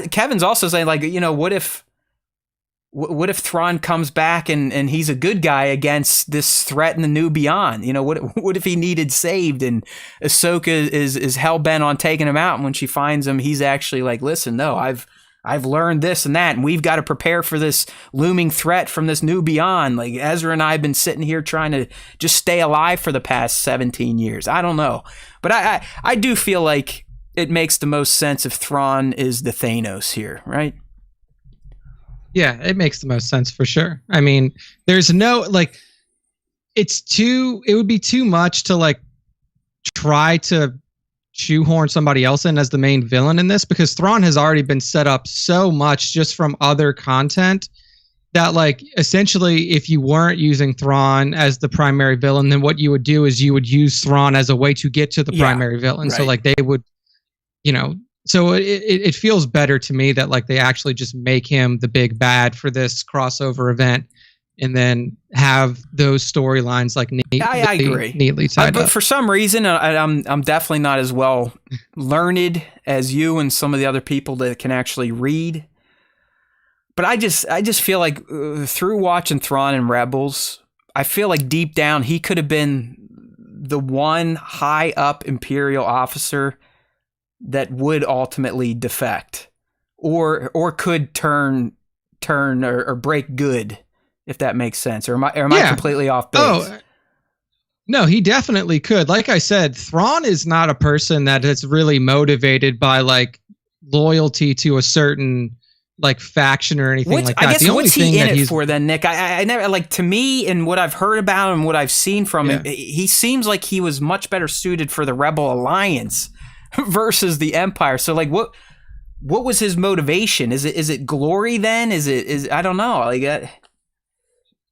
Kevin's also saying, what if Thrawn comes back and he's a good guy against this threat in the new beyond? What if he needed saved and Ahsoka is hell-bent on taking him out, and when she finds him, he's actually listen, no, I've learned this and that, and we've got to prepare for this looming threat from this new beyond. Ezra and I have been sitting here trying to just stay alive for the past 17 years. I don't know. But I do feel like it makes the most sense if Thrawn is the Thanos here, right? Yeah, it makes the most sense for sure. I mean, there's no it would be too much to try to shoehorn somebody else in as the main villain in this, because Thrawn has already been set up so much just from other content that essentially if you weren't using Thrawn as the primary villain, then what you would do is you would use Thrawn as a way to get to the primary villain. Right. So they would, so it feels better to me that they actually just make him the big bad for this crossover event, and then have those storylines I agree. neatly tied but up. For some reason, I'm definitely not as well learned as you and some of the other people that can actually read. But I just feel through watching Thrawn and Rebels, I feel deep down he could have been the one high up Imperial officer that would ultimately defect, or could turn or break good, if that makes sense. Or am I completely off base? Oh, no, he definitely could. Like I said, Thrawn is not a person that is really motivated by like loyalty to a certain like faction or anything like that. I guess the only what's thing he in that it he's for then, Nick? I never, like, to me, and what I've heard about him, what I've seen from him, Yeah. he seems like he was much better suited for the Rebel Alliance versus the Empire. So like, what was his motivation? Is it glory then? Is I don't know. Like,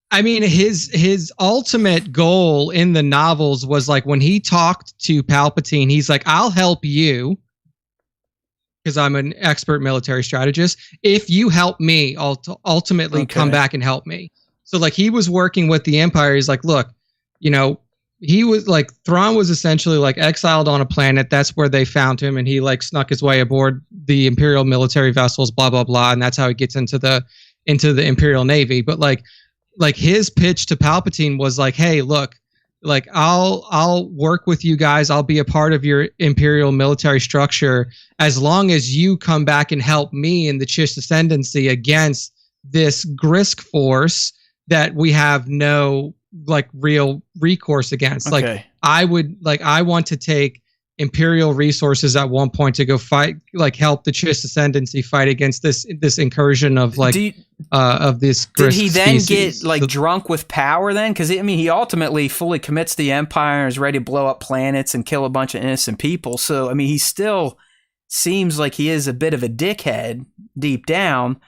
I mean, his ultimate goal in the novels was like when he talked to Palpatine, he's like, I'll help you because I'm an expert military strategist. If you help me, ultimately come back and help me. So like he was working with the Empire. He's like, look, you know, he was like, Thrawn was essentially like exiled on a planet. That's where they found him. And he like snuck his way aboard the Imperial military vessels, blah, blah, blah. And that's how he gets into the Imperial Navy. But like his pitch to Palpatine was like, hey, look, like I'll work with you guys. I'll be a part of your Imperial military structure as long as you come back and help me in the Chiss Ascendancy against this Grisk force that we have no like real recourse against. Okay. Like I want to take Imperial resources at one point to go fight, like help the Chiss Ascendancy fight against this incursion of like of this Grisk did he then species. get like drunk with power then? Because I mean, he ultimately fully commits to the Empire and is ready to blow up planets and kill a bunch of innocent people. So I mean, he still seems like he is a bit of a dickhead deep down.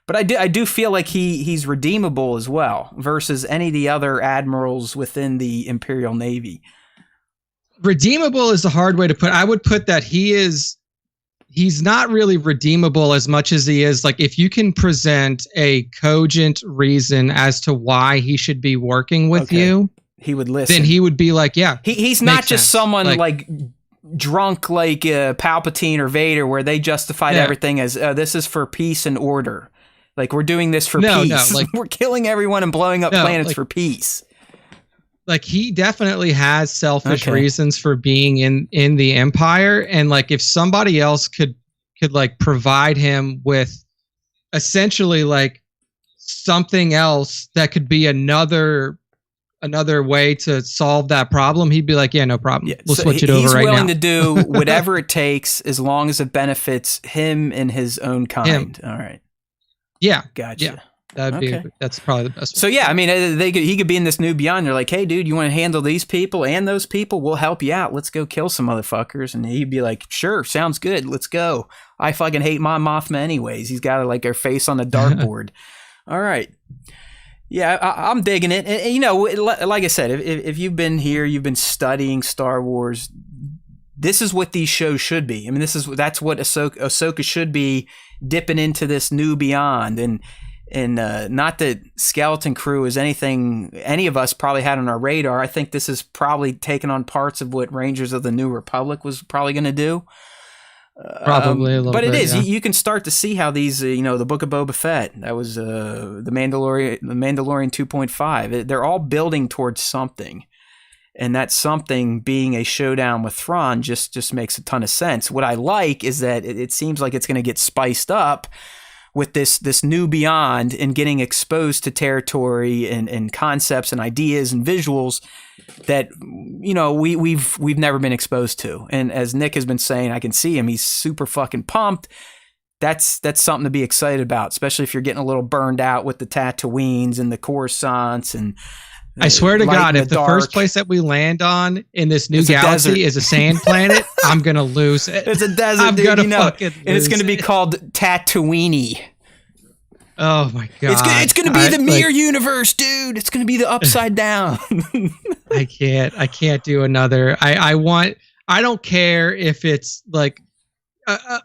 But I do feel like he's redeemable as well versus any of the other admirals within the Imperial Navy. Redeemable is a hard way to put. I would put that he's not really redeemable as much as he is like if you can present a cogent reason as to why he should be working with you, he would listen. Then he would be like, yeah. He's not just someone like drunk like Palpatine or Vader where they justified everything as this is for peace and order. Like we're doing this for peace. No, like, we're killing everyone and blowing up planets for peace. Like he definitely has selfish reasons for being in the Empire, and like if somebody else could like provide him with essentially like something else that could be another way to solve that problem, he'd be like, yeah, no problem. Yeah, we'll switch it over right now. He's willing to do whatever it takes as long as it benefits him and his own kind. All right. Yeah. Gotcha. Yeah. That's probably the best. So yeah, I mean, he could be in this new Beyond. They're like, hey, dude, you want to handle these people and those people? We'll help you out. Let's go kill some motherfuckers. And he'd be like, sure, sounds good. Let's go. I fucking hate Mon Mothma anyways. He's got like her face on the dartboard. All right. Yeah, I'm digging it. And, you know, like I said, if you've been here, you've been studying Star Wars. This is what these shows should be. I mean, that's what Ahsoka should be, dipping into this new Beyond. And not that Skeleton Crew is anything any of us probably had on our radar. I think this is probably taking on parts of what Rangers of the New Republic was probably going to do. Probably a little bit, but it is. yeah. You can start to see how these, the Book of Boba Fett, that was the Mandalorian 2.5. They're all building towards something. And that something being a showdown with Thrawn just makes a ton of sense. What I like is that it seems like it's going to get spiced up with this new Beyond and getting exposed to territory and concepts and ideas and visuals that, we've never been exposed to. And as Nick has been saying, I can see him. He's super fucking pumped. That's something to be excited about, especially if you're getting a little burned out with the Tatooines and the Coruscants and I swear to God, if the first place that we land on in this new galaxy is a sand planet, I'm gonna lose it. It's a desert, I'm dude, gonna fucking lose and it's gonna be called Tatooine. Oh my God! It's gonna be the mirror universe, dude. It's gonna be the upside down. I can't do another. I don't care if it's like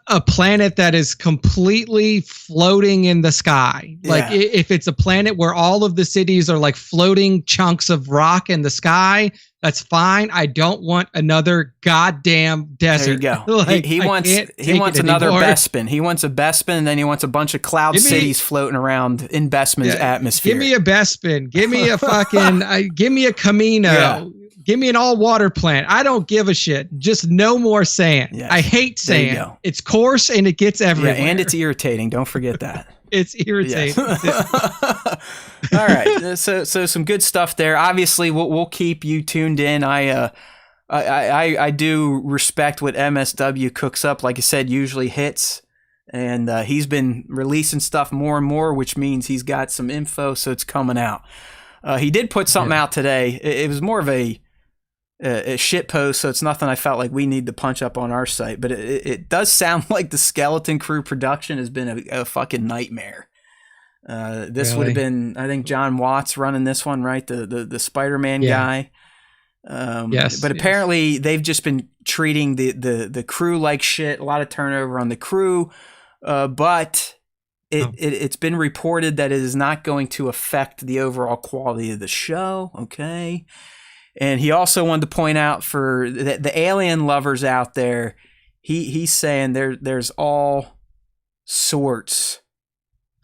a planet that is completely floating in the sky. Like if it's a planet where all of the cities are like floating chunks of rock in the sky, that's fine. I don't want another goddamn desert. There you go. Like, he wants another Bespin. He wants a Bespin, and then he wants a bunch of cloud cities floating around in Bespin's atmosphere. Give me a Bespin. Give me a fucking. Give me a Camino. Yeah. Give me an all water planet. I don't give a shit. Just no more sand. Yes. I hate sand. It's coarse and it gets everywhere. Yeah, and it's irritating. Don't forget that. It's irritating. Yes. All right. So some good stuff there. Obviously, we'll keep you tuned in. I do respect what MSW cooks up. Like I said, usually hits. And he's been releasing stuff more and more, which means he's got some info, so it's coming out. He did put something out today. It was more of a shit post, so it's nothing I felt like we need to punch up on our site. But it does sound like the Skeleton Crew production has been a fucking nightmare. This would have been, I think, John Watts running this one, right? The Spider-Man guy. Yes. But apparently they've just been treating the crew like shit. A lot of turnover on the crew. But it's been reported that it is not going to affect the overall quality of the show. Okay. And he also wanted to point out for the alien lovers out there, he's saying there's all sorts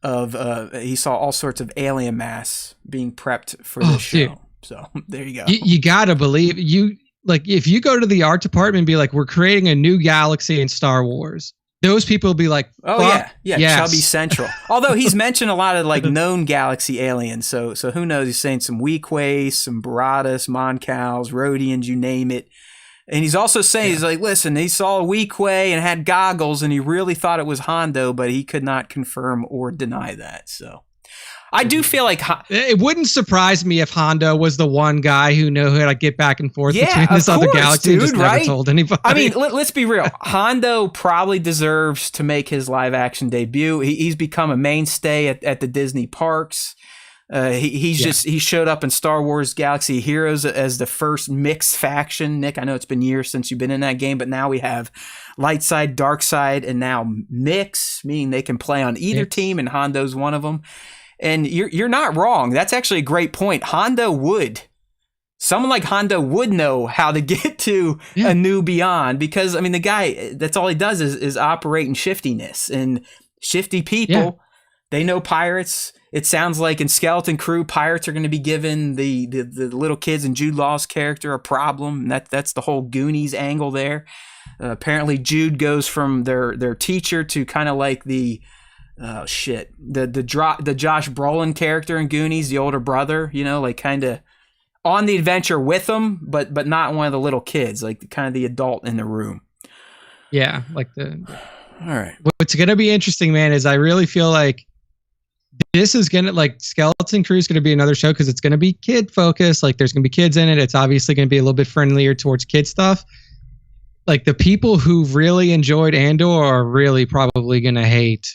of he saw all sorts of alien mass being prepped for this show. Dude. So there you go. You gotta believe if you go to the art department and be like, we're creating a new galaxy in Star Wars. Those people will be like, oh yeah, yes. Chubby Central. Although he's mentioned a lot of like known galaxy aliens, so who knows? He's saying some Weequays, some Baratus, Moncows, Rhodians, you name it. And he's also saying he's like, listen, he saw a Weequay and had goggles, and he really thought it was Hondo, but he could not confirm or deny that. So I do feel like it wouldn't surprise me if Hondo was the one guy who knew how to get back and forth between this other galaxy and just never told anybody. I mean, let's be real. Hondo probably deserves to make his live action debut. He's become a mainstay at the Disney parks. He showed up in Star Wars Galaxy of Heroes as the first mixed faction. Nick, I know it's been years since you've been in that game, but now we have light side, dark side, and now mix, meaning they can play on either team, and Hondo's one of them. And you're not wrong. That's actually a great point. Someone like Hondo would know how to get to a new beyond, because I mean the guy, that's all he does is operate in shiftiness, and shifty people, they know pirates. It sounds like in Skeleton Crew, pirates are going to be giving the little kids in Jude Law's character a problem. And that's the whole Goonies angle there. Apparently Jude goes from their teacher to kind of like the the Josh Brolin character in Goonies, the older brother, like kind of on the adventure with them, but not one of the little kids, like kind of the adult in the room. Yeah, like all right. What's gonna be interesting, man, is I really feel like this is gonna, like, Skeleton Crew is gonna be another show because it's gonna be kid focused. Like, there's gonna be kids in it. It's obviously gonna be a little bit friendlier towards kid stuff. Like, the people who really enjoyed Andor are really probably gonna hate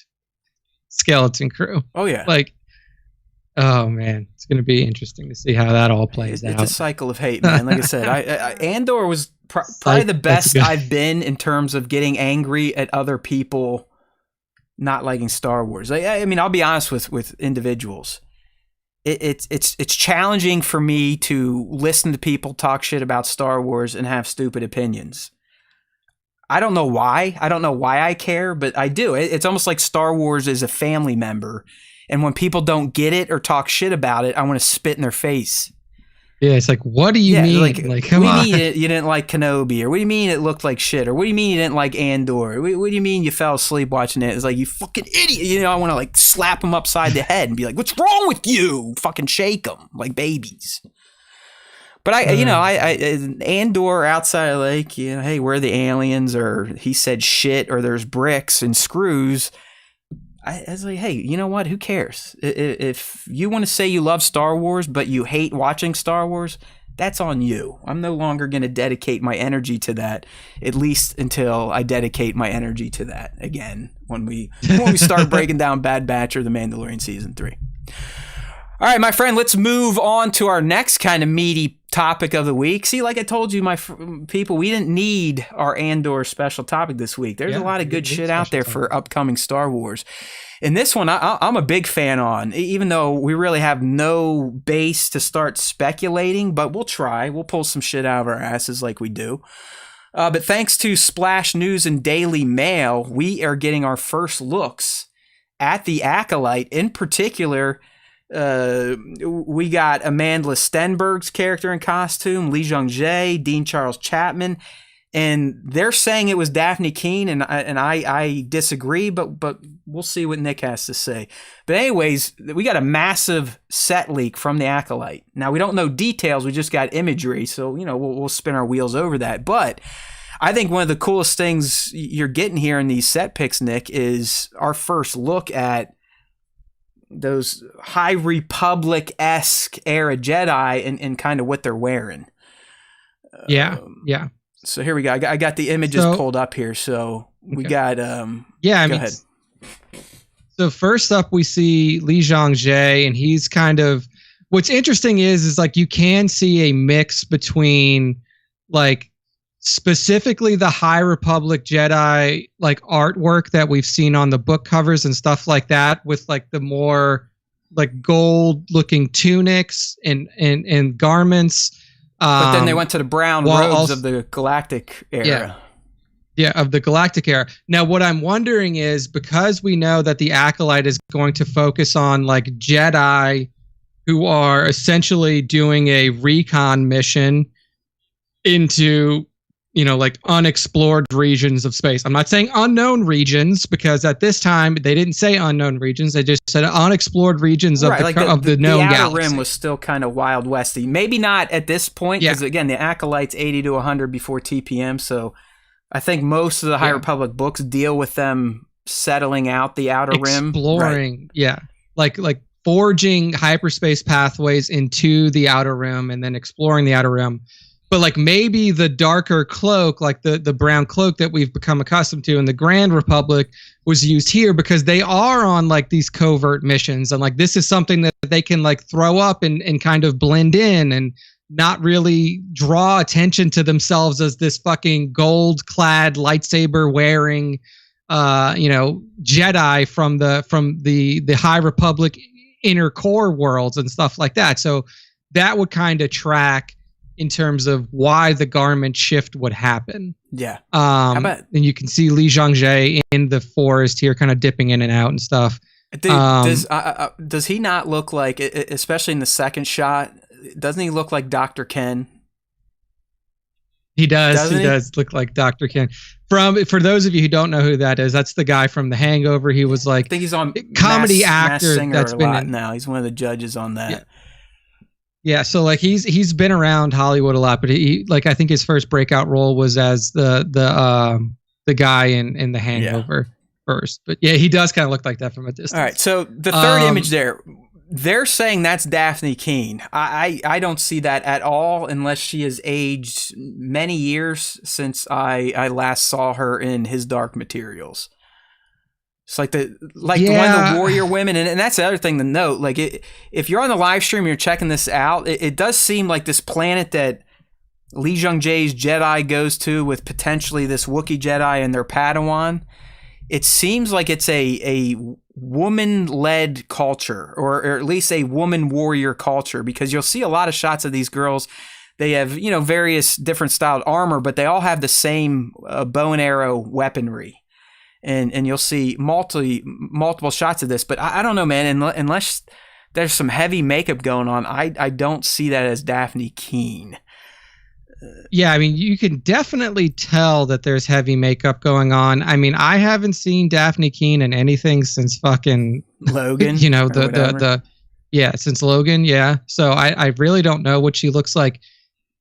Skeleton Crew. Oh yeah. Like, oh man, it's going to be interesting to see how that all plays out. It's a cycle of hate, man. Like I said, Andor was probably the best I've been in terms of getting angry at other people not liking Star Wars. I mean, I'll be honest with individuals. It's challenging for me to listen to people talk shit about Star Wars and have stupid opinions. I don't know why. I don't know why I care, but I do. It's almost like Star Wars is a family member. And when people don't get it or talk shit about it, I want to spit in their face. Yeah, it's like, what do you mean? Like come on. What do you mean you didn't like Kenobi? Or what do you mean it looked like shit? Or what do you mean you didn't like Andor? What do you mean you fell asleep watching it? It's like, you fucking idiot. I want to like slap them upside the head and be like, what's wrong with you? Fucking shake them like babies. But I Andor outside of like, hey, we're the aliens, or he said shit, or there's bricks and screws. I was like, hey, you know what? Who cares? If you want to say you love Star Wars, but you hate watching Star Wars, that's on you. I'm no longer going to dedicate my energy to that, at least until I dedicate my energy to that again when we start breaking down Bad Batch or The Mandalorian Season 3. All right, my friend, let's move on to our next kind of meaty topic of the week. See, like I told you, my people, we didn't need our Andor special topic this week. There's a lot of good shit out there for upcoming Star Wars. And this one, I'm a big fan on, even though we really have no base to start speculating, but we'll try. We'll pull some shit out of our asses like we do. But thanks to Splash News and Daily Mail, we are getting our first looks at the Acolyte, in particular We got Amanda Stenberg's character in costume, Lee Jung-jae, Dean Charles Chapman, and they're saying it was Daphne Keene, and I disagree, but we'll see what Nick has to say. But anyways, we got a massive set leak from the Acolyte. Now, we don't know details, we just got imagery, so, we'll spin our wheels over that. But I think one of the coolest things you're getting here in these set picks, Nick, is our first look at those High Republic-esque era Jedi and kind of what they're wearing. Yeah. So here we go. I got the images pulled up here. So we got go ahead. So first up, we see Lee Jong-jae, and he's kind of, what's interesting is like you can see a mix between like specifically the High Republic Jedi like artwork that we've seen on the book covers and stuff like that, with like the more like gold looking tunics and garments. But then they went to the brown robes of the Galactic era. Yeah, of the Galactic era. Now, what I'm wondering is, because we know that the Acolyte is going to focus on like Jedi who are essentially doing a recon mission into, like unexplored regions of space. I'm not saying unknown regions, because at this time they didn't say unknown regions. They just said unexplored regions of the known galaxy. The Outer Rim was still kind of Wild Westy. Maybe not at this point, because again, the Acolyte's 80 to 100 before TPM. So I think most of the High Republic books deal with them settling out the Outer Rim. Exploring, like forging hyperspace pathways into the Outer Rim and then exploring the Outer Rim. But like maybe the darker cloak, like the brown cloak that we've become accustomed to in the Grand Republic, was used here because they are on like these covert missions. And like this is something that they can like throw up and kind of blend in and not really draw attention to themselves as this fucking gold clad lightsaber wearing Jedi from the High Republic inner core worlds and stuff like that. So that would kind of track in terms of why the garment shift would happen. Yeah. And you can see Lee Jung-jae in the forest here, kind of dipping in and out and stuff. Does he not look like, especially in the second shot, doesn't he look like Dr. Ken? He does. He does look like Dr. Ken. For those of you who don't know who that is, that's the guy from The Hangover. He was like, I think he's on comedy Masked actor Singer that's a been lot now. He's one of the judges on that. Yeah, so like he's been around Hollywood a lot, but he like I think his first breakout role was as the guy in The Hangover first. But yeah, he does kind of look like that from a distance. All right, so the third image there, they're saying that's Daphne Keene. I don't see that at all unless she has aged many years since I last saw her in His Dark Materials. It's like the one of the warrior women, and that's the other thing to note. Like, if you're on the live stream and you're checking this out, it does seem like this planet that Lee Jung-jae's Jedi goes to with potentially this Wookiee Jedi and their Padawan. It seems like it's a woman-led culture, or at least a woman warrior culture, because you'll see a lot of shots of these girls. They have various different styled armor, but they all have the same bow and arrow weaponry. And you'll see multiple shots of this, but I don't know, man. Unless there's some heavy makeup going on, I don't see that as Daphne Keene. Yeah, I mean, you can definitely tell that there's heavy makeup going on. I mean, I haven't seen Daphne Keene in anything since fucking Logan. Since Logan. Yeah, so I really don't know what she looks like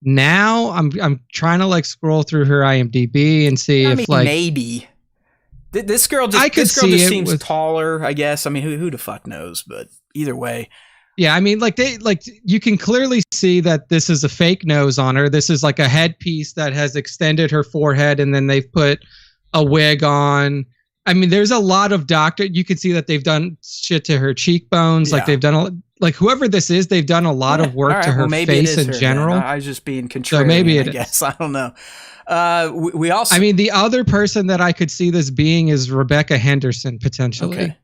now. I'm trying to like scroll through her IMDb and see maybe. This girl just seems taller, I guess. I mean, who the fuck knows? But either way. Yeah, I mean, you can clearly see that this is a fake nose on her. This is like a headpiece that has extended her forehead, and then they've put a wig on. I mean, there's a lot of you can see that they've done shit to her cheekbones. Yeah. Like they've done whoever this is, they've done a lot of work to her face in general. I was just being contrarian. So maybe I guess. I don't know. We also. I mean, the other person that I could see this being is Rebecca Henderson potentially,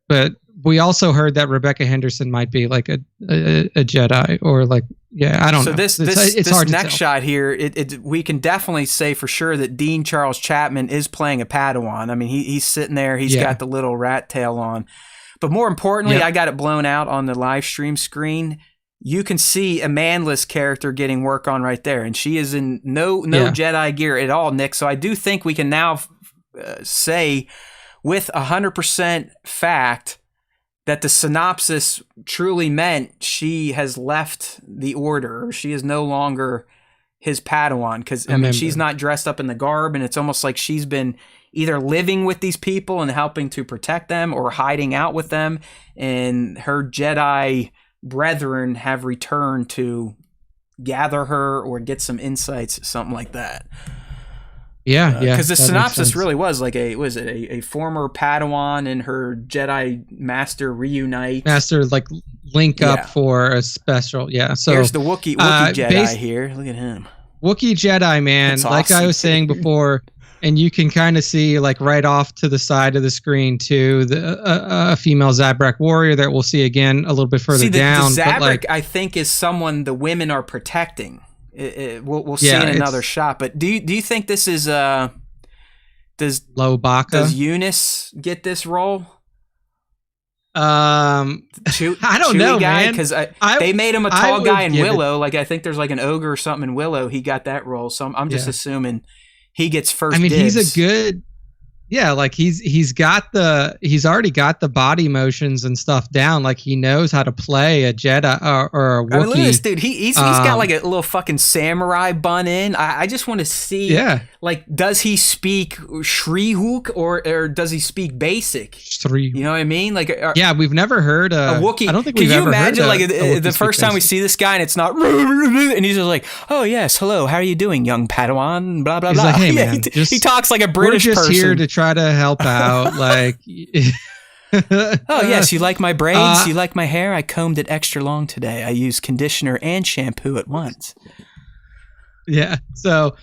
but we also heard that Rebecca Henderson might be like a Jedi or like I don't know. So this hard next shot here, we can definitely say for sure that Dean Charles Chapman is playing a Padawan. I mean, he's sitting there, he's got the little rat tail on. But more importantly, Yep. I got it blown out on the live stream screen. You can see Amanda's character getting work on right there, and she is in no Yeah. Jedi gear at all, Nick. So I do think we can now say with 100% fact that the synopsis truly meant she has left the Order. She is no longer his Padawan, because I mean, she's not dressed up in the garb, and it's almost like she's been either living with these people and helping to protect them or hiding out with them, and her Jedi brethren have returned to gather her or get some insights, something like that. Yeah, Because the that makes synopsis sense. really was like a former Padawan and her Jedi master reunite. Master like link up Yeah. for a special. Yeah, so Here's the Wookiee Jedi bas- here. Look at him. Wookiee Jedi, man, That's like I awesome. was saying before, and you can kind of see like right off to the side of the screen too, a female Zabrak warrior that we'll see again a little bit further down. The but Zabrak, like, I think, is someone the women are protecting. We'll see Yeah, in it's- another shot. But do you think this is does Low Baka. does Eunice get this role? I don't know, man. Because I- they made him a I tall would guy in give it- Willow. Like I think there's like an ogre or something in Willow. He got that role, so I'm just Yeah. assuming he gets first. I mean, dibs. he's a good. Yeah, like he's already got the body motions and stuff down. Like he knows how to play a Jedi or a Wookiee. I mean, look at this dude. He's got Um, like a little fucking samurai bun in. I just want to see. Yeah, Like, does he speak Shrihook or does he speak basic? 3. You know what I mean? Like, Yeah, we've never heard a Wookiee. I don't think Could we've you ever imagine, heard like, a Wookiee the first time we speak see this guy and it's not, and he's just like, "Oh yes, hello, how are you doing, young Padawan?" Blah blah He's blah. like, "Hey, Yeah, man, he just- talks like a We're British just person. here to try to help out. Like, Oh yes, you like my braids? Uh, You like my hair? I combed it extra long today. I used conditioner and shampoo at once. yeah. So,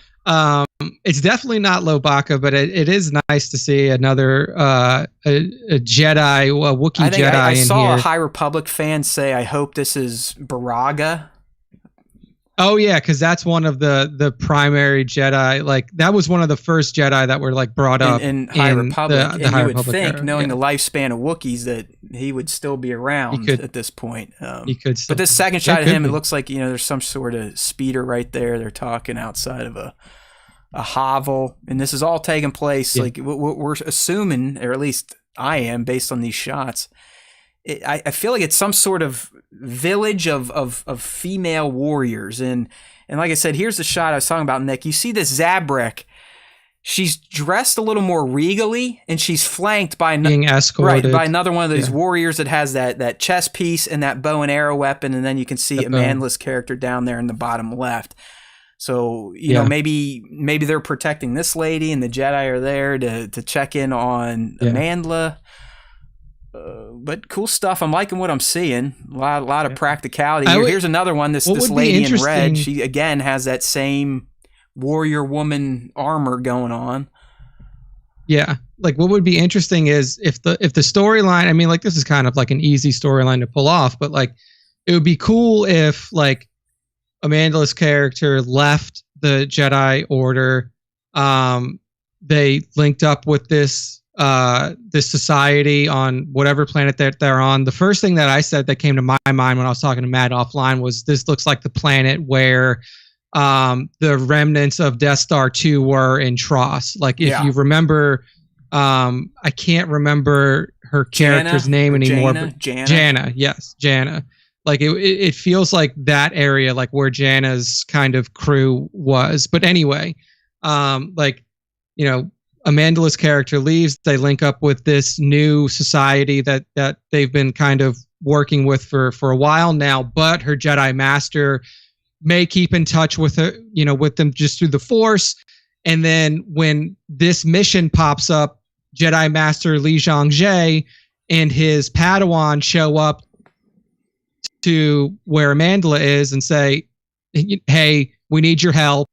it's definitely not Lobaka, but it is nice to see another a Jedi, a Wookiee I think Jedi I in saw here. a High Republic fan say, "I hope this is Baraga." Oh yeah, because that's one of the primary Jedi. Like that was one of the first Jedi that were like brought up in High Republic, the and High you would Republic think, era. knowing Yeah. the lifespan of Wookiees, that he would still be around could- at this point. He could still But this be. second Yeah, shot of could him, it be. looks like there's some sort of speeder right there. They're talking outside of a hovel, and this is all taking place. Yeah. Like we're assuming, or at least I am, based on these shots. I feel like it's some sort of village of female warriors, and like I said, here's the shot I was talking about, Nick. You see this Zabrak. She's dressed a little more regally, and she's flanked by being escorted by another one of these Yeah. warriors that has that chest piece and that bow and arrow weapon, and then you can see The bow. Amanda's character down there in the bottom left. So you Yeah. know, maybe they're protecting this lady, and the Jedi are there to check in on Yeah. Amanda. But cool stuff. I'm liking what I'm seeing. A lot of practicality. Here's another one. This what would be lady in red. interesting- She again has that same warrior woman armor going on. Yeah, like what would be interesting is if the storyline. I mean, like this is kind of like an easy storyline to pull off, but like it would be cool if like Amanda's character left the Jedi Order. They linked up with this society on whatever planet that they're on. The first thing that I said that came to my mind when I was talking to Matt offline was this looks like the planet where the remnants of Death Star 2 were in Tross. Like if you remember, I can't remember her character's name anymore. Janna, yes, Janna. Like it feels like that area, like where Janna's kind of crew was. But anyway, like, you know, Amanda's character leaves. They link up with this new society that they've been kind of working with for a while now. But her Jedi Master may keep in touch with her, you know, with them just through the Force. And then when this mission pops up, Jedi Master Li Zhangje and his Padawan show up to where Amanda is and say, "Hey, we need your help."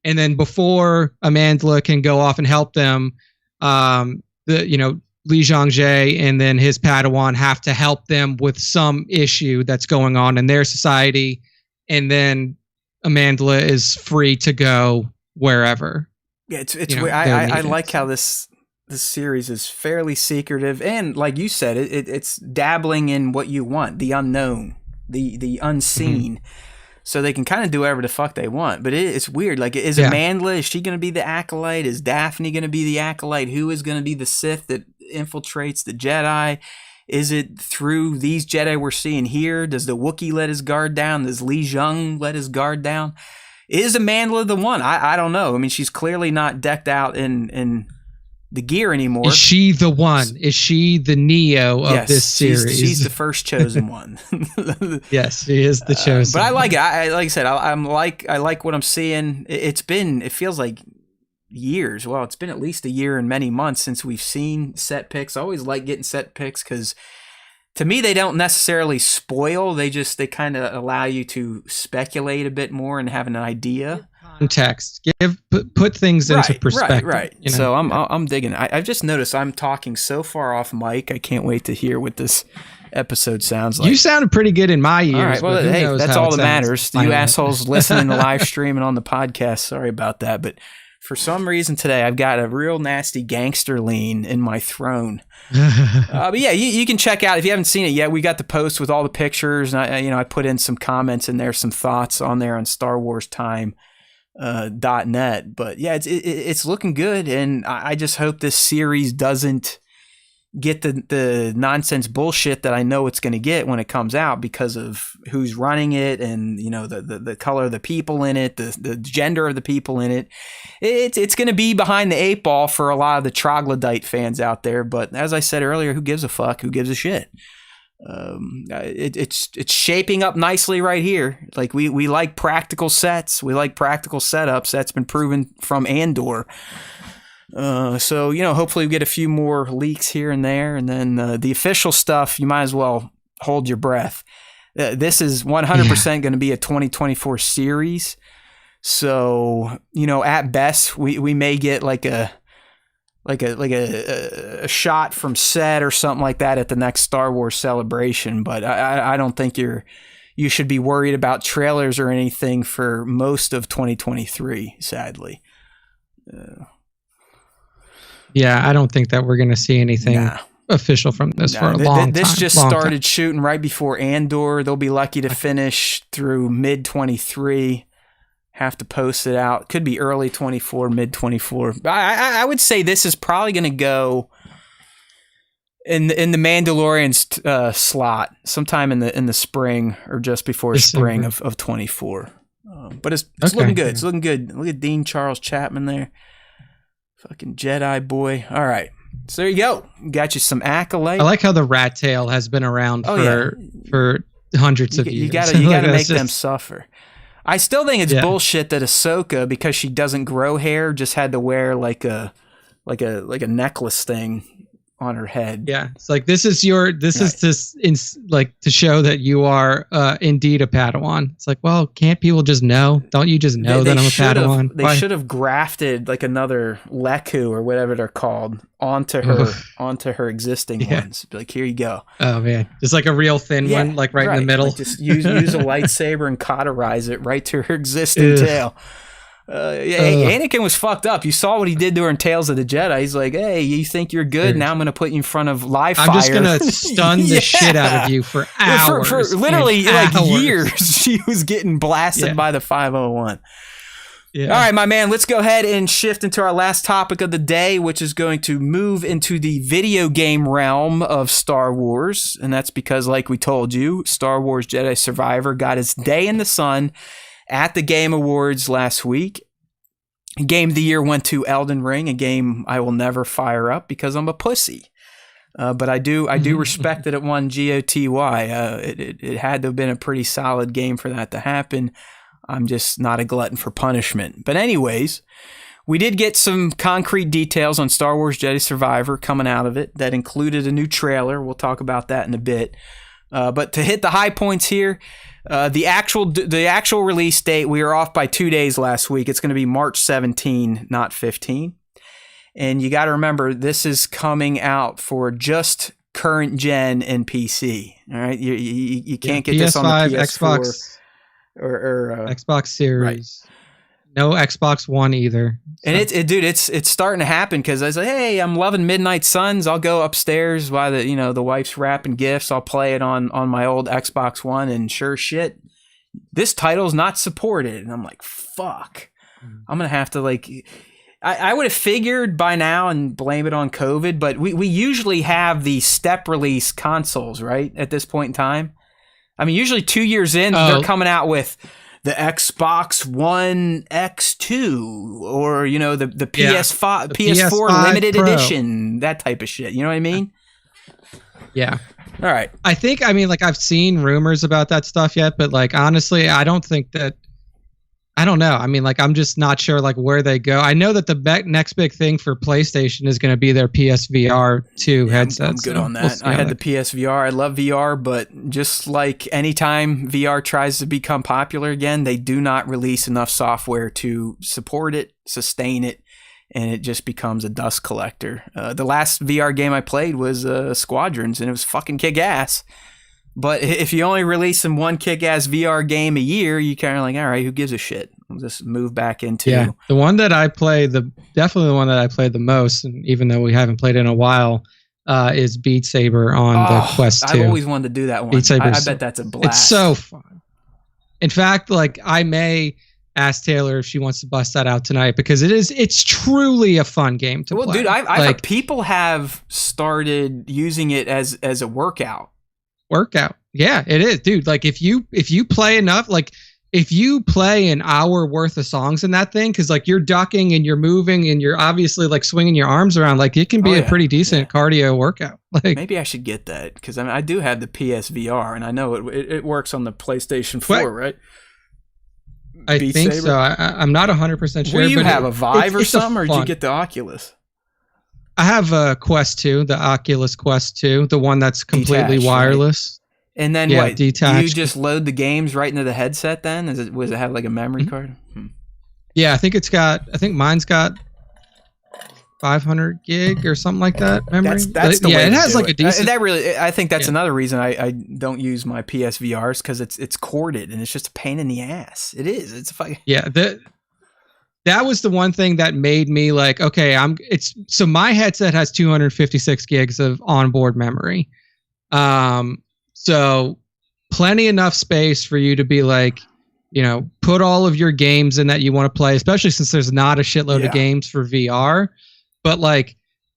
And then before Amanda can go off and help them, Li Zhangje and then his Padawan have to help them with some issue that's going on in their society. And then Amanda is free to go wherever. Yeah, it's you know, I they're I needed. like how this this series is fairly secretive, and like you said, it's dabbling in what you want, the unknown, the unseen. So they can kind of do whatever the fuck they want. But it's weird. Like, is Amanda, is she going to be the Acolyte? Is Daphne going to be the Acolyte? Who is going to be the Sith that infiltrates the Jedi? Is it through these Jedi we're seeing here? Does the Wookiee let his guard down? Does Li Jung let his guard down? Is Amanda the one? I don't know. I mean, she's clearly not decked out in the gear anymore. Is she the one? Is she the Neo of this series? She's the first chosen one. Yes, she is the chosen. But I like it. Like I said, I like what I'm seeing. It feels like years. Well, it's been at least a year and many months since we've seen set picks. I always like getting set picks because to me they don't necessarily spoil. They kind of allow you to speculate a bit more and have an idea. Context, put things into perspective. Right. You know? So I'm digging. I've just noticed I'm talking so far off mic. I can't wait to hear what this episode sounds like. You sounded pretty good in my ears. All right, well, hey, that's all that matters. You Finally. assholes listening to live stream and on the podcast. Sorry about that, but for some reason today I've got a real nasty gangster lean in my throne. But yeah, you can check out if you haven't seen it yet. We got the post with all the pictures, and I put in some comments in there, some thoughts on there on Star Wars Time. .net, but yeah, it's looking good, and I just hope this series doesn't get the nonsense bullshit that I know it's going to get when it comes out because of who's running it and the color of the people in it, the gender of the people in it. It's going to be behind the eight ball for a lot of the troglodyte fans out there, but as I said earlier, who gives a fuck? Who gives a shit? It's shaping up nicely right here. Like we like practical sets, we like practical setups. That's been proven from Andor. So hopefully we get a few more leaks here and there, and then the official stuff. You might as well hold your breath. This is 100% going to be a 2024 series. So at best we may get like a shot from set or something like that at the next Star Wars celebration, but I don't think you should be worried about trailers or anything for most of 2023, sadly. Yeah, I don't think that we're going to see anything official from this for a long time. This just started shooting right before Andor. They'll be lucky to finish through mid 23. Have to post it out. Could be early 24, mid 24. I would say this is probably going to go in the Mandalorian slot sometime in the spring or just before spring of 24. But it's looking good. It's looking good. Look at Dean Charles Chapman there. Fucking Jedi boy. All right. So there you go. Got you some Acolyte. I like how the rat tail has been around for hundreds of years. You gotta make them suffer. I still think it's bullshit that Ahsoka, because she doesn't grow hair, just had to wear like a necklace thing on her head. Yeah, it's like this is to show that you are indeed a Padawan. It's like, well, can't people just know? Don't you just know that I'm a Padawan? They should have grafted like another Leku or whatever they're called onto her existing ones. Like, here you go. Oh man, just like a real thin one, like right in the middle. Like just use a lightsaber and cauterize it right to her existing tail. Anakin was fucked up. You saw what he did to her in Tales of the Jedi. He's like, hey, you think you're good? Now I'm going to put you in front of live fire. I'm just going to stun the shit out of you for hours. For literally like years, she was getting blasted by the 501. Yeah. All right, my man, let's go ahead and shift into our last topic of the day, which is going to move into the video game realm of Star Wars. And that's because, like we told you, Star Wars Jedi Survivor got its day in the sun at the Game Awards last week. Game of the year went to Elden Ring, a game I will never fire up because I'm a pussy. But I do respect that it won GOTY. It had to have been a pretty solid game for that to happen. I'm just not a glutton for punishment. But anyways, we did get some concrete details on Star Wars Jedi Survivor coming out of it that included a new trailer. We'll talk about that in a bit. But to hit the high points here, the actual release date, we were off by 2 days last week. It's going to be March 17, not 15. And you got to remember, this is coming out for just current gen and PC. All right, you can't get this on the PS4, Xbox, or Xbox Series. No Xbox One either. And it's starting to happen because I was like, hey, I'm loving Midnight Suns. I'll go upstairs while the wife's wrapping gifts. I'll play it on my old Xbox One, and sure shit, this title's not supported. And I'm like, fuck. I'm gonna have to I would have figured by now and blame it on COVID, but we usually have the step release consoles, right? At this point in time. I mean, usually 2 years in, they're coming out with the Xbox One X2 or, the PS5, PS4 limited Pro. edition, that type of shit. You know what I mean? Yeah. All right. I've seen rumors about that stuff yet, but honestly, I don't think that, I don't know. I mean, I'm just not sure where they go. I know that the next big thing for PlayStation is going to be their PSVR 2 headset. I'm good on that. I had the PSVR. I love VR, but just like anytime VR tries to become popular again, they do not release enough software to support it, sustain it, and it just becomes a dust collector. The last VR game I played was Squadrons, and it was fucking kick-ass. But if you only release them one kick-ass VR game a year, you kind of all right, who gives a shit? We'll just move back into... Yeah, the one that I played, definitely the one that I played the most, and even though we haven't played in a while, is Beat Saber on the Quest 2. I've always wanted to do that one. I bet that's a blast. It's so fun. In fact, I may ask Taylor if she wants to bust that out tonight, because it's truly a fun game to play. Well, dude, I've heard people have started using it as a workout. Yeah, it is, dude. If you play enough, if you play an hour worth of songs in that thing, because you're ducking and you're moving and you're obviously swinging your arms around, it can be a pretty decent cardio workout. Maybe I should get that, because I do have the PSVR and I know it works on the PlayStation 4, right? I think so. I'm not 100% sure. Will you have a Vive or something, or did you get the Oculus? I have a Quest 2, the Oculus Quest 2, the one that's completely wireless. Right? And then detached. You just load the games right into the headset then? Does it have a memory card? Yeah, I think mine's got 500 gig or something like that memory. That's the way it has a decent... I think that's another reason I don't use my PSVRs, because it's corded and it's just a pain in the ass. It is. It's fucking... Yeah, that was the one thing that made me okay, so my headset has 256 gigs of onboard memory. So plenty enough space for you to be put all of your games in that you want to play, especially since there's not a shitload of games for VR, but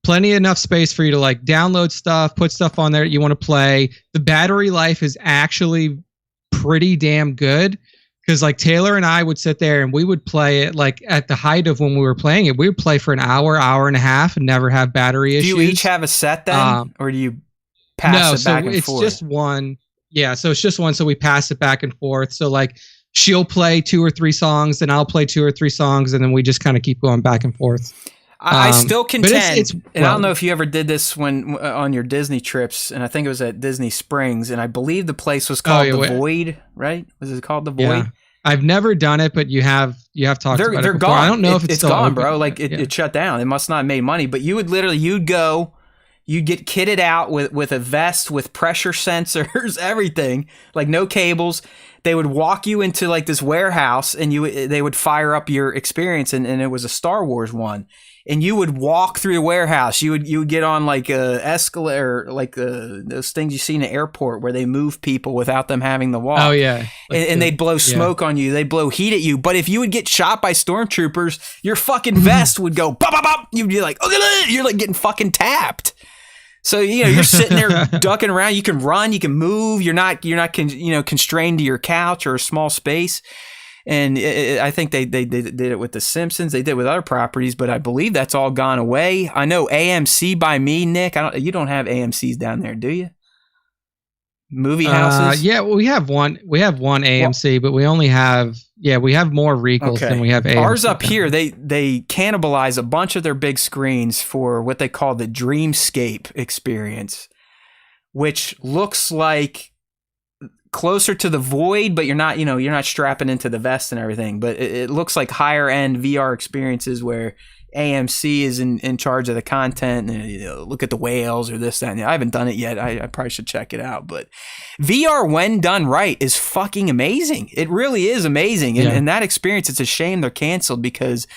plenty enough space for you to download stuff, put stuff on there that you want to play. The battery life is actually pretty damn good. Because Taylor and I would sit there and we would play it at the height of when we were playing it. We would play for an hour and a half and never have battery issues. Do you each have a set then? Or do you pass it back and forth? No, so it's just one. Yeah, so it's just one. So we pass it back and forth. So she'll play 2 or 3 songs and I'll play 2 or 3 songs. And then we just kind of keep going back and forth. I still contend, and I don't know well, if you ever did this when on your Disney trips, and I think it was at Disney Springs, and I believe the place was called The Void, right? Was it called The Void? Yeah. I've never done it, but you have talked about it before. Gone. I don't know if it's still gone, open. bro. It shut down. It must not have made money. But you would you'd go, you'd get kitted out with a vest with pressure sensors, everything, no cables. They would walk you into this warehouse, and they would fire up your experience, and it was a Star Wars one. And you would walk through the warehouse. You would get on a escalator, those things you see in the airport where they move people without them having to walk. Oh yeah, and they'd blow smoke on you. They'd blow heat at you. But if you would get shot by stormtroopers, your fucking vest would go pop pop pop. You'd be you're getting fucking tapped. So you're sitting there ducking around. You can run. You can move. You're not constrained to your couch or a small space. And I think they did it with The Simpsons. They did it with other properties, but I believe that's all gone away. I know AMC by me, Nick. You don't have AMCs down there, do you? Movie houses? Yeah, well, we have one. We have one AMC, but we only have we have more Regals than we have AMC. Ours up here, they cannibalize a bunch of their big screens for what they call the Dreamscape experience, which looks like closer to the Void, but you're not strapping into the vest and everything, but it looks like higher end VR experiences where AMC is in charge of the content and look at the whales or this, that, and I haven't done it yet. I probably should check it out. But VR, when done right, is fucking amazing. It really is amazing. And that experience, it's a shame they're canceled, because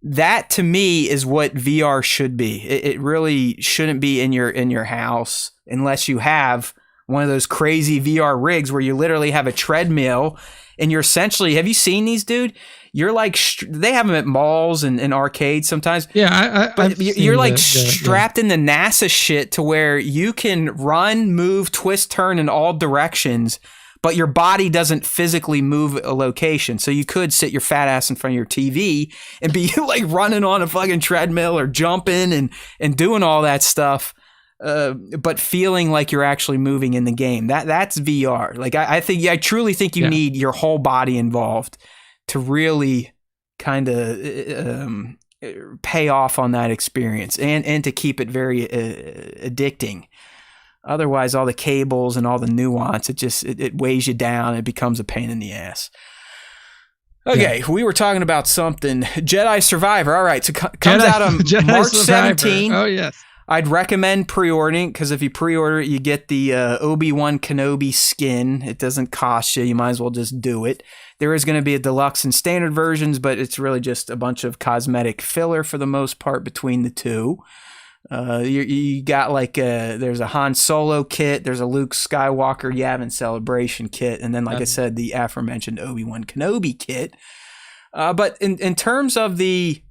that to me is what VR should be. It really shouldn't be in your house unless you have one of those crazy VR rigs where you literally have a treadmill and you're essentially, have you seen these, dude? You're like, they have them at malls and arcades sometimes. Yeah, you're like strapped in the NASA shit to where you can run, move, twist, turn in all directions, but your body doesn't physically move a location. So you could sit your fat ass in front of your TV and be like running on a fucking treadmill or jumping and doing all that stuff, but feeling like you're actually moving in the game. That's VR. Like I truly think you need your whole body involved to really kind of pay off on that experience and to keep it very addicting. Otherwise, all the cables and all the nuance, it weighs you down. It becomes a pain in the ass. Okay, we were talking about something. Jedi Survivor. All right, so comes out on March 17. Oh, yes. I'd recommend pre-ordering, because if you pre-order it, you get the Obi-Wan Kenobi skin. It doesn't cost you. You might as well just do it. There is going to be a deluxe and standard versions, but it's really just a bunch of cosmetic filler for the most part between the two. You got like there's a Han Solo kit, there's a Luke Skywalker Yavin Celebration kit, and then like I said, the aforementioned Obi-Wan Kenobi kit. But in terms of the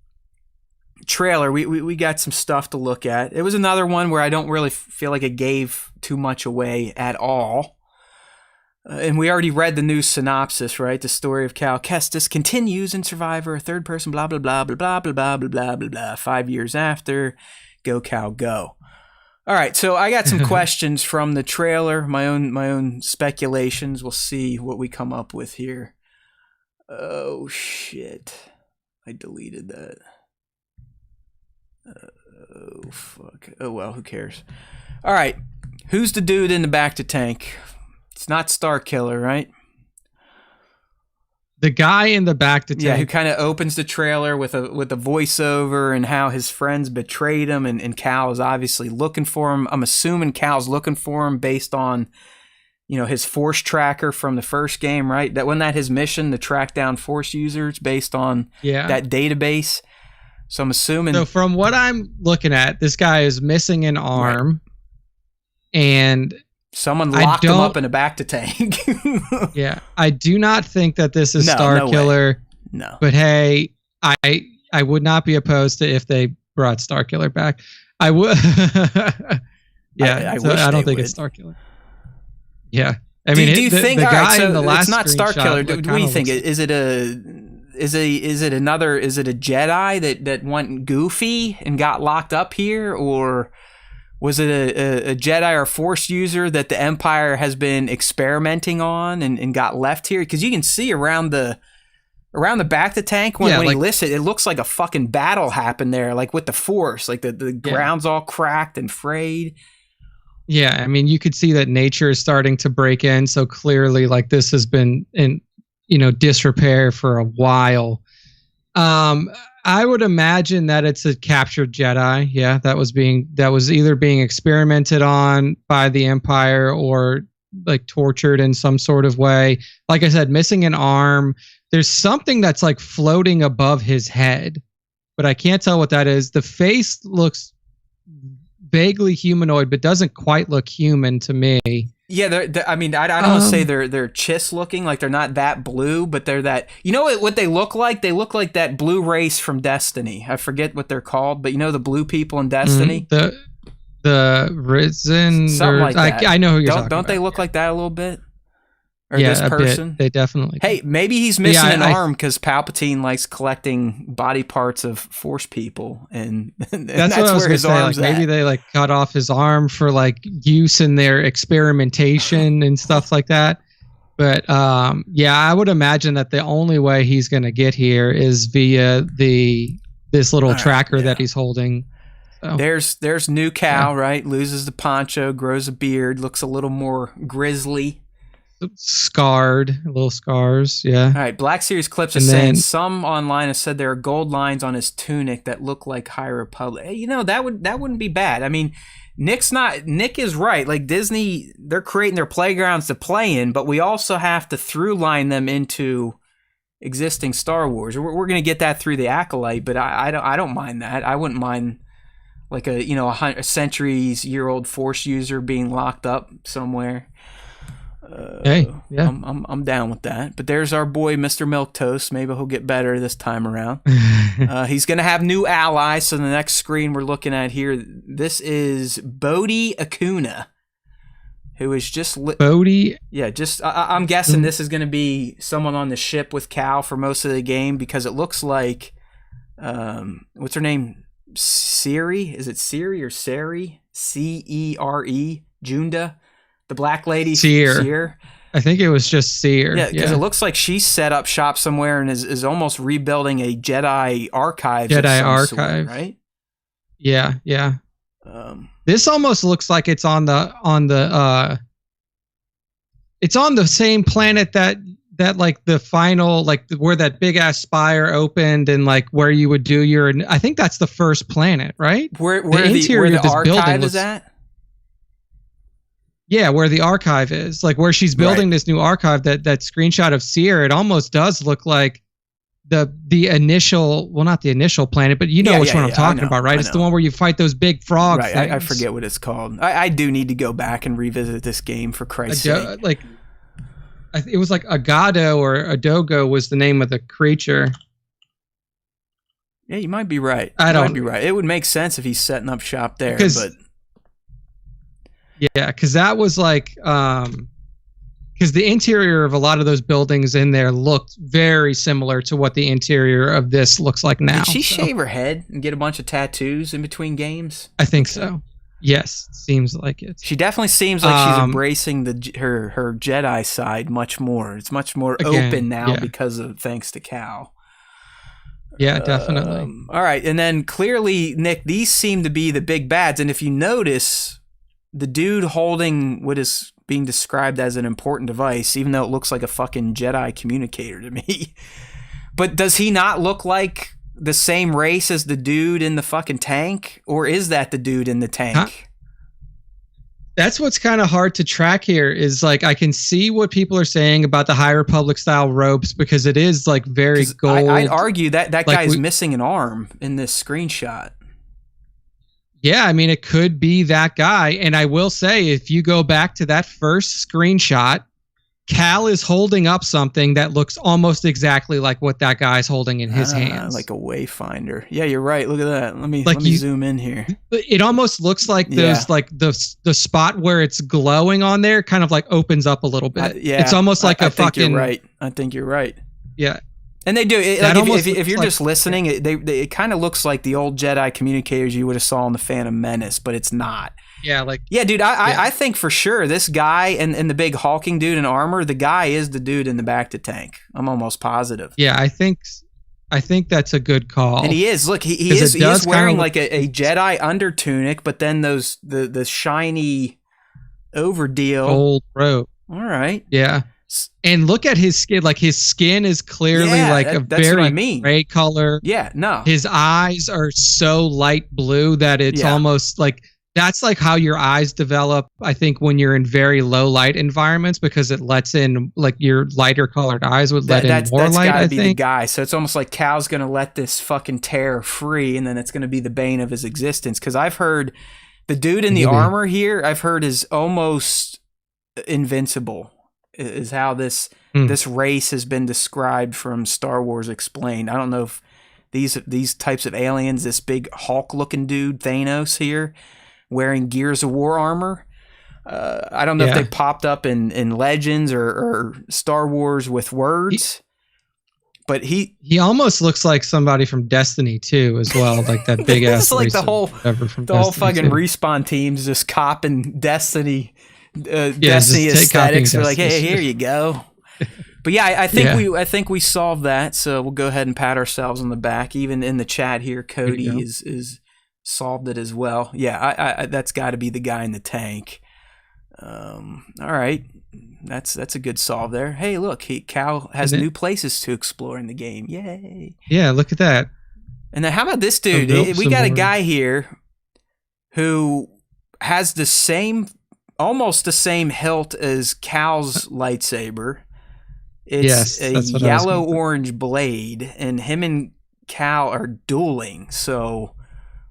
trailer, we got some stuff to look at. It was another one where I don't really feel like it gave too much away at all. And we already read the news synopsis, right? The story of Cal Kestis continues in Survivor, a third person, blah, blah, blah, blah, blah, blah, blah, blah, blah, blah, 5 years after. Go Cal, go. All right, so I got some questions from the trailer, my own speculations. We'll see what we come up with here. Oh, shit. I deleted that. Oh, fuck. Oh, well, who cares? All right, who's the dude in the back to tank? It's not Starkiller, right? The guy in the back to tank. Yeah, who kind of opens the trailer with a voiceover and how his friends betrayed him, and Cal is obviously looking for him. I'm assuming Cal's looking for him based on, his Force tracker from the first game, right? That wasn't that his mission, to track down Force users based on that database. So I'm assuming. So from what I'm looking at, this guy is missing an arm, and someone locked him up in a back to tank. Yeah, I do not think that this is Starkiller. No. But hey, I would not be opposed to if they brought Starkiller back. I would. Yeah, I don't think it's Starkiller. Yeah, I mean, do you think the guy in the last it's not Starkiller? What do you think? Is it a Jedi that went goofy and got locked up here, or was it a Jedi or Force user that the Empire has been experimenting on and got left here? Because you can see around the back of the tank when he lists it, it looks like a fucking battle happened there, like with the Force, like the ground's all cracked and frayed. Yeah, I mean, you could see that nature is starting to break in. So clearly, like, this has been in disrepair for a while. I would imagine that it's a captured Jedi. Yeah, that was either being experimented on by the Empire or like tortured in some sort of way. Like I said, missing an arm. There's something that's like floating above his head, but I can't tell what that is. The face looks vaguely humanoid, but doesn't quite look human to me. Yeah, I mean, I don't want to say they're chiss looking, like they're not that blue, but they're that. You know what they look like? They look like that blue race from Destiny. I forget what they're called, but the blue people in Destiny. The Risen, something like that. I know who you're talking about. Don't they look like that a little bit? Or yeah, this person? They definitely do. Hey, maybe he's missing an arm because Palpatine likes collecting body parts of Force people, and that's what I was where his arm's at. Maybe they like cut off his arm for like use in their experimentation and stuff like that. But I would imagine that the only way he's going to get here is via this little tracker that he's holding. So. There's new Cal, right? Loses the poncho, grows a beard, looks a little more grizzly. scarred, little scars. Yeah. All right, Black Series Clips is And saying then- some online have said there are gold lines on his tunic that look like High Republic. Hey, that wouldn't be bad. I mean, Nick is right. Like Disney, they're creating their playgrounds to play in, but we also have to through line them into existing Star Wars. We're going to get that through the Acolyte, but I don't mind that. I wouldn't mind like a centuries-year-old Force user being locked up somewhere. Hey, yeah. I'm down with that. But there's our boy, Mr. Milquetoast. Maybe he'll get better this time around. He's going to have new allies. So the next screen we're looking at here, this is Bodhi Acuna, who is just... Bodhi? Yeah, just... I'm guessing this is going to be someone on the ship with Cal for most of the game because it looks like... what's her name? Siri? Is it Siri or Sari? C-E-R-E? Junda? The black lady? Seer. I think it was just Seer. Yeah, because it looks like she's set up shop somewhere and is almost rebuilding a Jedi archive. Jedi archive, sort, right? Yeah, yeah. This almost looks like it's on the it's on the same planet that like the final, like where that big ass spire opened and like where you would do your. I think that's the first planet, right? Where the archive is at. Yeah, where the archive is, like where she's building this new archive. That screenshot of Seer, it almost does look like the initial, well, not the initial planet, but you know which one I'm talking about, right? It's the one where you fight those big frogs. Right, I forget what it's called. I do need to go back and revisit this game for Christ's sake. Like, it was like Agado or Adogo was the name of the creature. Yeah, you might be right. You might be right. It would make sense if he's setting up shop there, but. Yeah, because that was like, because the interior of a lot of those buildings in there looked very similar to what the interior of this looks like now. Did she shave her head and get a bunch of tattoos in between games? I think so. Yes, seems like it. She definitely seems like she's embracing her Jedi side much more. It's much more open now thanks to Cal. Yeah, definitely. All right, and then clearly, Nick, these seem to be the big bads, and if you notice. The dude holding what is being described as an important device, even though it looks like a fucking Jedi communicator to me. But does he not look like the same race as the dude in the fucking tank? Or is that the dude in the tank? That's what's kind of hard to track here is like I can see what people are saying about the High Republic style ropes because it is like very gold. I'd argue that guy's missing an arm in this screenshot. Yeah, I mean, it could be that guy. And I will say, if you go back to that first screenshot, Cal is holding up something that looks almost exactly like what that guy's holding in his hands. Like a wayfinder. Yeah, you're right. Look at that. Let me zoom in here. It almost looks like those, like the spot where it's glowing on there kind of like opens up a little bit. It's almost like I think you're right. I think you're right. Yeah. And they do. If you're just listening, it kind of looks like the old Jedi communicators you would have saw in the Phantom Menace, but it's not. Yeah, like dude. I think for sure this guy and the big hulking dude in armor, the guy is the dude in the back to tank. I'm almost positive. Yeah, I think that's a good call. And he is. Look, he is wearing like a Jedi under tunic, but then the shiny overdeal gold robe. All right. Yeah. And look at his skin. Like his skin is clearly a very gray color. Yeah, no. His eyes are so light blue that it's almost like that's like how your eyes develop. I think when you're in very low light environments because it lets in like your lighter colored eyes would let in more light. That's gotta be the guy. So it's almost like Cal's gonna let this fucking terror free, and then it's gonna be the bane of his existence. Because I've heard the dude in the armor here. I've heard is almost invincible. Is how this race has been described from Star Wars Explained. I don't know if these types of aliens, this big Hulk-looking dude, Thanos here, wearing Gears of War armor. I don't know if they popped up in Legends or Star Wars with words. But he almost looks like somebody from Destiny 2 as well, like that big ass. It's like the whole fucking Respawn team's just copping Destiny. Destiny aesthetics. We're like, hey, here you go. But yeah, I think we solved that. So we'll go ahead and pat ourselves on the back. Even in the chat here, Cody is solved it as well. Yeah, I that's got to be the guy in the tank. All right, That's a good solve there. Hey, look, Cal has And new places to explore in the game. Yay! Yeah, look at that. And then how about this dude? built We some got a more. guy here who has almost the same hilt as Cal's lightsaber. It's Yes, a that's what I was going for. yellow-orange blade, and him and Cal are dueling. So,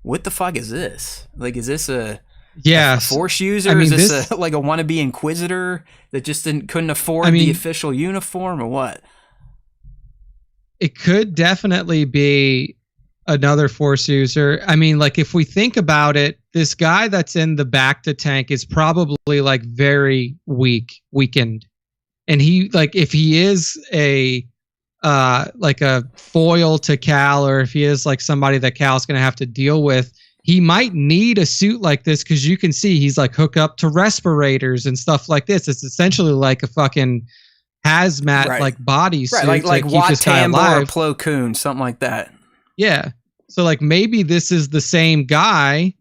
what the fuck is this? Like, is this a Yes. Force user? I mean, is this this- like a wannabe Inquisitor that just couldn't afford I the mean- official uniform, or what? It could definitely be another Force user. I mean, like if we think about it, this guy that's in the back to tank is probably like very weakened. And he like if he is a like a foil to Cal, or if he is like somebody that Cal's gonna have to deal with, he might need a suit like this because you can see he's like hooked up to respirators and stuff like this. It's essentially like a fucking hazmat Right. like bodysuit, Right, like to keep this guy Wat Tambor or alive. Plo Koon, something like that. Yeah. So like maybe this is the same guy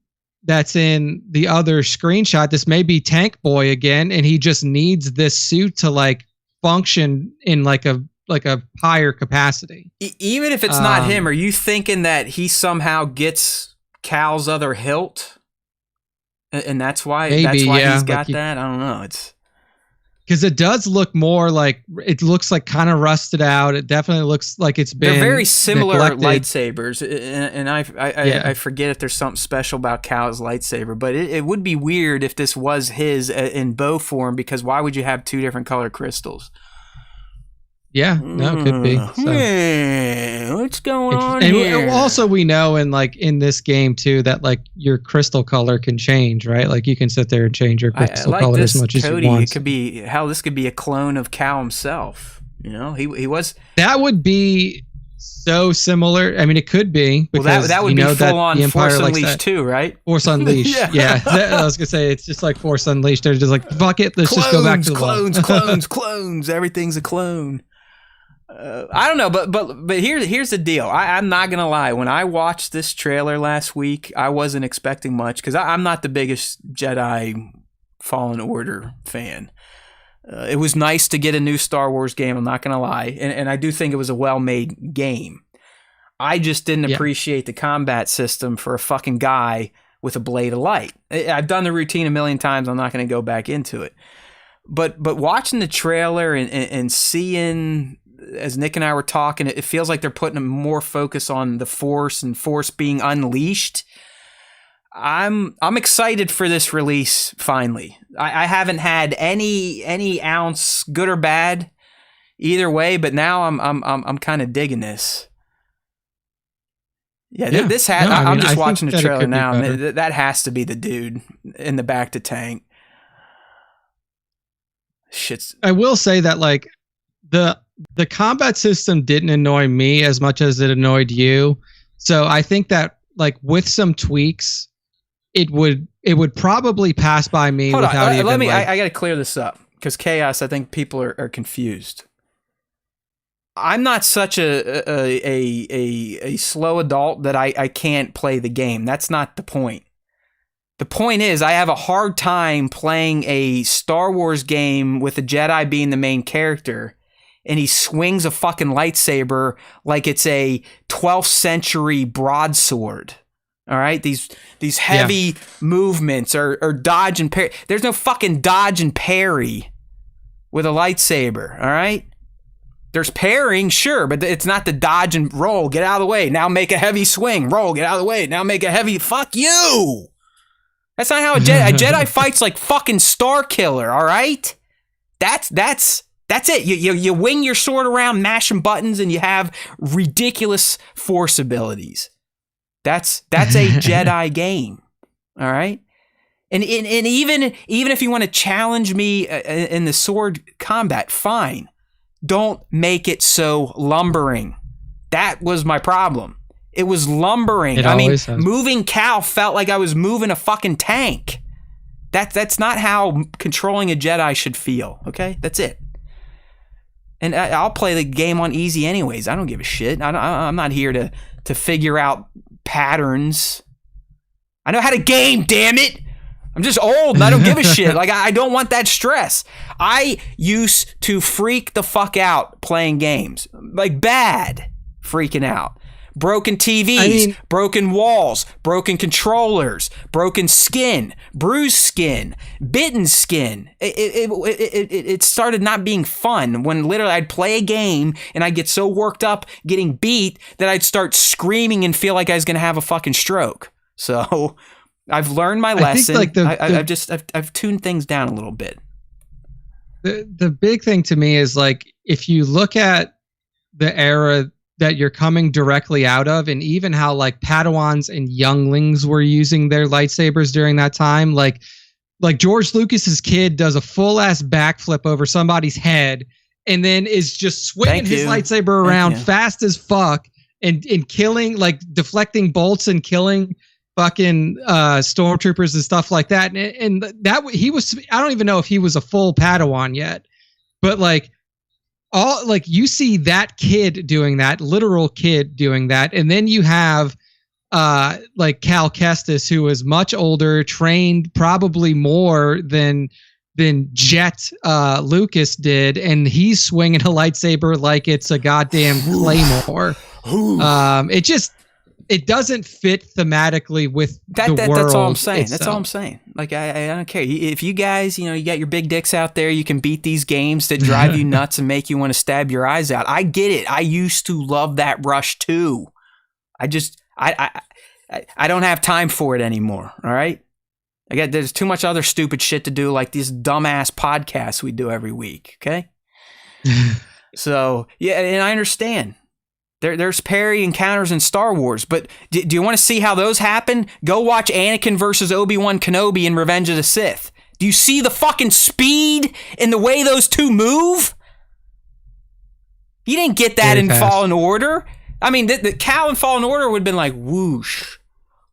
that's in the other screenshot. This may be Tank Boy again, and he just needs this suit to like function in like a higher capacity. Even if it's not him, are you thinking that he somehow gets Cal's other hilt, and that's why Maybe, yeah, he's like got he- that? I don't know. It's Because it does look more like it looks like kind of rusted out. It definitely looks like it's been they're very similar neglected. lightsabers, and I forget if there's something special about Cal's lightsaber, but it would be weird if this was his in bow form, because why would you have two different color crystals? Yeah, no, it could be. So. Yeah, what's going on And here? also we know in this game too that like your crystal color can change, right? Like you can sit there and change your crystal I like color this, as much as Cody. you want. It could be this could be a clone of Cal himself. You know, he was. That would be so similar. I mean, it could be Well, because that would you be know that full on the Empire Force likes Unleashed that. too, right? Force Unleashed. Yeah. Yeah, I was gonna say it's just like Force Unleashed. They're just like fuck it, let's just go back to the clones. Everything's a clone. I don't know, but here's the deal. I'm not gonna lie. When I watched this trailer last week, I wasn't expecting much because I'm not the biggest Jedi Fallen Order fan. It was nice to get a new Star Wars game. I'm not gonna lie, and I do think it was a well-made game. I just didn't appreciate the combat system for a fucking guy with a blade of light. I've done the routine a million times. I'm not gonna go back into it. But watching the trailer and seeing, as Nick and I were talking, it feels like they're putting more focus on the Force and Force being unleashed. I'm excited for this release finally. I haven't had any ounce, good or bad, either way, but now I'm kind of digging this. Yeah, this has. No, I I'm mean, just I watching think the that it trailer could be now, better. and that has to be the dude in the back to tank. Shit's. I will say that like the combat system didn't annoy me as much as it annoyed you. So I think that like with some tweaks, it would probably pass by me Hold without on, even. let me. like, I got to clear this up because chaos. I think people are confused. I'm not such a slow adult that I can't play the game. That's not the point. The point is, I have a hard time playing a Star Wars game with a Jedi being the main character, and he swings a fucking lightsaber like it's a 12th century broadsword. All right, these heavy movements or dodge and parry. There's no fucking dodge and parry with a lightsaber. All right. There's parrying, sure, but it's not the dodge and roll. Get out of the way. Now make a heavy swing. Roll. Get out of the way. Now make a heavy. Fuck you. That's not how a Jedi fights like fucking Star Killer. All right. That's it. You wing your sword around, mashing buttons, and you have ridiculous force abilities. That's a Jedi game. All right. And even if you want to challenge me in the sword combat, fine. Don't make it so lumbering. That was my problem. It was lumbering. I mean, moving Cal felt like I was moving a fucking tank. That's not how controlling a Jedi should feel. Okay, that's it. And I'll play the game on easy anyways. I don't give a shit. I'm not here to figure out patterns. I know how to game. Damn it. I'm just old and I don't give a shit. Like, I don't want that stress. I used to freak the fuck out playing games. Like, bad freaking out. Broken TVs, broken walls, broken controllers, broken skin, bruised skin, bitten skin. It started not being fun when literally I'd play a game and I'd get so worked up getting beat that I'd start screaming and feel like I was going to have a fucking stroke. So I've learned my lesson. I think like I've tuned things down a little bit. The big thing to me is like, if you look at the era that you're coming directly out of, and even how like Padawans and younglings were using their lightsabers during that time, like George Lucas's kid does a full ass backflip over somebody's head and then is just swinging his lightsaber around fast as fuck and killing, like deflecting bolts and killing fucking stormtroopers and stuff like that. And that he was, I don't even know if he was a full Padawan yet, but like, all like you see that kid doing that, literal kid doing that, and then you have like Cal Kestis, who is much older, trained probably more than Jet Lucas did, and he's swinging a lightsaber like it's a goddamn claymore. It doesn't fit thematically with the world. That's all I'm saying. Itself. That's all I'm saying. Like, I don't care. If you guys, you got your big dicks out there, you can beat these games that drive you nuts and make you want to stab your eyes out. I get it. I used to love that rush too. I don't have time for it anymore. All right. There's too much other stupid shit to do, like these dumbass podcasts we do every week. Okay. So yeah, and I understand. There's parry encounters in Star Wars, but do you want to see how those happen? Go watch Anakin versus Obi-Wan Kenobi in Revenge of the Sith. Do you see the fucking speed in the way those two move? You didn't get that in Fallen Order. I mean, the Cal in Fallen Order would have been like, whoosh,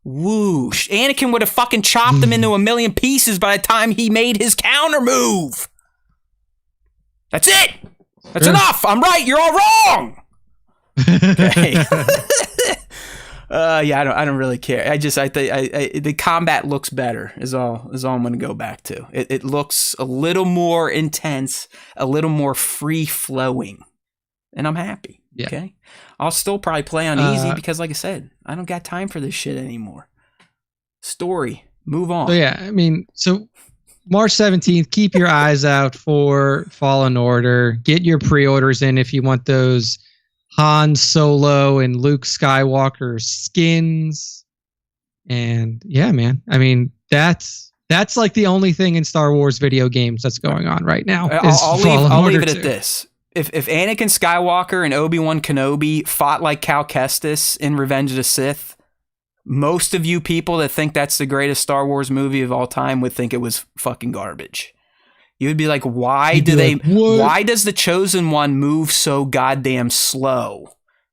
whoosh. Anakin would have fucking chopped them into a million pieces by the time he made his counter move. That's it. That's enough. I'm right. You're all wrong. Okay. I don't really care. I think the combat looks better is all I'm going to go back to. It looks a little more intense, a little more free flowing, and I'm happy. Yeah. Okay. I'll still probably play on easy because, like I said, I don't got time for this shit anymore. Story, move on. So yeah, I mean, so March 17th, keep your eyes out for Fallen Order. Get your pre-orders in if you want those Han Solo and Luke Skywalker skins. And yeah, man, I mean, that's like the only thing in Star Wars video games that's going on right now. I'll leave it at this. If Anakin Skywalker and Obi-Wan Kenobi fought like Cal Kestis in Revenge of the Sith, most of you people that think that's the greatest Star Wars movie of all time would think it was fucking garbage. You would be like, why does the Chosen One move so goddamn slow?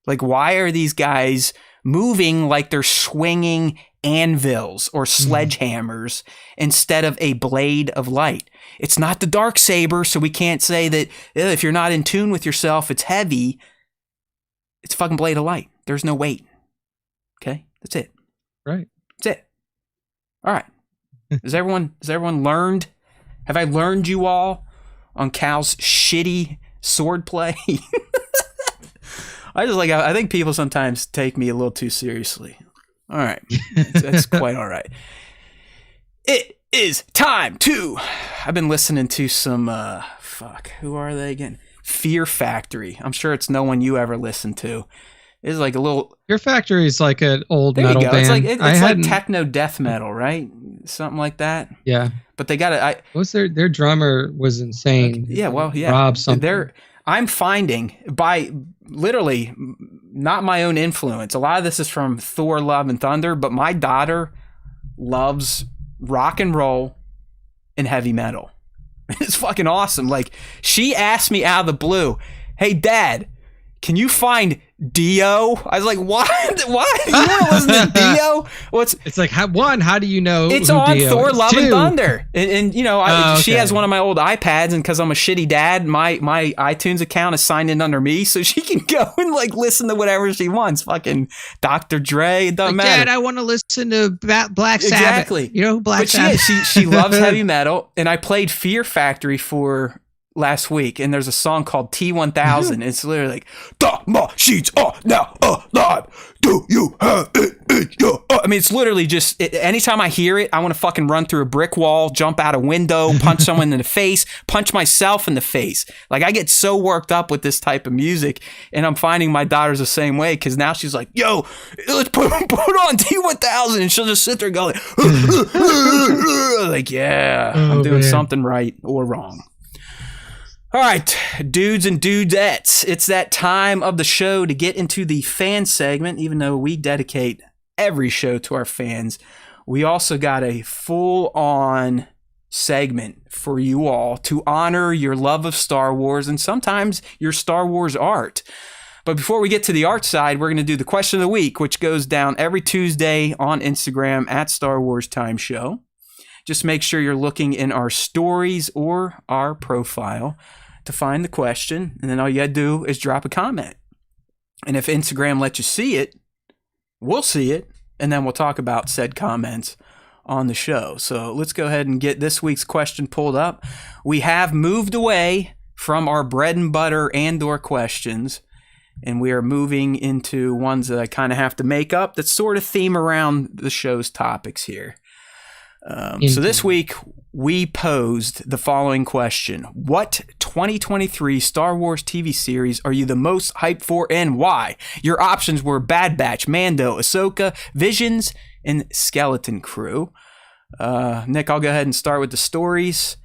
Like, why are these guys moving like they're swinging anvils or sledgehammers instead of a blade of light? It's not the Darksaber, so we can't say that if you're not in tune with yourself, it's heavy. It's a fucking blade of light. There's no weight. Okay? That's it. Right. That's it. All right. Has everyone learned? Have I learned you all on Cal's shitty swordplay? I think people sometimes take me a little too seriously. All right. That's quite all right. It is time to... I've been listening to some... who are they again? Fear Factory. I'm sure it's no one you ever listened to. It's like a little... Fear Factory is like an old metal band. It's like techno death metal, right? Something like that. Yeah. But they got it. What's their drummer was insane. Yeah, well, yeah. Rob something. I'm finding by literally not my own influence. A lot of this is from Thor: Love and Thunder, but my daughter loves rock and roll and heavy metal. It's fucking awesome. Like, she asked me out of the blue, "Hey, Dad, can you find Dio. I was like, what? What? You want to listen to Dio? It's like, how do you know? It's who on Dio Thor: is? Love and 2, Thunder, and you know, she okay. has one of my old iPads, and because I'm a shitty dad, my iTunes account is signed in under me, so she can go and like listen to whatever she wants. Fucking Dr. Dre, it doesn't matter. Dad, I want to listen to Black Sabbath. Exactly. You know who Black Sabbath? She loves heavy metal, and I played Fear Factory for last week, and there's a song called T-1000. It's literally like, the machines are now alive. Do you have it in your... I mean, it's literally just, anytime I hear it, I want to fucking run through a brick wall, jump out a window, punch someone in the face, punch myself in the face. Like, I get so worked up with this type of music, and I'm finding my daughter's the same way, because now she's like, yo, let's put on T-1000, and she'll just sit there going, like, yeah, I'm doing something right or wrong. All right, dudes and dudettes, it's that time of the show to get into the fan segment. Even though we dedicate every show to our fans, we also got a full-on segment for you all to honor your love of Star Wars and sometimes your Star Wars art. But before we get to the art side, we're going to do the question of the week, which goes down every Tuesday on Instagram at Star Wars Time Show. Just make sure you're looking in our stories or our profile to find the question, and then all you gotta do is drop a comment. And if Instagram lets you see it, we'll see it, and then we'll talk about said comments on the show. So let's go ahead and get this week's question pulled up. We have moved away from our bread and butter and/or questions, and we are moving into ones that I kind of have to make up that sort of theme around the show's topics here. So this week, we posed the following question. What 2023 Star Wars TV series are you the most hyped for and why? Your options were Bad Batch, Mando, Ahsoka, Visions, and Skeleton Crew. Nick, I'll go ahead and start with the stories.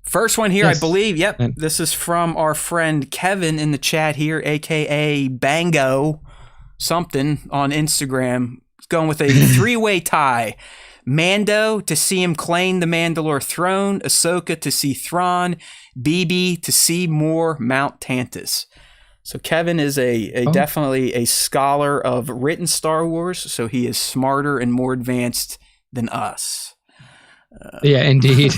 First one here, yes. I believe, this is from our friend Kevin in the chat here, a.k.a. Bango something on Instagram. He's going with a three-way tie. Mando to see him claim the Mandalore throne, Ahsoka to see Thrawn, BB to see more Mount Tantus. So Kevin is definitely a scholar of written Star Wars, so he is smarter and more advanced than us. Yeah, indeed.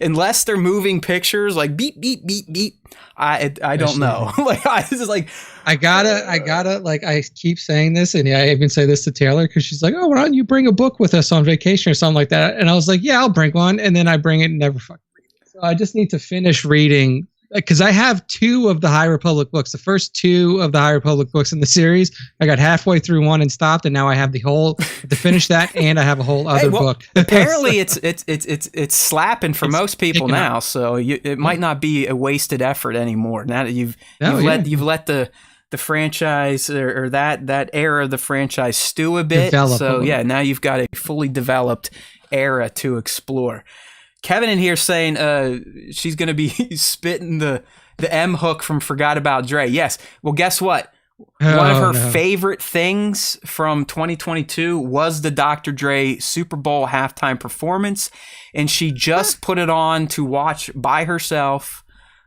Unless they're moving pictures like beep beep beep beep, I don't know. Like I just like I gotta like I keep saying this, and I even say this to Taylor because she's like, "Oh, why don't you bring a book with us on vacation or something like that?" And I was like, "Yeah, I'll bring one," and then I bring it and never fucking read it. So I just need to finish reading. Because I have 2 of the High Republic books, the first 2 of the High Republic books in the series. I got halfway through one and stopped, and now I have the whole to finish that, and I have a whole other book. Apparently, it's slapping for most people now, so it might not be a wasted effort anymore. Now that you've let the franchise or that era of the franchise stew a bit. So yeah, now you've got a fully developed era to explore. Kevin in here saying she's going to be spitting the M hook from Forgot About Dre. Yes. Well, guess what? One of her favorite things from 2022 was the Dr. Dre Super Bowl halftime performance, and she just put it on to watch by herself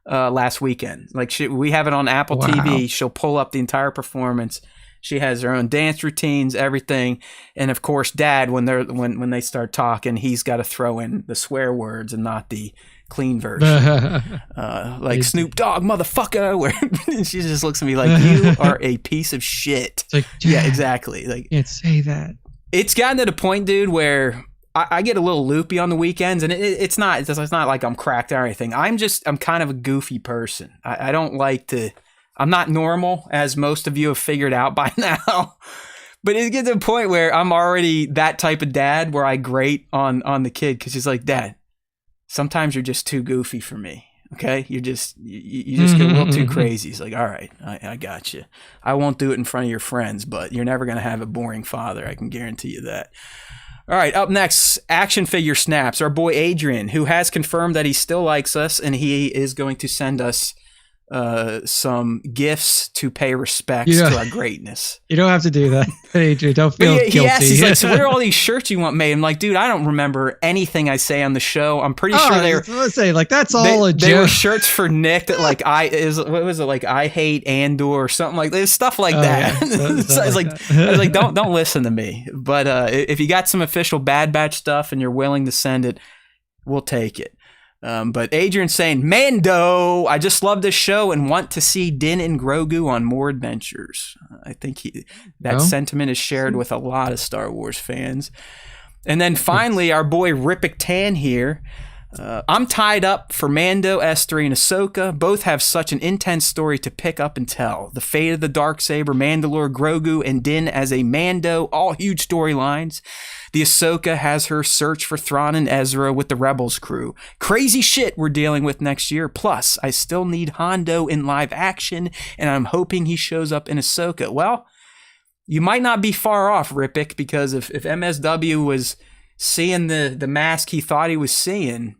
last weekend. Like we have it on Apple TV. She'll pull up the entire performance. She has her own dance routines, everything, and of course, Dad, when they start talking, he's got to throw in the swear words and not the clean version, like Snoop Dogg, motherfucker. Where she just looks at me like, "You are a piece of shit." It's like, yeah, exactly. Like, can't say that. It's gotten to the point, dude, where I get a little loopy on the weekends, and it's not like I'm cracked or anything. I'm kind of a goofy person. I don't like to. I'm not normal, as most of you have figured out by now. But it gets to a point where I'm already that type of dad where I grate on the kid because he's like, "Dad, sometimes you're just too goofy for me. Okay, you just get a little too crazy." He's like, "All right, I got you. I won't do it in front of your friends, but you're never gonna have a boring father. I can guarantee you that." All right, up next, action figure snaps. Our boy Adrian, who has confirmed that he still likes us and he is going to send us some gifts to pay respects to our greatness. You don't have to do that, Adrian. Don't feel guilty. He asked, he's like, so what are all these shirts you want made? I'm like, dude, I don't remember anything I say on the show. I'm pretty sure they were. Let's say, like, that's all a joke. They were shirts for Nick that, like, what was it, like, I hate Andor or something like that. Stuff like that. Yeah. So I was like, don't listen to me. But if you got some official Bad Batch stuff and you're willing to send it, we'll take it. But Adrian's saying, Mando, I just love this show and want to see Din and Grogu on more adventures. I think that sentiment is shared with a lot of Star Wars fans. And then finally, our boy Ripik Tan here. I'm tied up for Mando, S3, and Ahsoka. Both have such an intense story to pick up and tell. The fate of the Darksaber, Mandalore, Grogu, and Din as a Mando, all huge storylines. The Ahsoka has her search for Thrawn and Ezra with the Rebels crew. Crazy shit we're dealing with next year. Plus, I still need Hondo in live action, and I'm hoping he shows up in Ahsoka. Well, you might not be far off, Ripik, because if MSW was seeing the mask he thought he was seeing,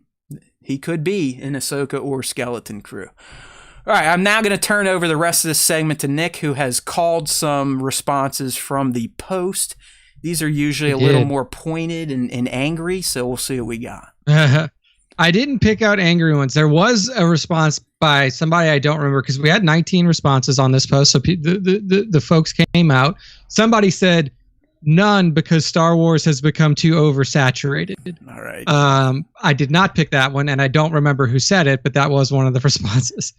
he could be in Ahsoka or Skeleton Crew. All right, I'm now going to turn over the rest of this segment to Nick, who has called some responses from the post. These are usually a little more pointed and angry, so we'll see what we got. I didn't pick out angry ones. There was a response by somebody I don't remember, because we had 19 responses on this post, so the folks came out. Somebody said, none, because Star Wars has become too oversaturated. All right. I did not pick that one, and I don't remember who said it, but that was one of the responses.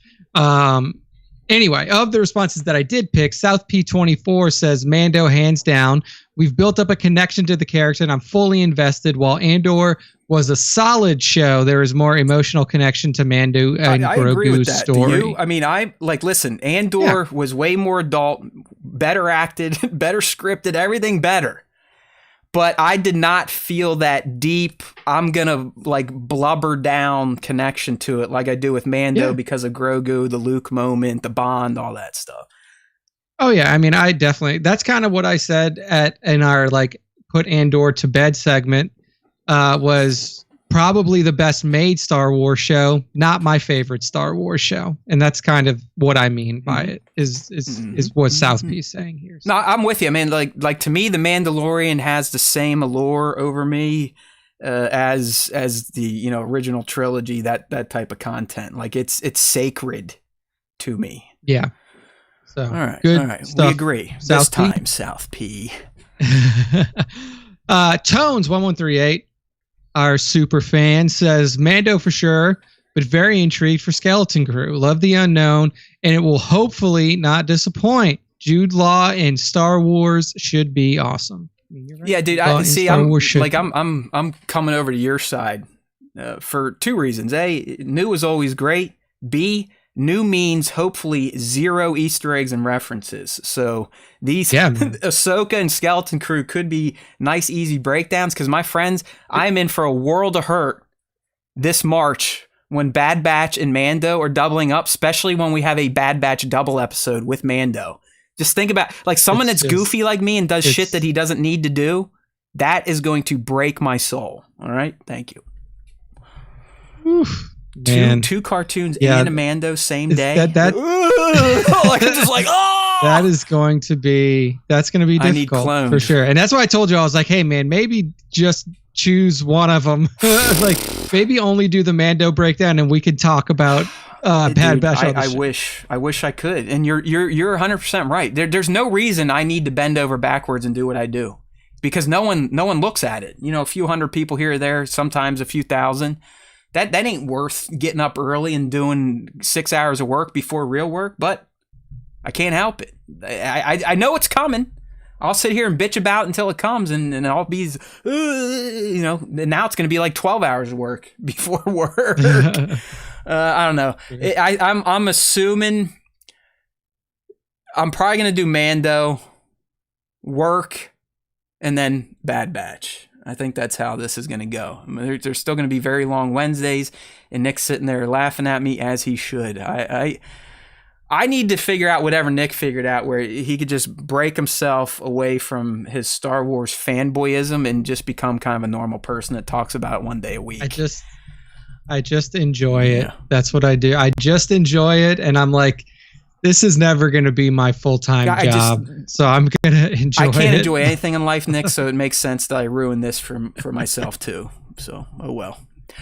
Anyway, of the responses that I did pick, South P24 says, Mando hands down. We've built up a connection to the character, and I'm fully invested. While Andor was a solid show, there is more emotional connection to Mando and I agree with that. story. Do you? I mean, listen, Andor was way more adult, better acted, better scripted, everything better. But I did not feel that deep, I'm going to like blubber down connection to it like I do with Mando because of Grogu, the Luke moment, the Bond, all that stuff. Oh, yeah. I mean, I definitely, that's kind of what I said in our like put Andor to bed segment, was probably the best made Star Wars show, not my favorite Star Wars show. And that's kind of what I mean by it is what South P is saying here. No, I'm with you. I mean, like to me, The Mandalorian has the same allure over me as the, original trilogy, that type of content. Like it's sacred to me. Yeah. So all right. Good all right. stuff. We agree. South this P. time, South P. Tones 1138. Our super fan says, Mando for sure, but very intrigued for Skeleton Crew. Love the unknown, and it will hopefully not disappoint. Jude Law in Star Wars should be awesome. I mean, right. Yeah, dude. I'm coming over to your side for two reasons. A, new is always great. B, new means hopefully zero Easter eggs and references. So these Ahsoka and Skeleton Crew could be nice, easy breakdowns. Because my friends, I'm in for a world of hurt this March when Bad Batch and Mando are doubling up, especially when we have a Bad Batch double episode with Mando. Just think about like someone that's goofy like me and does shit that he doesn't need to do. That is going to break my soul. All right. Thank you. Oof. Two cartoons and a Mando same day. Like I'm just like, that's going to be difficult for sure. And that's why I told you, I was like, hey man, maybe just choose one of them. Like maybe only do the Mando breakdown and we could talk about Bad Batch. I wish I could. And you're 100% right. There's no reason I need to bend over backwards and do what I do. Because no one looks at it. A few hundred people here or there, sometimes a few thousand. That ain't worth getting up early and doing 6 hours of work before real work, but I can't help it. I know it's coming. I'll sit here and bitch about until it comes, and I'll be, and now it's going to be like 12 hours of work before work. I don't know. I'm assuming I'm probably going to do Mando, work, and then Bad Batch. I think that's how this is going to go. I mean, there's still going to be very long Wednesdays, and Nick's sitting there laughing at me as he should. I need to figure out whatever Nick figured out, where he could just break himself away from his Star Wars fanboyism and just become kind of a normal person that talks about it one day a week. I just enjoy it. Yeah. That's what I do. I just enjoy it, and I'm like, this is never going to be my full-time job, so I'm going to enjoy it. I can't enjoy anything in life, Nick, so it makes sense that I ruin this for myself too. So, oh well.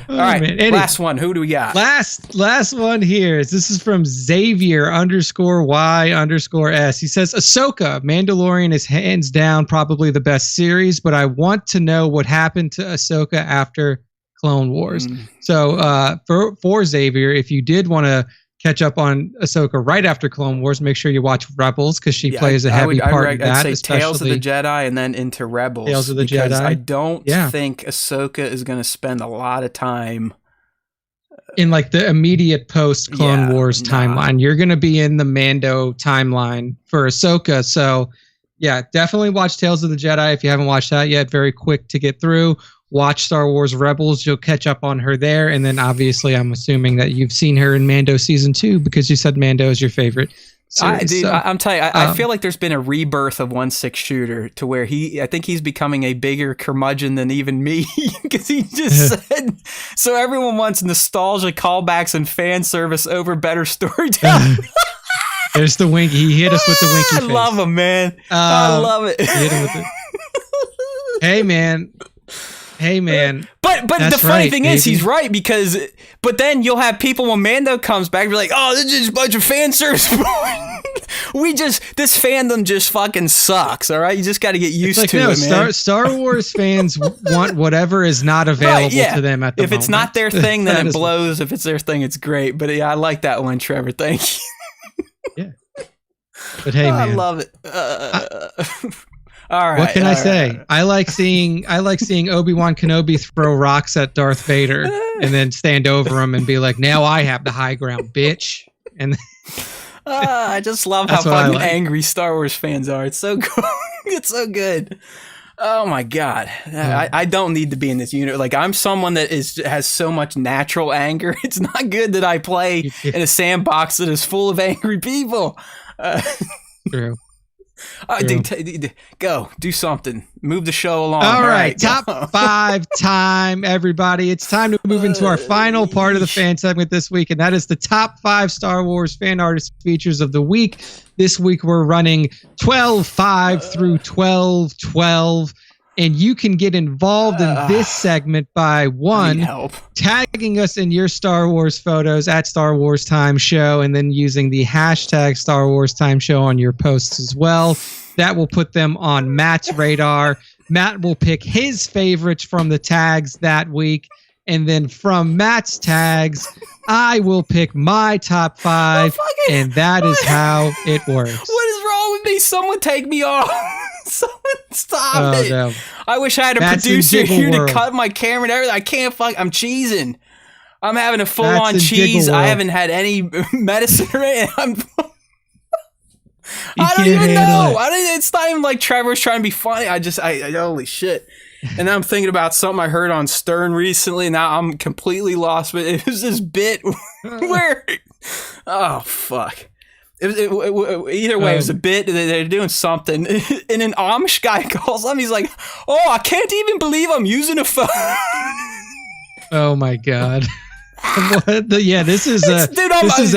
All right, man. Anyway, last one. Who do we got? Last one here. This is from Xavier_Y_S. He says, Ahsoka, Mandalorian is hands down probably the best series, but I want to know what happened to Ahsoka after Clone Wars. So for Xavier, if you did want to catch up on Ahsoka right after Clone Wars, make sure you watch Rebels because she plays a heavy part in that. I'd say Tales of the Jedi and then into Rebels. Tales of the Jedi. I don't think Ahsoka is going to spend a lot of time in like the immediate post Clone Wars timeline. You're going to be in the Mando timeline for Ahsoka. So yeah, definitely watch Tales of the Jedi if you haven't watched that yet. Very quick to get through. Watch Star Wars Rebels. You'll catch up on her there. And then obviously I'm assuming that you've seen her in Mando season 2 because you said Mando is your favorite series. I'm telling you, I feel like there's been a rebirth of 1/6 shooter to where I think he's becoming a bigger curmudgeon than even me because he just said, so everyone wants nostalgia callbacks and fan service over better storytelling. There's the winky. He hit us with the winky face. I love him, man. I love it. Hit him with it. Hey man. But the funny thing is he's right but then you'll have people when Mando comes back be like, oh, this is just a bunch of fan service. This fandom just fucking sucks, all right? You just got to get used to it, man. Star Wars fans want whatever is not available to them at the moment. If it's not their thing, then it blows. If it's their thing, it's great. But yeah, I like that one, Trevor. Thank you. Yeah. But hey, man. I love it. All right. What can I say? Right. I like seeing Obi-Wan Kenobi throw rocks at Darth Vader and then stand over him and be like, "Now I have the high ground, bitch." And I just love how fucking angry Star Wars fans are. It's so good. It's so good. Oh my god. I don't need to be in this unit. Like, I'm someone that has so much natural anger. It's not good that I play in a sandbox that is full of angry people. True. Dude, go do something. Move the show along. All right, top 5 time, everybody. It's time to move into our final part of the fan segment this week, and that is the top 5 Star Wars fan artist features of the week. This week we're running 12/5 through 12/12. And you can get involved in this segment by tagging us in your Star Wars photos at Star Wars Time Show, and then using the hashtag Star Wars Time Show on your posts as well. That will put them on Matt's radar. Matt will pick his favorites from the tags that week. And then from Matt's tags, I will pick my top 5. And that is how it works. What is wrong with me? Someone take me off. Someone stop it. No. I wish I had a producer here to cut my camera and everything. I can't I'm cheesing. I'm having a full-on cheese. I haven't had any medicine or anything. I don't even know. It's not even like Trevor's trying to be funny. I holy shit. And then I'm thinking about something I heard on Stern recently. Now I'm completely lost. But it was this bit where, oh fuck. Either way, it was a bit. They're doing something, and an Amish guy calls them. He's like, "Oh, I can't even believe I'm using a phone." Oh my god. This is a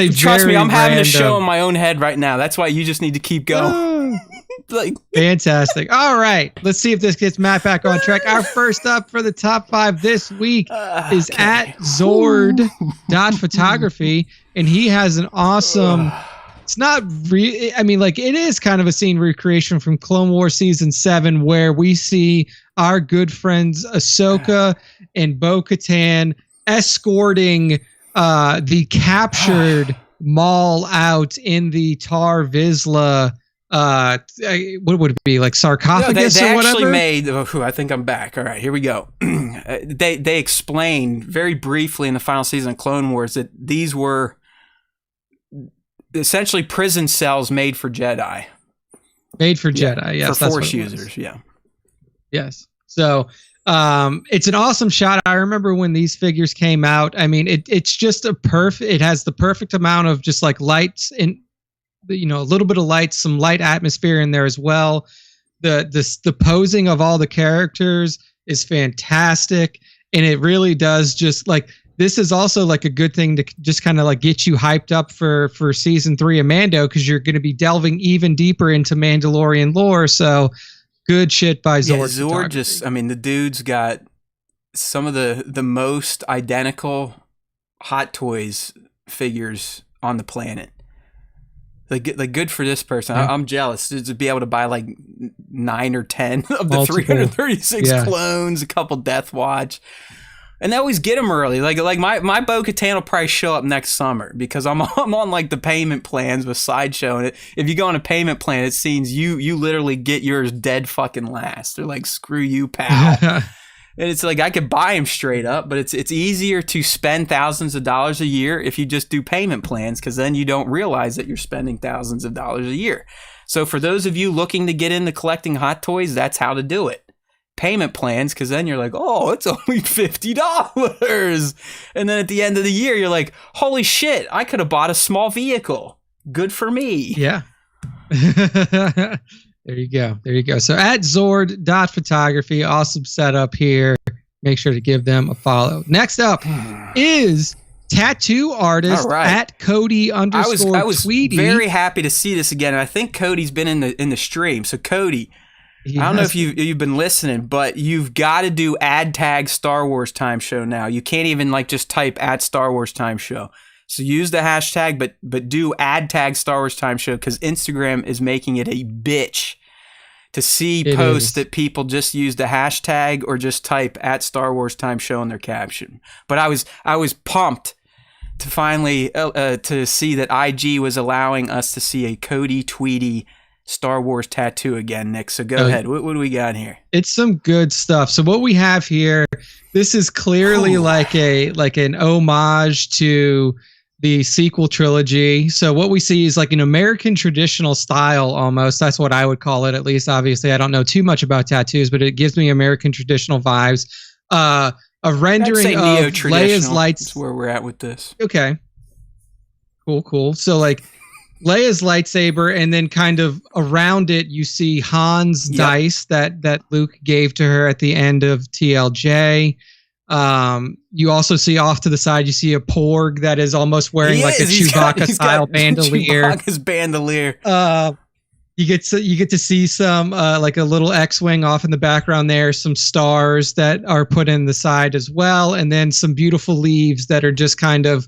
trust me, I'm having a show in my own head right now. That's why you just need to keep going. Fantastic. All right, let's see if this gets Matt back on track. Our first up for the top 5 this week is at Zord.photography, and he has an awesome. It's not it is kind of a scene recreation from Clone Wars season 7 where we see our good friends Ahsoka and Bo-Katan escorting the captured Maul out in the Tar Vizsla. What would it be, like sarcophagus they or whatever? Actually made. I think I'm back. All right, here we go. They explained very briefly in the final season of Clone Wars that these were essentially prison cells made for Jedi. Made for Jedi, yes. For Force users, yeah. Yes. So it's an awesome shot. I remember when these figures came out. I mean, it's just it has the perfect amount of just like lights and a little bit of light, some light atmosphere in there as well. The posing of all the characters is fantastic, and it really does just like this is also like a good thing to just kind of like get you hyped up for season 3 of Mando, because you're going to be delving even deeper into Mandalorian lore. So good shit by Zord. Yeah, Zord just, I mean, the dude's got some of the most identical Hot Toys figures on the planet. Like good for this person. Yeah. I'm jealous to be able to buy like 9 or 10 of the Multiple. 336 clones, a couple Death Watch. And they always get them early. Like my Bo-Katan will probably show up next summer because I'm on like the payment plans with Sideshow. And if you go on a payment plan, it seems you literally get yours dead fucking last. They're like, screw you, pal. And it's like, I could buy them straight up, but it's easier to spend thousands of dollars a year if you just do payment plans, because then you don't realize that you're spending thousands of dollars a year. So for those of you looking to get into collecting Hot Toys, that's how to do it. Payment plans, because then you're like, oh, it's only $50. And then at the end of the year, you're like, holy shit, I could have bought a small vehicle. Good for me. Yeah. There you go. There you go. So at Zord.photography, awesome setup here. Make sure to give them a follow. Next up is tattoo artist at Cody _ I was Tweedy. very happy to see this again. And I think Cody's been in the stream. So Cody, I don't know if you've been listening, but you've got to do #tag Star Wars Time Show now. You can't even like just type @Star Wars Time Show. So use the hashtag, but do #tag Star Wars Time Show, because Instagram is making it a bitch to see posts that people just use the hashtag or just type @Star Wars Time Show in their caption. But I was pumped to finally to see that IG was allowing us to see a Cody Tweedy Star Wars tattoo again, Nick. So go ahead. What do we got here? It's some good stuff. So what we have here, this is clearly like an homage to the sequel trilogy. So what we see is like an American traditional style almost. That's what I would call it, at least. Obviously, I don't know too much about tattoos, but it gives me American traditional vibes. A rendering of Leia's lights. That's where we're at with this. Okay. Cool. So like Leia's lightsaber, and then kind of around it, you see Han's dice that Luke gave to her at the end of TLJ. You also see off to the side, you see a Porg that is almost wearing a Chewbacca style bandolier. Chewbacca's bandolier. You get to see some like a little X-wing off in the background there, some stars that are put in the side as well, and then some beautiful leaves that are just kind of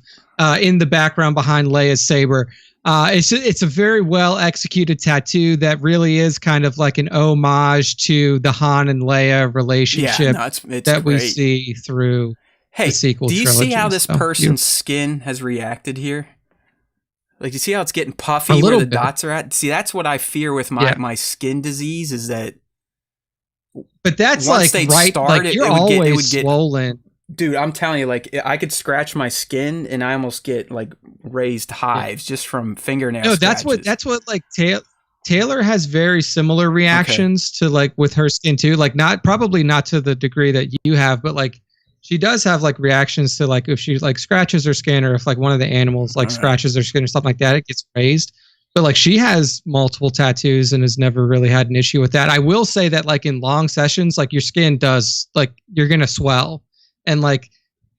in the background behind Leia's saber. It's a very well executed tattoo that really is kind of like an homage to the Han and Leia relationship it's that we see through the sequel trilogy. Do you see how this person's skin has reacted here? Like, you see how it's getting puffy where the dots are at? See, that's what I fear with my skin disease, is that. But that's once like right, like you're always swollen. Dude, I'm telling you, like, I could scratch my skin and I almost get like raised hives just from fingernails. No, that's what like Taylor has very similar reactions to, like, with her skin too. Like, probably not to the degree that you have, but like she does have like reactions to, like, if she like scratches her skin, or if like one of the animals like scratches her skin or something like that, it gets raised. But like, she has multiple tattoos and has never really had an issue with that. I will say that, like, in long sessions, like, your skin does, like, you're gonna swell. And like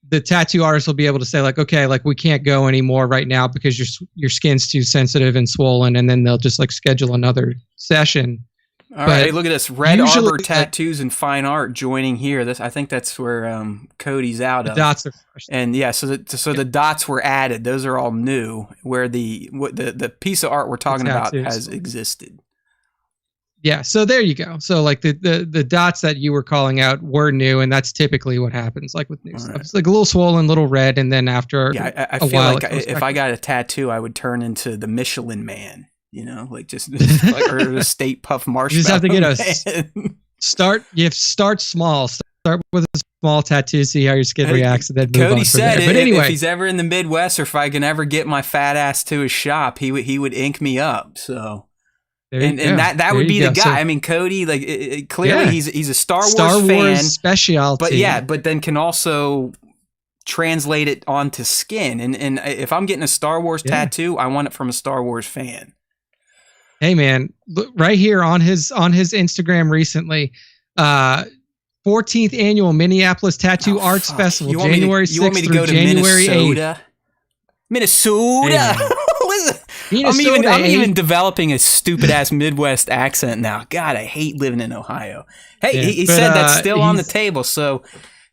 the tattoo artist will be able to say, like, okay, like, we can't go anymore right now because your skin's too sensitive and swollen, and then they'll just like schedule another session. All right, look at this. Red Arbor Tattoos and Fine Art joining here. I think that's where Cody's out of. Dots are fresh. And yeah, so the dots were added. Those are all new. Where the piece of art we're talking about has existed. Yeah, so there you go. So like the dots that you were calling out were new, and that's typically what happens, like, with new stuff. It's like a little swollen, little red, and then after I feel while, like if I got a tattoo, I would turn into the Michelin Man, like just like, or the State Puff Marshmallow. You just have to get Man. You have to start small. Start with a small tattoo, see how your skin reacts, and then move Cody on from said there. But anyway, if he's ever in the Midwest, or if I can ever get my fat ass to his shop, he would ink me up. So. And that would be the guy. So, I mean, Cody, like, clearly he's a Star Wars fan, specialty. But then can also translate it onto skin. And if I'm getting a Star Wars tattoo, I want it from a Star Wars fan. Hey man, look, right here on his Instagram recently, 14th annual Minneapolis Tattoo Arts Festival, January 6th through January 8th. Minnesota. Listen, I'm even developing a stupid ass Midwest accent now. God, I hate living in Ohio. Hey, he said that's still on the table. So,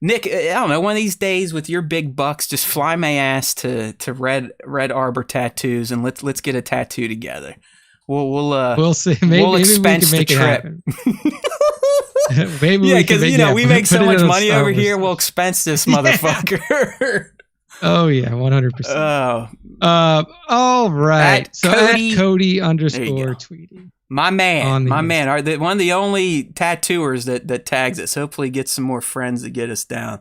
Nick, I don't know. One of these days with your big bucks, just fly my ass to Red Arbor Tattoos and let's get a tattoo together. We'll see. We'll expense the trip. Maybe because we make so much money over here. We'll expense this motherfucker. Oh yeah, 100%. All right. At Cody _Tweety. My man. One of the only tattooers that tags us. Hopefully, get some more friends to get us down.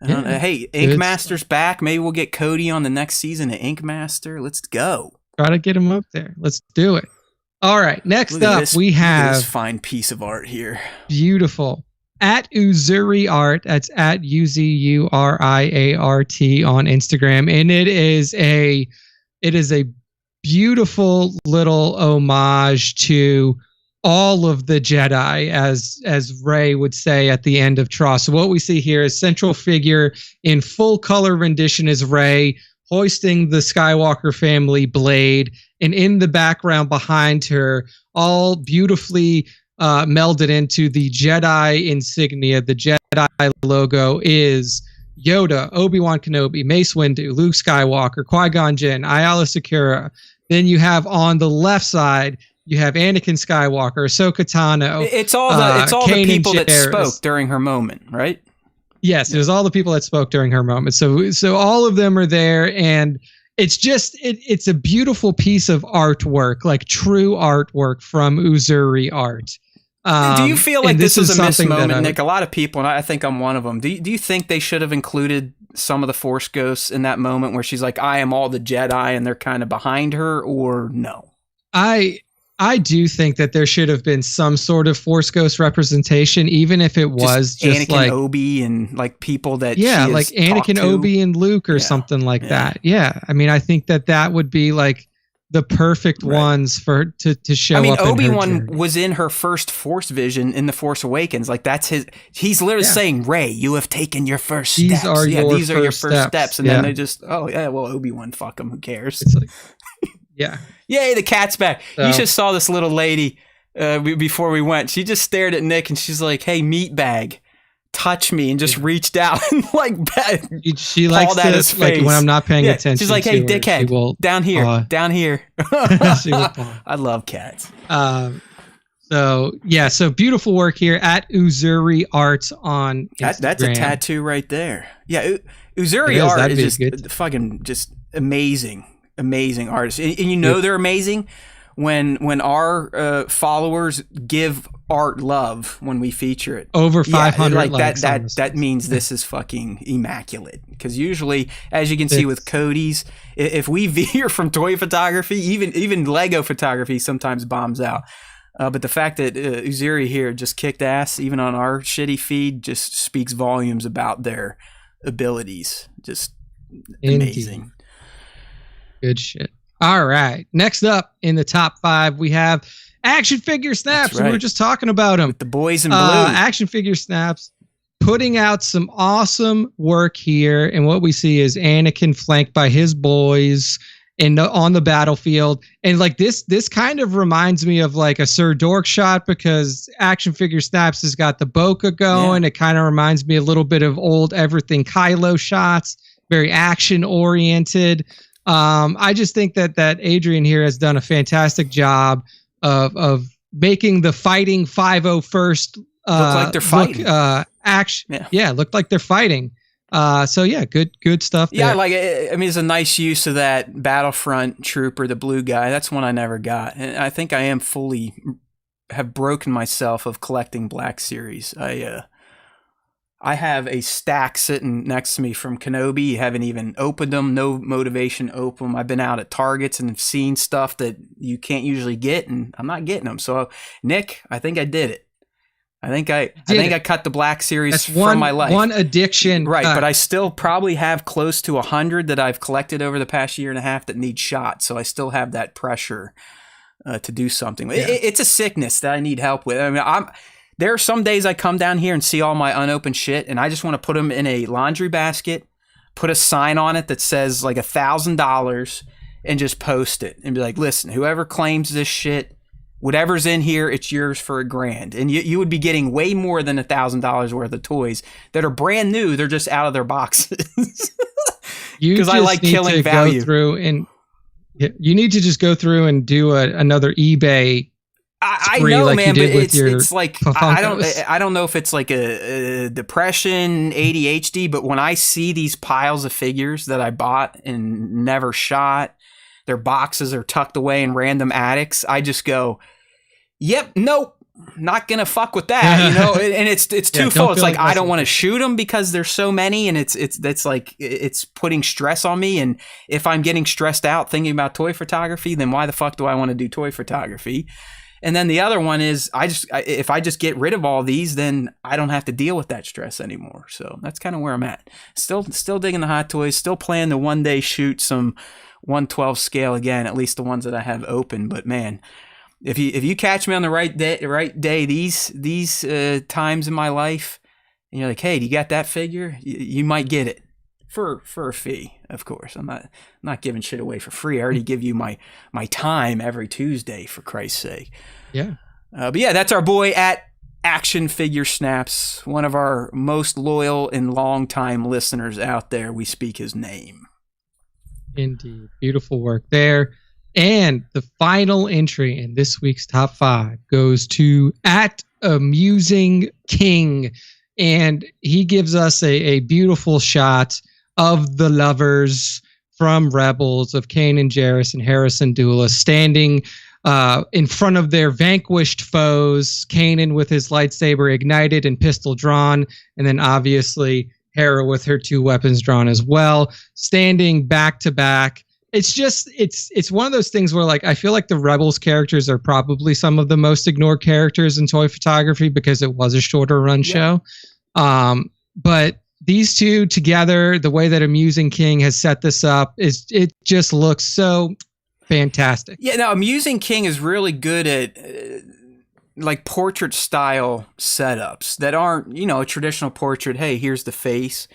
Hey, Ink Master's back. Maybe we'll get Cody on the next season of Ink Master. Let's go. Try to get him up there. Let's do it. All right. Next up, we have this fine piece of art here. Beautiful. At Uzuri Art, that's at UZURIART on Instagram, and it is a beautiful little homage to all of the Jedi, as Rey would say at the end of TROS. So what we see here is central figure in full color rendition is Rey hoisting the Skywalker family blade, and in the background behind her, all beautifully melded into the Jedi insignia, the Jedi logo, is Yoda, Obi-Wan Kenobi, Mace Windu, Luke Skywalker, Qui-Gon Jinn, Ayala Secura. Then you have on the left side, you have Anakin Skywalker, Ahsoka Tano. It's all the people that spoke during her moment, right? Yes, it was all the people that spoke during her moment. So all of them are there, and it's just it's a beautiful piece of artwork, like true artwork from Uzuri Art. Do you feel like this is a missed moment, Nick? A lot of people, and I think I'm one of them. Do you think they should have included some of the Force ghosts in that moment where she's like, "I am all the Jedi," and they're kind of behind her, or no? I do think that there should have been some sort of Force ghost representation, even if it was just Anakin, like Obi, and like people that like Anakin, Obi, and Luke, or something like that. Yeah, I mean, I think that would be like the perfect ones to show. I mean, Obi-Wan was in her first Force vision in The Force Awakens. Like that's he's literally saying, "Rey, you have taken your first steps. These are your first steps." And then they just, Obi-Wan, fuck him, who cares? It's like, yeah. Yay, the cat's back. So, you just saw this little lady before we went. She just stared at Nick and she's like, "Hey, meatbag, touch me," and just reached out and like she likes to, like when I'm not paying attention. She's like, "Hey, dickhead, down here, down here." I love cats. So beautiful work here at Uzuri Arts on Instagram. That's a tattoo right there. Yeah, Uzuri Art is just fucking just amazing artists, and they're amazing when our followers give art love when we feature it. Over 500 like likes that means this is fucking immaculate, because usually, as you can see with Cody's, if we veer from toy photography, even Lego photography sometimes bombs out, but the fact that Uzuri here just kicked ass even on our shitty feed just speaks volumes about their abilities. Just amazing. Good shit. All right. Next up in the top 5, we have Action Figure Snaps. We were just talking about them. With the boys in blue. Action Figure Snaps putting out some awesome work here. And what we see is Anakin flanked by his boys on the battlefield. And like this kind of reminds me of like a Sir Dork shot, because Action Figure Snaps has got the bokeh going. Yeah. It kind of reminds me a little bit of old Everything Kylo shots, very action oriented. I just think that Adrian here has done a fantastic job of making the fighting 501st look like they're fighting. Action, looked like they're fighting. Good stuff. Yeah, there. like I mean, it's a nice use of that Battlefront trooper, the blue guy. That's one I never got, and I think I am fully have broken myself of collecting Black Series. I have a stack sitting next to me from Kenobi. Haven't even opened them. No motivation to open them. I've been out at Targets and have seen stuff that you can't usually get, and I'm not getting them. So, Nick, I think I did it. I think I cut the Black Series from my life. One addiction. Right, but I still probably have close to 100 that I've collected over the past year and a half that need shot. So I still have that pressure to do something. Yeah. It's a sickness that I need help with. I mean, There are some days I come down here and see all my unopened shit, and I just want to put them in a laundry basket, put a sign on it that says like $1,000, and just post it and be like, listen, whoever claims this shit, whatever's in here, it's yours for $1,000. And you would be getting way more than $1,000 worth of toys that are brand new. They're just out of their boxes. Because I like killing value. You need to just go through and do another eBay. I know, like, man, but it's like I don't know if it's like a depression, ADHD, but when I see these piles of figures that I bought and never shot, their boxes are tucked away in random attics, I just go, "Yep, nope, not gonna fuck with that," you know. And it's twofold. It's like I don't want to shoot them because there's so many, and it's like it's putting stress on me. And if I'm getting stressed out thinking about toy photography, then why the fuck do I want to do toy photography? And then the other one is if I just get rid of all these, then I don't have to deal with that stress anymore. So that's kind of where I'm at. Still digging the hot toys. Still planning to one day shoot some 1/12 scale again, at least the ones that I have open. But man, if you catch me on the right day, these times in my life, and you're like, hey, do you got that figure? You might get it. For a fee, of course. I'm not giving shit away for free. I already give you my time every Tuesday, for Christ's sake. Yeah. But yeah, that's our boy at Action Figure Snaps, one of our most loyal and long-time listeners out there. We speak his name. Indeed. Beautiful work there. And the final entry in this week's top 5 goes to at Amusing King. And he gives us a beautiful shot of the lovers from Rebels, of Kanan Jarrus and Harrison Dula, standing in front of their vanquished foes, Kanan with his lightsaber ignited and pistol drawn, and then obviously Hera with her 2 weapons drawn as well, standing back to back. It's just, it's one of those things where, like, I feel like the Rebels characters are probably some of the most ignored characters in toy photography because it was a shorter run show. But these two together, the way that Amusing King has set this up, it just looks so fantastic. Yeah, no, Amusing King is really good at like portrait style setups that aren't, you know, a traditional portrait. Hey, here's the face,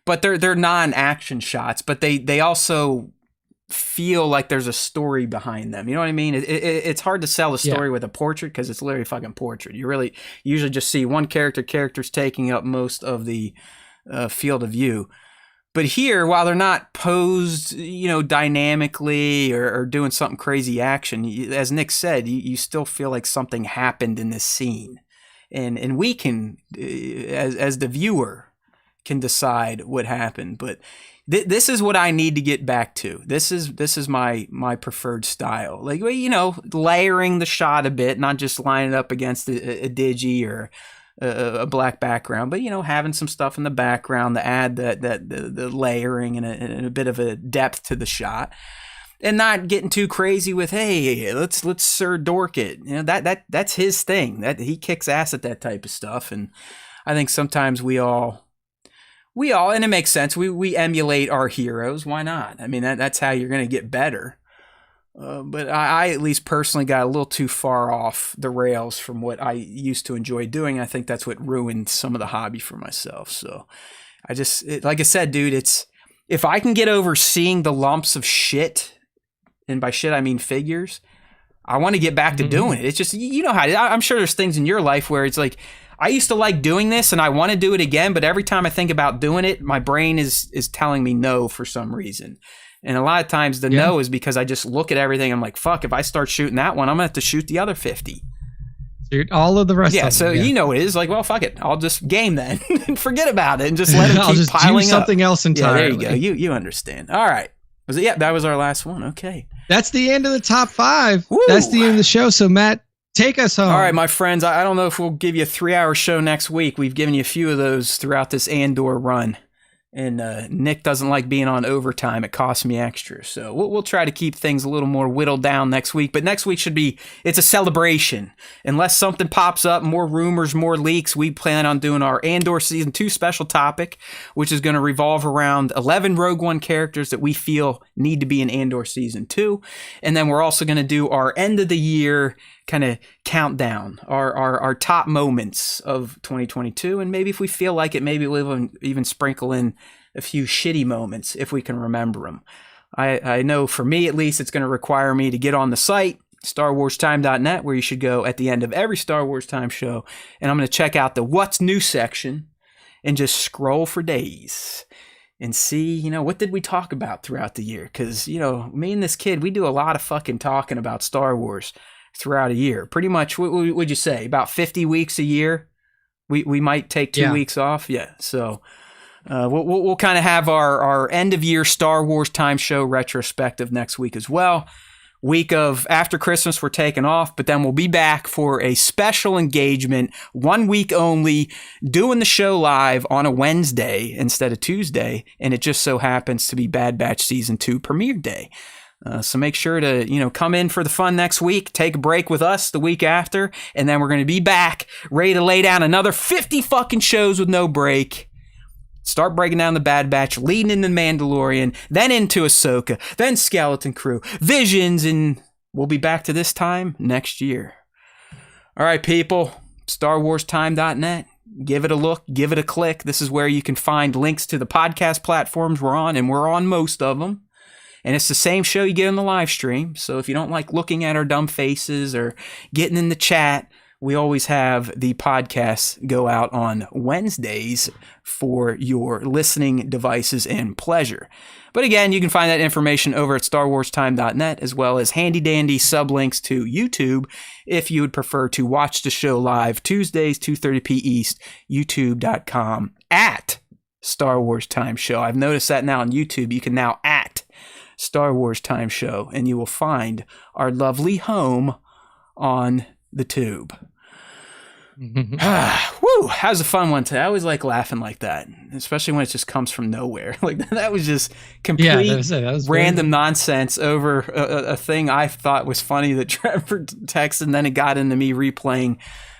but they're non-action shots, but they also feel like there's a story behind them. You know what I mean? It's hard to sell a story with a portrait because it's literally a fucking portrait. You usually just see one character's taking up most of the field of view. But here, while they're not posed, you know, dynamically or doing something crazy action, as Nick said, you still feel like something happened in this scene. And we can, as the viewer, can decide what happened. But this is what I need to get back to. This is my preferred style. Like, you know, layering the shot a bit, not just lining it up against a digi or a black background, but, you know, having some stuff in the background to add the layering and a bit of a depth to the shot, and not getting too crazy with, hey, let's Sir Dork it. You know, that's his thing. That he kicks ass at that type of stuff, and I think sometimes we all, and it makes sense. We emulate our heroes. Why not? I mean, that's how you're going to get better. But I at least personally got a little too far off the rails from what I used to enjoy doing. I think that's what ruined some of the hobby for myself. So like I said, dude, if I can get over seeing the lumps of shit, and by shit I mean figures, I want to get back to doing it. It's just, you know how it is. I'm sure there's things in your life where it's like, I used to like doing this and I want to do it again, but every time I think about doing it, my brain is telling me no for some reason. And a lot of times the no is because I just look at everything. I'm like, fuck, if I start shooting that one, I'm going to have to shoot the other 50. Shoot all of the rest of them. So you know it is. Like, well, fuck it. I'll just game then and forget about it and just let it keep piling up. Do something else entirely. Yeah, there you go. You understand. All right. That was our last one. Okay. That's the end of the top 5. Woo! That's the end of the show. So, Matt, take us home. All right, my friends. I don't know if we'll give you a 3-hour show next week. We've given you a few of those throughout this Andor run. And Nick doesn't like being on overtime. It costs me extra. So we'll try to keep things a little more whittled down next week. But next week it's a celebration. Unless something pops up, more rumors, more leaks, we plan on doing our Andor Season 2 special topic, which is going to revolve around 11 Rogue One characters that we feel need to be in Andor Season 2. And then we're also going to do our end of the year kind of countdown, our top moments of 2022, and maybe if we feel like it, maybe we'll even sprinkle in a few shitty moments if we can remember them. I know for me at least, it's going to require me to get on the site, StarWarsTime.net, where you should go at the end of every Star Wars Time show, and I'm going to check out the What's New section and just scroll for days and see, what did we talk about throughout the year? Because, me and this kid, we do a lot of fucking talking about Star Wars throughout a year. Pretty much, what would you say? About 50 weeks a year? We might take 2 weeks off. Yeah, so we'll kind of have our end of year Star Wars Time show retrospective next week as well. Week of after Christmas, we're taking off, but then we'll be back for a special engagement, 1 week only, doing the show live on a Wednesday instead of Tuesday, and it just so happens to be Bad Batch Season 2 premiere day. So make sure to, come in for the fun next week, take a break with us the week after, and then we're going to be back, ready to lay down another 50 fucking shows with no break. Start breaking down the Bad Batch, leading into Mandalorian, then into Ahsoka, then Skeleton Crew, Visions, and we'll be back to this time next year. All right, people, StarWarsTime.net. Give it a look, give it a click. This is where you can find links to the podcast platforms we're on, and we're on most of them. And it's the same show you get in the live stream. So if you don't like looking at our dumb faces or getting in the chat, we always have the podcasts go out on Wednesdays for your listening devices and pleasure. But again, you can find that information over at StarWarsTime.net, as well as handy-dandy sublinks to YouTube if you would prefer to watch the show live Tuesdays, 2:30 p. East, youtube.com at Star Wars Time Show. I've noticed that now on YouTube. You can now at Star Wars Time Show, and you will find our lovely home on the tube. Woo! That was a fun one today. I always like laughing like that, especially when it just comes from nowhere. Like that was just complete that was random nonsense over a thing I thought was funny that Trevor texted, and then it got into me replaying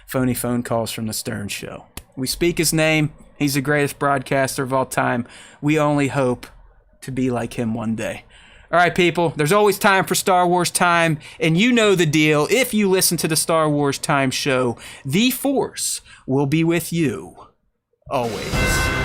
phony phone calls from the Stern Show. We speak his name. He's the greatest broadcaster of all time. We only hope to be like him one day. All right, people, there's always time for Star Wars Time, and you know the deal. If you listen to the Star Wars Time show, the Force will be with you always.